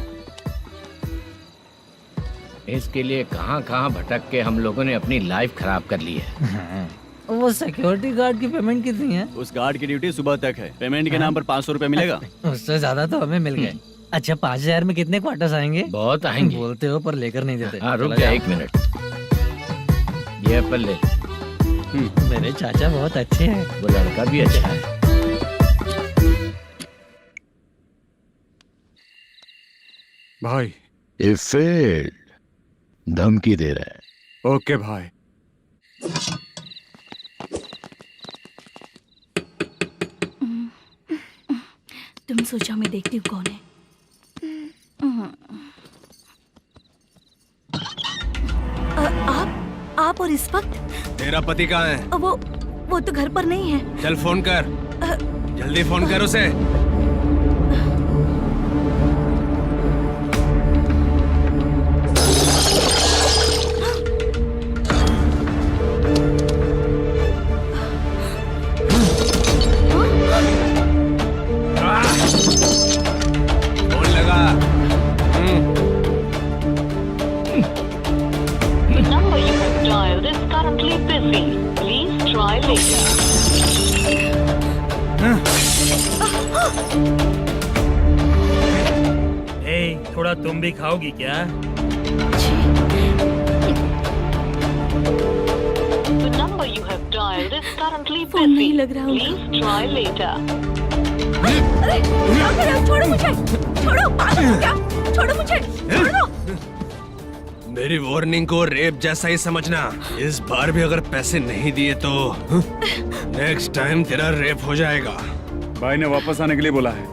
[SPEAKER 4] इसके लिए कहाँ कहाँ भटक के हम लोगों ने अपनी लाइफ खराब कर ली है।
[SPEAKER 7] वो सिक्योरिटी गार्ड की पेमेंट कितनी है?
[SPEAKER 2] उस गार्ड की ड्यूटी सुबह तक है। पेमेंट के नाम पर 500 रुपए मिलेगा।
[SPEAKER 7] उससे ज्यादा तो हमें मिल गए। अच्छा 5000 में कितने क्वार्टर्स आएंगे?
[SPEAKER 4] बहुत आएंगे।
[SPEAKER 7] बोलते हो पर लेकर नहीं देते।
[SPEAKER 4] हाँ रुक जा 1 मिनट, ये एप्पल ले।
[SPEAKER 7] मेरे चाचा बहुत अच्छे हैं।
[SPEAKER 4] वो लड़का भी अच्छा है।
[SPEAKER 6] भाई
[SPEAKER 17] ये फेल्ड, धमकी दे रहा है।
[SPEAKER 6] ओके भाई।
[SPEAKER 5] तुम सोचो मैं देखती हूँ कौन है। आप और इस वक्त?
[SPEAKER 12] तेरा पति कहाँ है?
[SPEAKER 5] वो तो घर पर नहीं है।
[SPEAKER 12] चल फोन कर, जल्दी फोन कर उसे। फोन लगा।
[SPEAKER 18] number you have dialed is currently busy. Please try later.
[SPEAKER 2] थोड़ा तुम भी खाओगी क्या?
[SPEAKER 18] The number you have dialed is currently busy. Please try later.
[SPEAKER 5] अरे छोड़ो मुझे, छोड़ो, पागल हो क्या? छोड़ो मुझे, छोड़ो।
[SPEAKER 12] मेरी वार्निंग को रेप जैसा ही समझना। इस बार भी अगर पैसे नहीं दिए तो नेक्स्ट टाइम तेरा रेप हो जाएगा।
[SPEAKER 6] भाई ने वापस आने के लिए बोला है।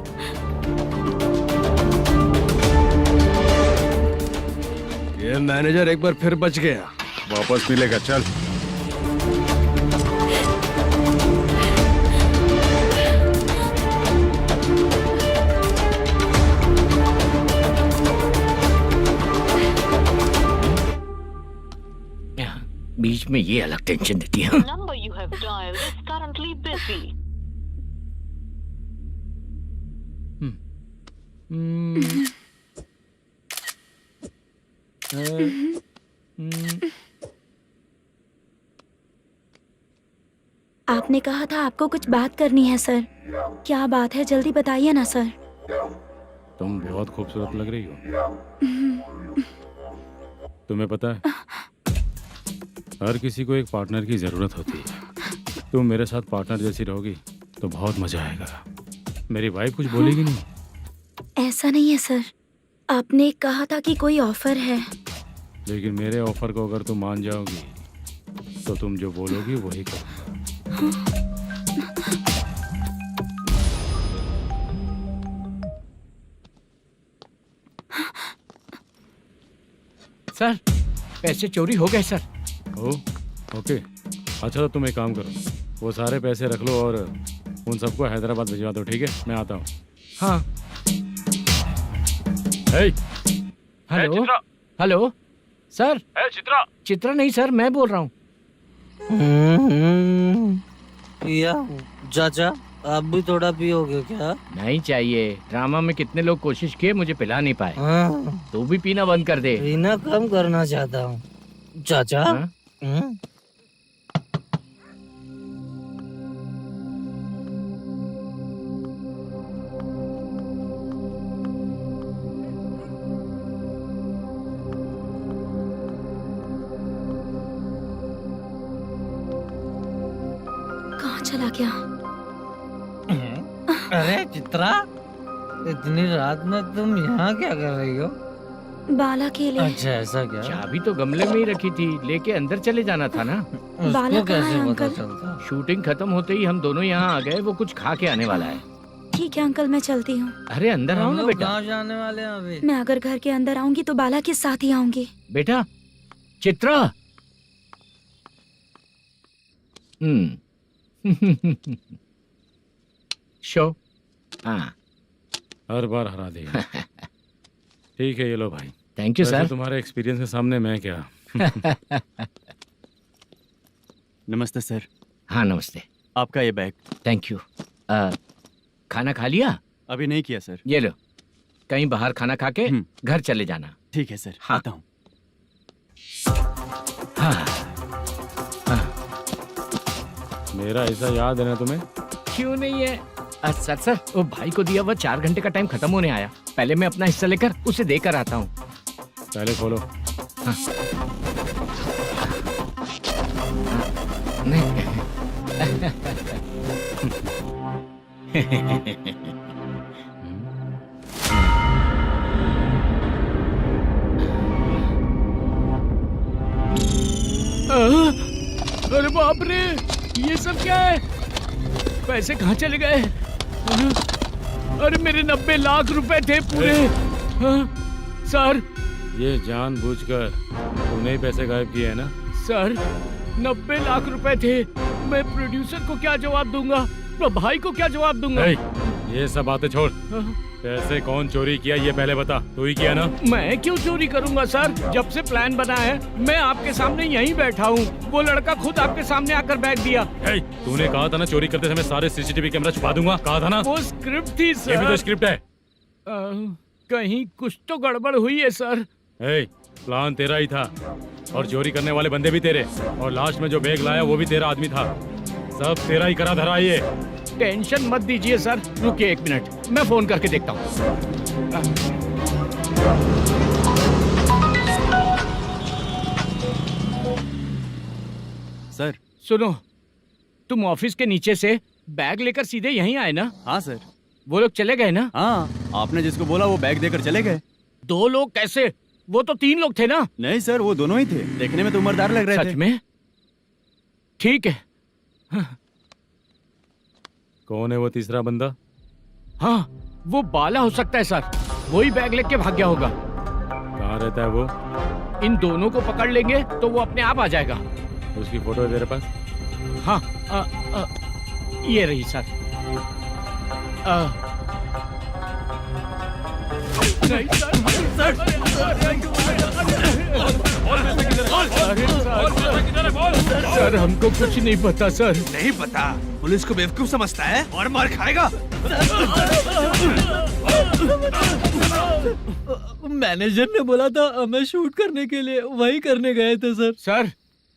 [SPEAKER 12] ये मैनेजर एक बार फिर बच गया।
[SPEAKER 6] वापस मिलेगा, चल।
[SPEAKER 4] बीच में ये अलग टेंशन देती है।
[SPEAKER 18] The number you have dialed is currently busy.
[SPEAKER 10] आपने कहा था आपको कुछ बात करनी है सर। क्या बात है, जल्दी बताइए ना सर।
[SPEAKER 11] तुम बहुत खूबसूरत लग रही हो। तुम्हें पता है, हर किसी को एक पार्टनर की जरूरत होती है। तुम मेरे साथ पार्टनर जैसी रहोगी तो बहुत मजा आएगा। मेरी वाइफ कुछ बोलेगी नहीं?
[SPEAKER 10] ऐसा नहीं है सर, आपने कहा था कि कोई ऑफर है।
[SPEAKER 11] लेकिन मेरे ऑफर को अगर तुम मान जाओगी तो तुम जो बोलोगी वही करूँगा।
[SPEAKER 4] सर पैसे चोरी हो गए सर।
[SPEAKER 11] ओके, अच्छा तो तुम एक काम करो, वो सारे पैसे रख लो और उन सबको हैदराबाद भिजवा दो, ठीक है? मैं आता हूँ।
[SPEAKER 4] हाँ। Hello hello sir.
[SPEAKER 14] Chitra?
[SPEAKER 4] Chitra नहीं सर, मैं बोल रहा हूँ।
[SPEAKER 7] या चाचा आप भी थोड़ा पियोगे क्या?
[SPEAKER 4] नहीं चाहिए। ड्रामा में कितने लोग कोशिश किए, मुझे पिला नहीं पाए। तू भी पीना बंद कर दे।
[SPEAKER 7] पीना कम करना चाहता हूँ चाचा।
[SPEAKER 10] कहाँ चला गया?
[SPEAKER 7] अरे चित्रा, इतनी रात में तुम यहाँ क्या कर रही हो?
[SPEAKER 10] बाला के लिए।
[SPEAKER 7] अच्छा ऐसा क्या?
[SPEAKER 4] चाबी तो गमले में ही रखी थी, लेके अंदर चले जाना था ना।
[SPEAKER 10] बाला कहाँ है
[SPEAKER 7] पता
[SPEAKER 10] अंकल?
[SPEAKER 7] चलता?
[SPEAKER 4] शूटिंग खत्म होते ही हम दोनों यहाँ आ गए। वो कुछ खा के आने वाला है।
[SPEAKER 10] ठीक है अंकल, मैं चलती हूँ।
[SPEAKER 4] अरे अंदर आओ ना बेटा।
[SPEAKER 7] कहाँ जाने वाले हैं अभी?
[SPEAKER 10] मैं अगर घर के अंदर आऊंगी तो बाला के साथ ही आऊंगी।
[SPEAKER 4] बेटा चित्रा। शो। हाँ
[SPEAKER 11] हर बार हरा देगा। ठीक है, ये लो भाई।
[SPEAKER 4] Thank you sir.
[SPEAKER 11] तुम्हारे एक्सपीरियंस के सामने मैं क्या।
[SPEAKER 2] नमस्ते सर।
[SPEAKER 4] हाँ नमस्ते।
[SPEAKER 2] आपका ये बैग।
[SPEAKER 4] Thank you. खाना खा लिया?
[SPEAKER 2] अभी नहीं किया सर।
[SPEAKER 4] ये लो, कहीं बाहर खाना खा के घर चले जाना।
[SPEAKER 2] ठीक है सर।
[SPEAKER 4] हाँ।
[SPEAKER 2] आता हूँ।
[SPEAKER 11] मेरा ऐसा याद है ना तुम्हें?
[SPEAKER 4] क्यों नहीं है? सर वो भाई को दिया हुआ 4 घंटे का टाइम खत्म होने आया। पहले मैं अपना हिस्सा लेकर उसे देकर आता हूँ।
[SPEAKER 11] पहले खोलो।
[SPEAKER 4] हाँ। अरे बाप रे, ये सब क्या है? पैसे कहाँ चले गए? अरे मेरे 90 लाख रुपए थे पूरे। सर,
[SPEAKER 11] ये जानबूझकर तूने ही पैसे गायब किए हैं ना?
[SPEAKER 4] सर 90 लाख रुपए थे। मैं प्रोड्यूसर को क्या जवाब दूंगा? तो भाई को क्या जवाब दूंगा?
[SPEAKER 11] ये सब बातें छोड़। पैसे कौन चोरी किया ये पहले बता। तू ही किया ना?
[SPEAKER 4] मैं क्यों चोरी करूंगा सर? जब से प्लान बना है मैं आपके सामने यहीं बैठा हूँ। वो लड़का खुद आपके सामने आकर बैग दिया।
[SPEAKER 11] तूने कहा था ना चोरी करते समय सारे सीसीटीवी कैमरा छुपा दूंगा। कहा था ना?
[SPEAKER 4] वो स्क्रिप्ट थी सर।
[SPEAKER 11] ये भी तो स्क्रिप्ट है।
[SPEAKER 4] कहीं कुछ तो गड़बड़ हुई है सर।
[SPEAKER 11] प्लान तेरा ही था और चोरी करने वाले बंदे भी तेरे, और लास्ट में जो बैग लाया वो भी तेरा आदमी था। सब तेरा ही करा धरा। ये
[SPEAKER 4] टेंशन मत दीजिए सर। रुकिए 1 मिनट, मैं फोन करके देखता हूँ।
[SPEAKER 2] सर
[SPEAKER 4] सुनो, तुम ऑफिस के नीचे से बैग लेकर सीधे यहीं आए ना?
[SPEAKER 2] हाँ सर।
[SPEAKER 4] वो लोग चले गए ना?
[SPEAKER 2] हाँ, आपने जिसको बोला वो बैग देकर चले गए।
[SPEAKER 4] 2 लोग कैसे? वो तो 3 लोग थे ना?
[SPEAKER 2] नहीं सर, वो दोनों ही थे। देखने में तो उम्रदार लग रहे थे।
[SPEAKER 4] सच में? ठीक है।
[SPEAKER 11] कौन है वो तीसरा बंदा?
[SPEAKER 4] हाँ, वो बाला हो सकता है सर। वही बैग लेके भाग गया होगा।
[SPEAKER 11] कहाँ रहता है वो?
[SPEAKER 4] इन दोनों को पकड़ लेंगे तो वो अपने आप आ जाएगा।
[SPEAKER 11] उसकी फोटो है तेरे पास?
[SPEAKER 4] हाँ, ये रही सर। नहीं सर, हमको कुछ नहीं पता सर।
[SPEAKER 12] नहीं पता? पुलिस को बेवकूफ समझता है और मार खाएगा।
[SPEAKER 13] मैनेजर ने बोला था हमें शूट करने के लिए, वही करने गए थे सर।
[SPEAKER 4] सर,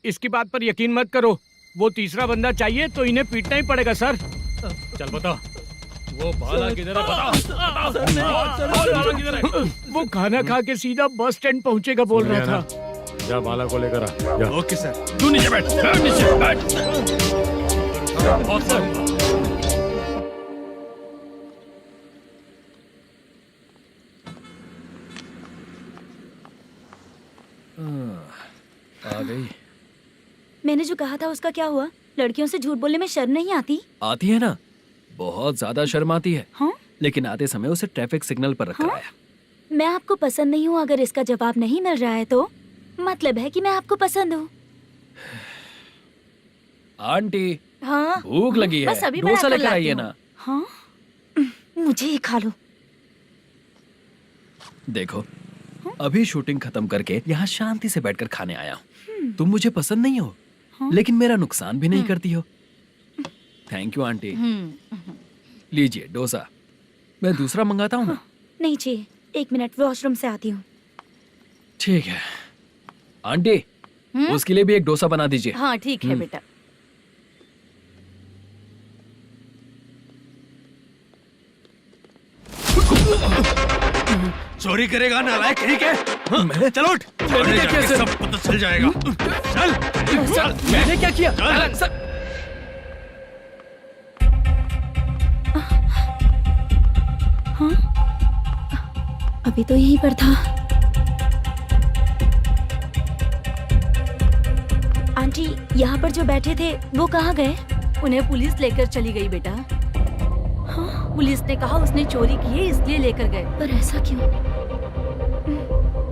[SPEAKER 4] इसकी बात पर यकीन मत करो। वो तीसरा बंदा चाहिए तो इन्हें पीटना ही पड़ेगा सर।
[SPEAKER 11] चल बता, वो बाला किधर है? बता।
[SPEAKER 4] वो खाना खा के सीधा बस स्टैंड पहुंचेगा बोल रहा था।
[SPEAKER 11] जा बाला को लेकर आ। जा।
[SPEAKER 12] Okay sir.
[SPEAKER 11] तू नीचे बैठ। नीचे बैठ।
[SPEAKER 9] आ गई।
[SPEAKER 10] मैंने जो कहा था उसका क्या हुआ? लड़कियों से झूठ बोलने में शर्म नहीं आती?
[SPEAKER 9] आती है ना, बहुत ज्यादा शर्म आती है।
[SPEAKER 10] हाँ?
[SPEAKER 9] लेकिन आते समय उसे ट्रैफिक सिग्नल पर रखा
[SPEAKER 10] हाँ?
[SPEAKER 9] है।
[SPEAKER 10] मैं आपको पसंद नहीं हूँ अगर इसका जवाब नहीं मिल रहा है तो मतलब है कि मैं आपको पसंद हूँ।
[SPEAKER 9] आंटी,
[SPEAKER 10] हाँ?
[SPEAKER 9] भूख लगी है,
[SPEAKER 10] बस अभी
[SPEAKER 9] डोसा
[SPEAKER 10] बनाकर
[SPEAKER 9] लेकर आइए
[SPEAKER 10] लाती
[SPEAKER 9] ना।
[SPEAKER 10] हूँ। हाँ? मुझे ही खा लो।
[SPEAKER 9] देखो, अभी शूटिंग खत्म करके यहाँ शांति से बैठकर खाने आया हूँ। तुम मुझे पसंद नहीं हो, लेकिन मेरा नुकसान भी नहीं करती हो। Thank you aunty. लीजिए डोसा। मैं दूसरा मंगाता हूँ ना?
[SPEAKER 10] नहीं चाहिए, 1 मिनट वॉशरूम से आती हूँ।
[SPEAKER 9] ठीक है आंटी, उसके लिए भी एक डोसा बना दीजिए।
[SPEAKER 5] हाँ ठीक है बेटा।
[SPEAKER 12] चोरी करेगा नालायक, ठीक है? चलो उठ।
[SPEAKER 9] मैंने क्या किया?
[SPEAKER 12] सब पता चल जाएगा। चल।
[SPEAKER 9] मैंने क्या किया?
[SPEAKER 10] हाँ? अभी तो यहीं पर था। आंटी, यहाँ पर जो बैठे थे वो कहाँ गए?
[SPEAKER 5] उन्हें पुलिस लेकर चली गई बेटा।
[SPEAKER 10] हाँ?
[SPEAKER 5] पुलिस ने कहा उसने चोरी की है इसलिए लेकर गए।
[SPEAKER 10] पर ऐसा क्यों?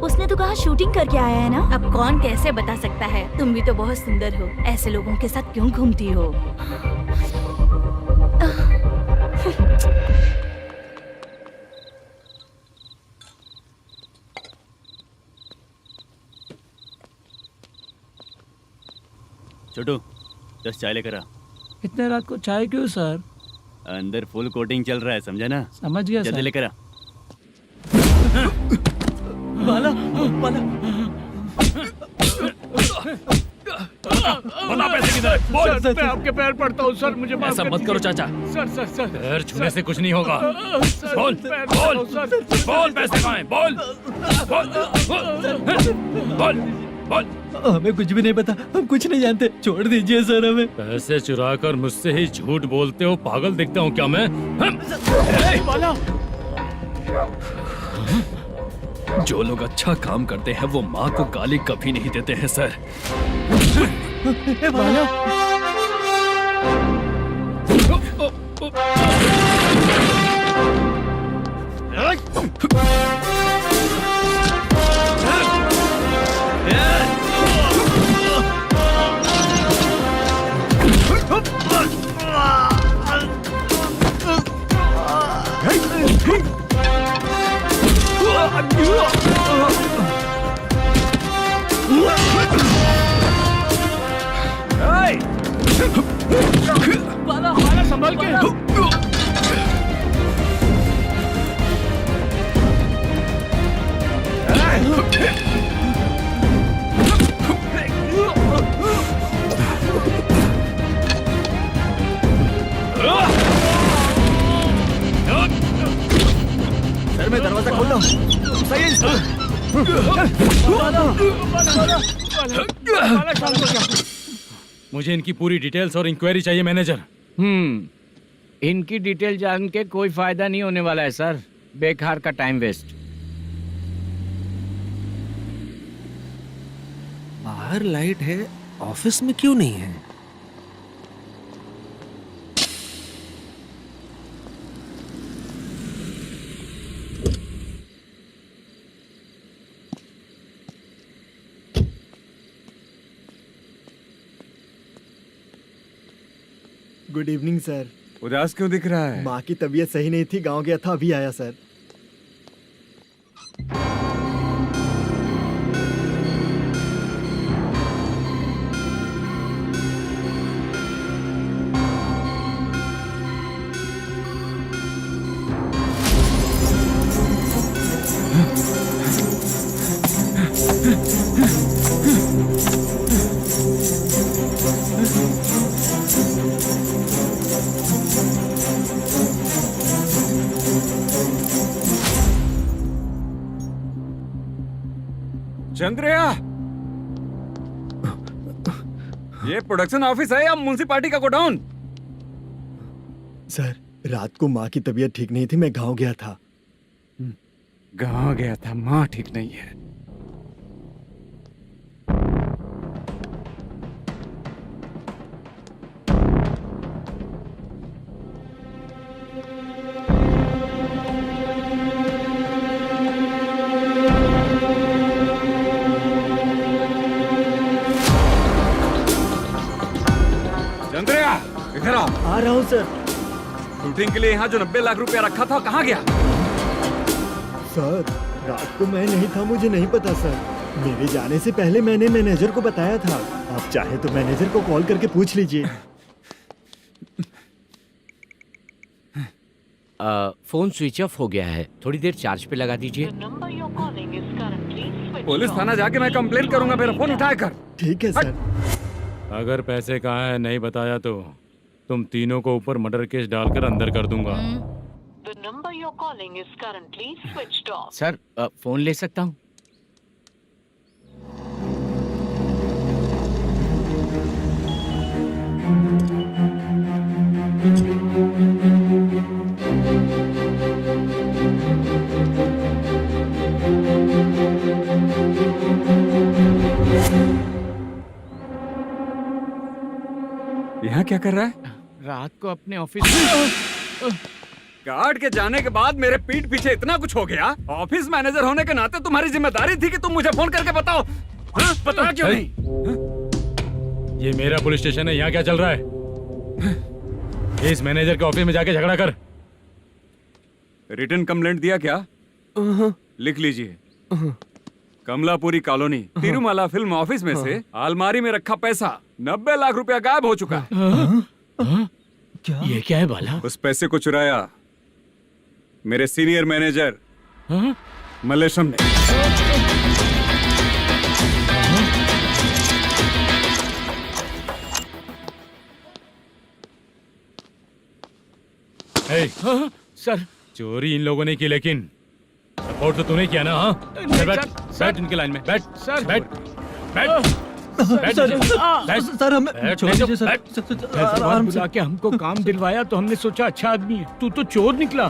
[SPEAKER 10] उसने तो कहा शूटिंग करके आया है ना।
[SPEAKER 5] अब कौन कैसे बता सकता है? तुम भी तो बहुत सुंदर हो, ऐसे लोगों के साथ क्यों घूमती हो?
[SPEAKER 2] छोटू 10 चाय लेकर आ।
[SPEAKER 16] इतने रात को चाय क्यों सर?
[SPEAKER 2] अंदर फुल कोटिंग चल रहा है, समझा ना?
[SPEAKER 16] समझ गया
[SPEAKER 2] जल्दी
[SPEAKER 16] सर।
[SPEAKER 2] लेकर आ।
[SPEAKER 13] बाला, बाला।
[SPEAKER 11] बता पैसे किधर है? बोल।
[SPEAKER 4] सर, मैं आपके पैर पड़ता हूँ सर, मुझे माफ
[SPEAKER 9] ऐसा
[SPEAKER 4] कर
[SPEAKER 9] मत करो
[SPEAKER 4] दीजिए।
[SPEAKER 9] चाचा।
[SPEAKER 4] सर
[SPEAKER 11] पैर छूने से कुछ नहीं होगा।
[SPEAKER 4] सर,
[SPEAKER 11] बोल
[SPEAKER 4] पैर
[SPEAKER 11] बोल
[SPEAKER 4] पड़ता हूँ, सर।
[SPEAKER 11] बोल पैसे कहाँ हैं? बोल बोल बोल।
[SPEAKER 13] हमें कुछ भी नहीं पता, हम कुछ नहीं जानते, छोड़ दीजिए सर हमें।
[SPEAKER 11] पैसे चुरा कर मुझसे ही झूठ बोलते हो, पागल दिखता हूँ क्या मैं?
[SPEAKER 9] जो लोग अच्छा काम करते हैं वो माँ को गाली कभी नहीं देते हैं सर।
[SPEAKER 4] बाला संभाल के।
[SPEAKER 15] सर मैं दरवाजा खोलता हूँ। सही है
[SPEAKER 11] मुझे इनकी पूरी डिटेल्स और इंक्वायरी चाहिए मैनेजर।
[SPEAKER 4] इनकी डिटेल जान के कोई फायदा नहीं होने वाला है सर, बेकार का टाइम वेस्ट।
[SPEAKER 12] बाहर लाइट है, ऑफिस में क्यों नहीं है?
[SPEAKER 15] Good evening sir.
[SPEAKER 6] उदास क्यों दिख रहा है?
[SPEAKER 15] माँ की तबीयत सही नहीं थी, गांव गया था, अभी आया सर।
[SPEAKER 6] चंद्रया, ये प्रोडक्शन ऑफिस है या म्युनिसिपालिटी का गोडाउन?
[SPEAKER 15] सर रात को माँ की तबीयत ठीक नहीं थी, मैं गांव गया था।
[SPEAKER 6] गांव गया था, माँ ठीक नहीं है। चंद्रया, इधर आओ।
[SPEAKER 15] आ रहा हूँ सर।
[SPEAKER 6] शूटिंग के लिए यहाँ जो 90 लाख रुपया रखा था कहाँ गया?
[SPEAKER 15] सर रात को मैं नहीं था, मुझे नहीं पता सर। मेरे जाने से पहले मैंने मैनेजर को बताया था। आप चाहे तो मैनेजर को कॉल करके पूछ लीजिए।
[SPEAKER 4] फोन स्विच ऑफ हो गया है, थोड़ी देर चार्ज पे लगा दीजिए।
[SPEAKER 6] पुलिस थाना जाके मैं कंप्लेंट करूंगा, मेरा फोन उठाया कर।
[SPEAKER 15] ठीक है सर।
[SPEAKER 11] अगर पैसे कहाँ है नहीं बताया तो तुम तीनों को ऊपर मर्डर केस डालकर अंदर कर दूंगा।
[SPEAKER 18] The number you're calling is currently switched off.
[SPEAKER 4] Sir phone ले सकता हूँ?
[SPEAKER 6] यहाँ क्या कर रहा है?
[SPEAKER 4] रात को अपने ऑफिस
[SPEAKER 6] गार्ड के जाने के बाद मेरे पीठ पीछे इतना कुछ हो गया। ऑफिस मैनेजर होने के नाते तुम्हारी जिम्मेदारी थी कि तुम मुझे फोन करके बताओ। हाँ? बता क्यों नहीं?
[SPEAKER 11] ये मेरा पुलिस स्टेशन है, यहाँ क्या चल रहा है? इस मैनेजर के ऑफिस में जाके झगड़ा कर।
[SPEAKER 6] रिटन कंप्लेंट दिया क्या? लिख लीजिए। Kamalapuri colony, Tirumala film office में से अलमारी में रखा पैसा 90 लाख रुपया गायब हो चुका है।
[SPEAKER 4] ये क्या है बाला?
[SPEAKER 6] उस पैसे को चुराया मेरे सीनियर मैनेजर मल्लेशम ने।
[SPEAKER 11] हे, सर चोरी इन लोगों ने की, लेकिन सपोर्ट तो तूने किया ना? हाँ बैठ बैठ इनके लाइन में बैठ सर बैठ बैठ
[SPEAKER 16] सर हमें छोड़ दीजिए सर।
[SPEAKER 11] हैदराबाद बुला के हमको काम दिलवाया तो हमने सोचा अच्छा आदमी है, तू तो चोर निकला।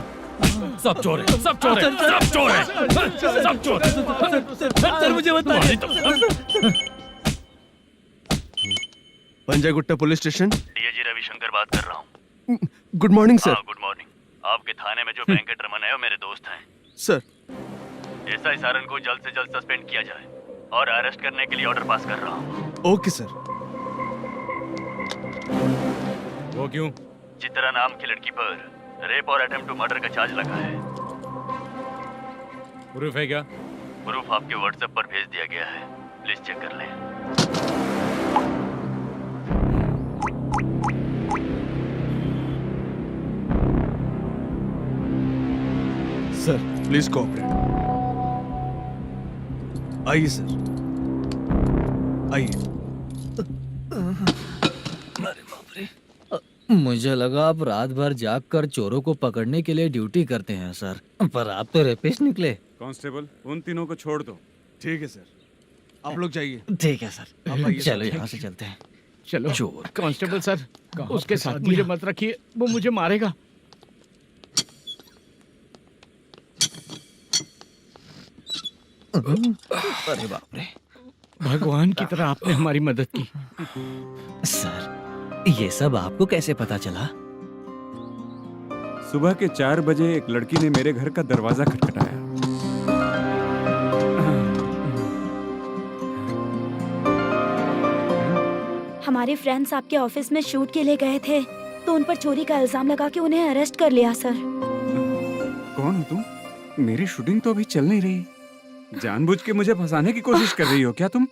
[SPEAKER 11] सब चोर है, सब चोर है, सब चोर है, सब चोर है।
[SPEAKER 16] सर मुझे बताइए।
[SPEAKER 12] Panjagutta police station.
[SPEAKER 14] DIG Ravishankar बात कर रहा हूँ।
[SPEAKER 12] Good morning sir.
[SPEAKER 14] Good morning. आपके थाने में जो वेंकट रमन है वो मेरे दोस्त हैं।
[SPEAKER 12] सर
[SPEAKER 14] एसआई सारन को जल्द से जल्द सस्पेंड किया जाए और अरेस्ट करने के लिए ऑर्डर पास कर रहा हूँ।
[SPEAKER 12] Okay sir.
[SPEAKER 11] वो क्यों?
[SPEAKER 14] चित्रा नाम की लड़की पर रेप और अटेम्प्ट टू मर्डर का चार्ज लगा है।
[SPEAKER 11] प्रूफ है क्या?
[SPEAKER 14] प्रूफ आपके व्हाट्सएप पर भेज दिया गया है, प्लीज चेक कर लें।
[SPEAKER 12] Sir please cooperate. आइए सर, आइए।
[SPEAKER 13] मुझे लगा आप रात भर जाग कर चोरों को पकड़ने के लिए ड्यूटी करते हैं सर, पर आप तो रेपिस्ट निकले।
[SPEAKER 6] कांस्टेबल उन तीनों को छोड़ दो।
[SPEAKER 12] ठीक है सर, आप लोग जाइए।
[SPEAKER 13] ठीक है सर,
[SPEAKER 12] आप आइए।
[SPEAKER 13] चलो यहाँ से चलते हैं।
[SPEAKER 11] चलो
[SPEAKER 13] चोर
[SPEAKER 11] कांस्टेबल सर, उसके साथ मुझे मत रखिए, वो मुझे मारेगा।
[SPEAKER 13] अरे बाप रे,
[SPEAKER 11] भगवान की तरह आपने हमारी मदद की।
[SPEAKER 13] सर ये सब आपको कैसे पता चला?
[SPEAKER 6] सुबह के 4 बजे एक लड़की ने मेरे घर का दरवाजा खटखटाया।
[SPEAKER 10] हमारे फ्रेंड्स आपके ऑफिस में शूट के लिए गए थे तो उन पर चोरी का इल्जाम लगा के उन्हें अरेस्ट कर लिया सर।
[SPEAKER 6] कौन हो तुम? मेरी शूटिंग तो अभी चल नहीं रही। जानबूझ के मुझे फंसाने की कोशिश कर रही हो क्या तुम?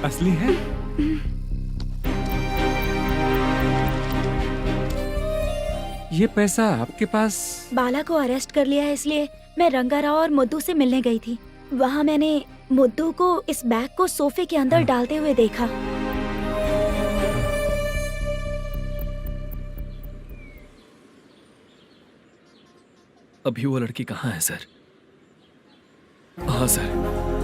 [SPEAKER 6] असली है? ये पैसा आपके पास?
[SPEAKER 10] बाला को अरेस्ट कर लिया है इसलिए मैं रंगाराव और मुद्दू से मिलने गई थी। वहाँ मैंने मुद्दू को इस बैग को सोफे के अंदर डालते हुए देखा।
[SPEAKER 9] अभी वो लड़की कहाँ है सर? हाँ सर।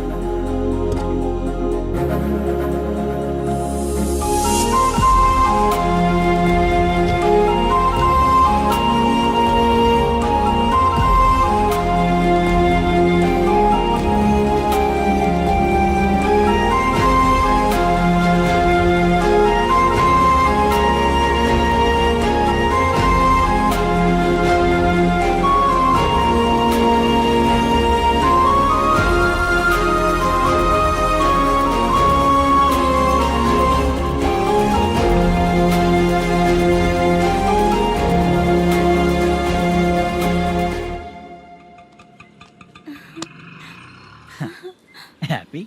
[SPEAKER 13] हैप्पी?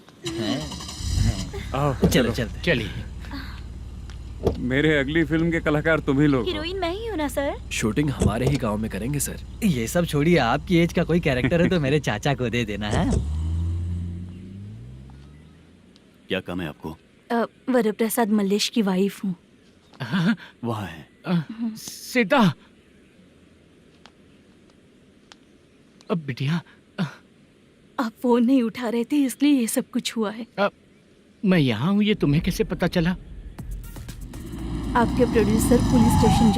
[SPEAKER 13] चलो चलते।
[SPEAKER 11] चलिए।
[SPEAKER 6] मेरे अगली फिल्म के कलाकार तुम ही लोग हो।
[SPEAKER 10] हीरोइन मैं ही हूँ ना सर।
[SPEAKER 9] शूटिंग हमारे ही गांव में करेंगे सर।
[SPEAKER 13] ये सब छोड़िए, आपकी एज का कोई कैरेक्टर है तो मेरे चाचा को दे देना है।
[SPEAKER 2] क्या काम है आपको?
[SPEAKER 5] वरप्रसाद मल्लेश की वाइफ हूँ।
[SPEAKER 2] वहाँ है।
[SPEAKER 11] सीता। अब बिटिया
[SPEAKER 5] आप फोन नहीं उठा रहे थे इसलिए ये सब कुछ हुआ है।
[SPEAKER 11] मैं यहाँ हूँ, ये तुम्हें कैसे पता चला?
[SPEAKER 5] आपके प्रोड्यूसर पुलिस स्टेशन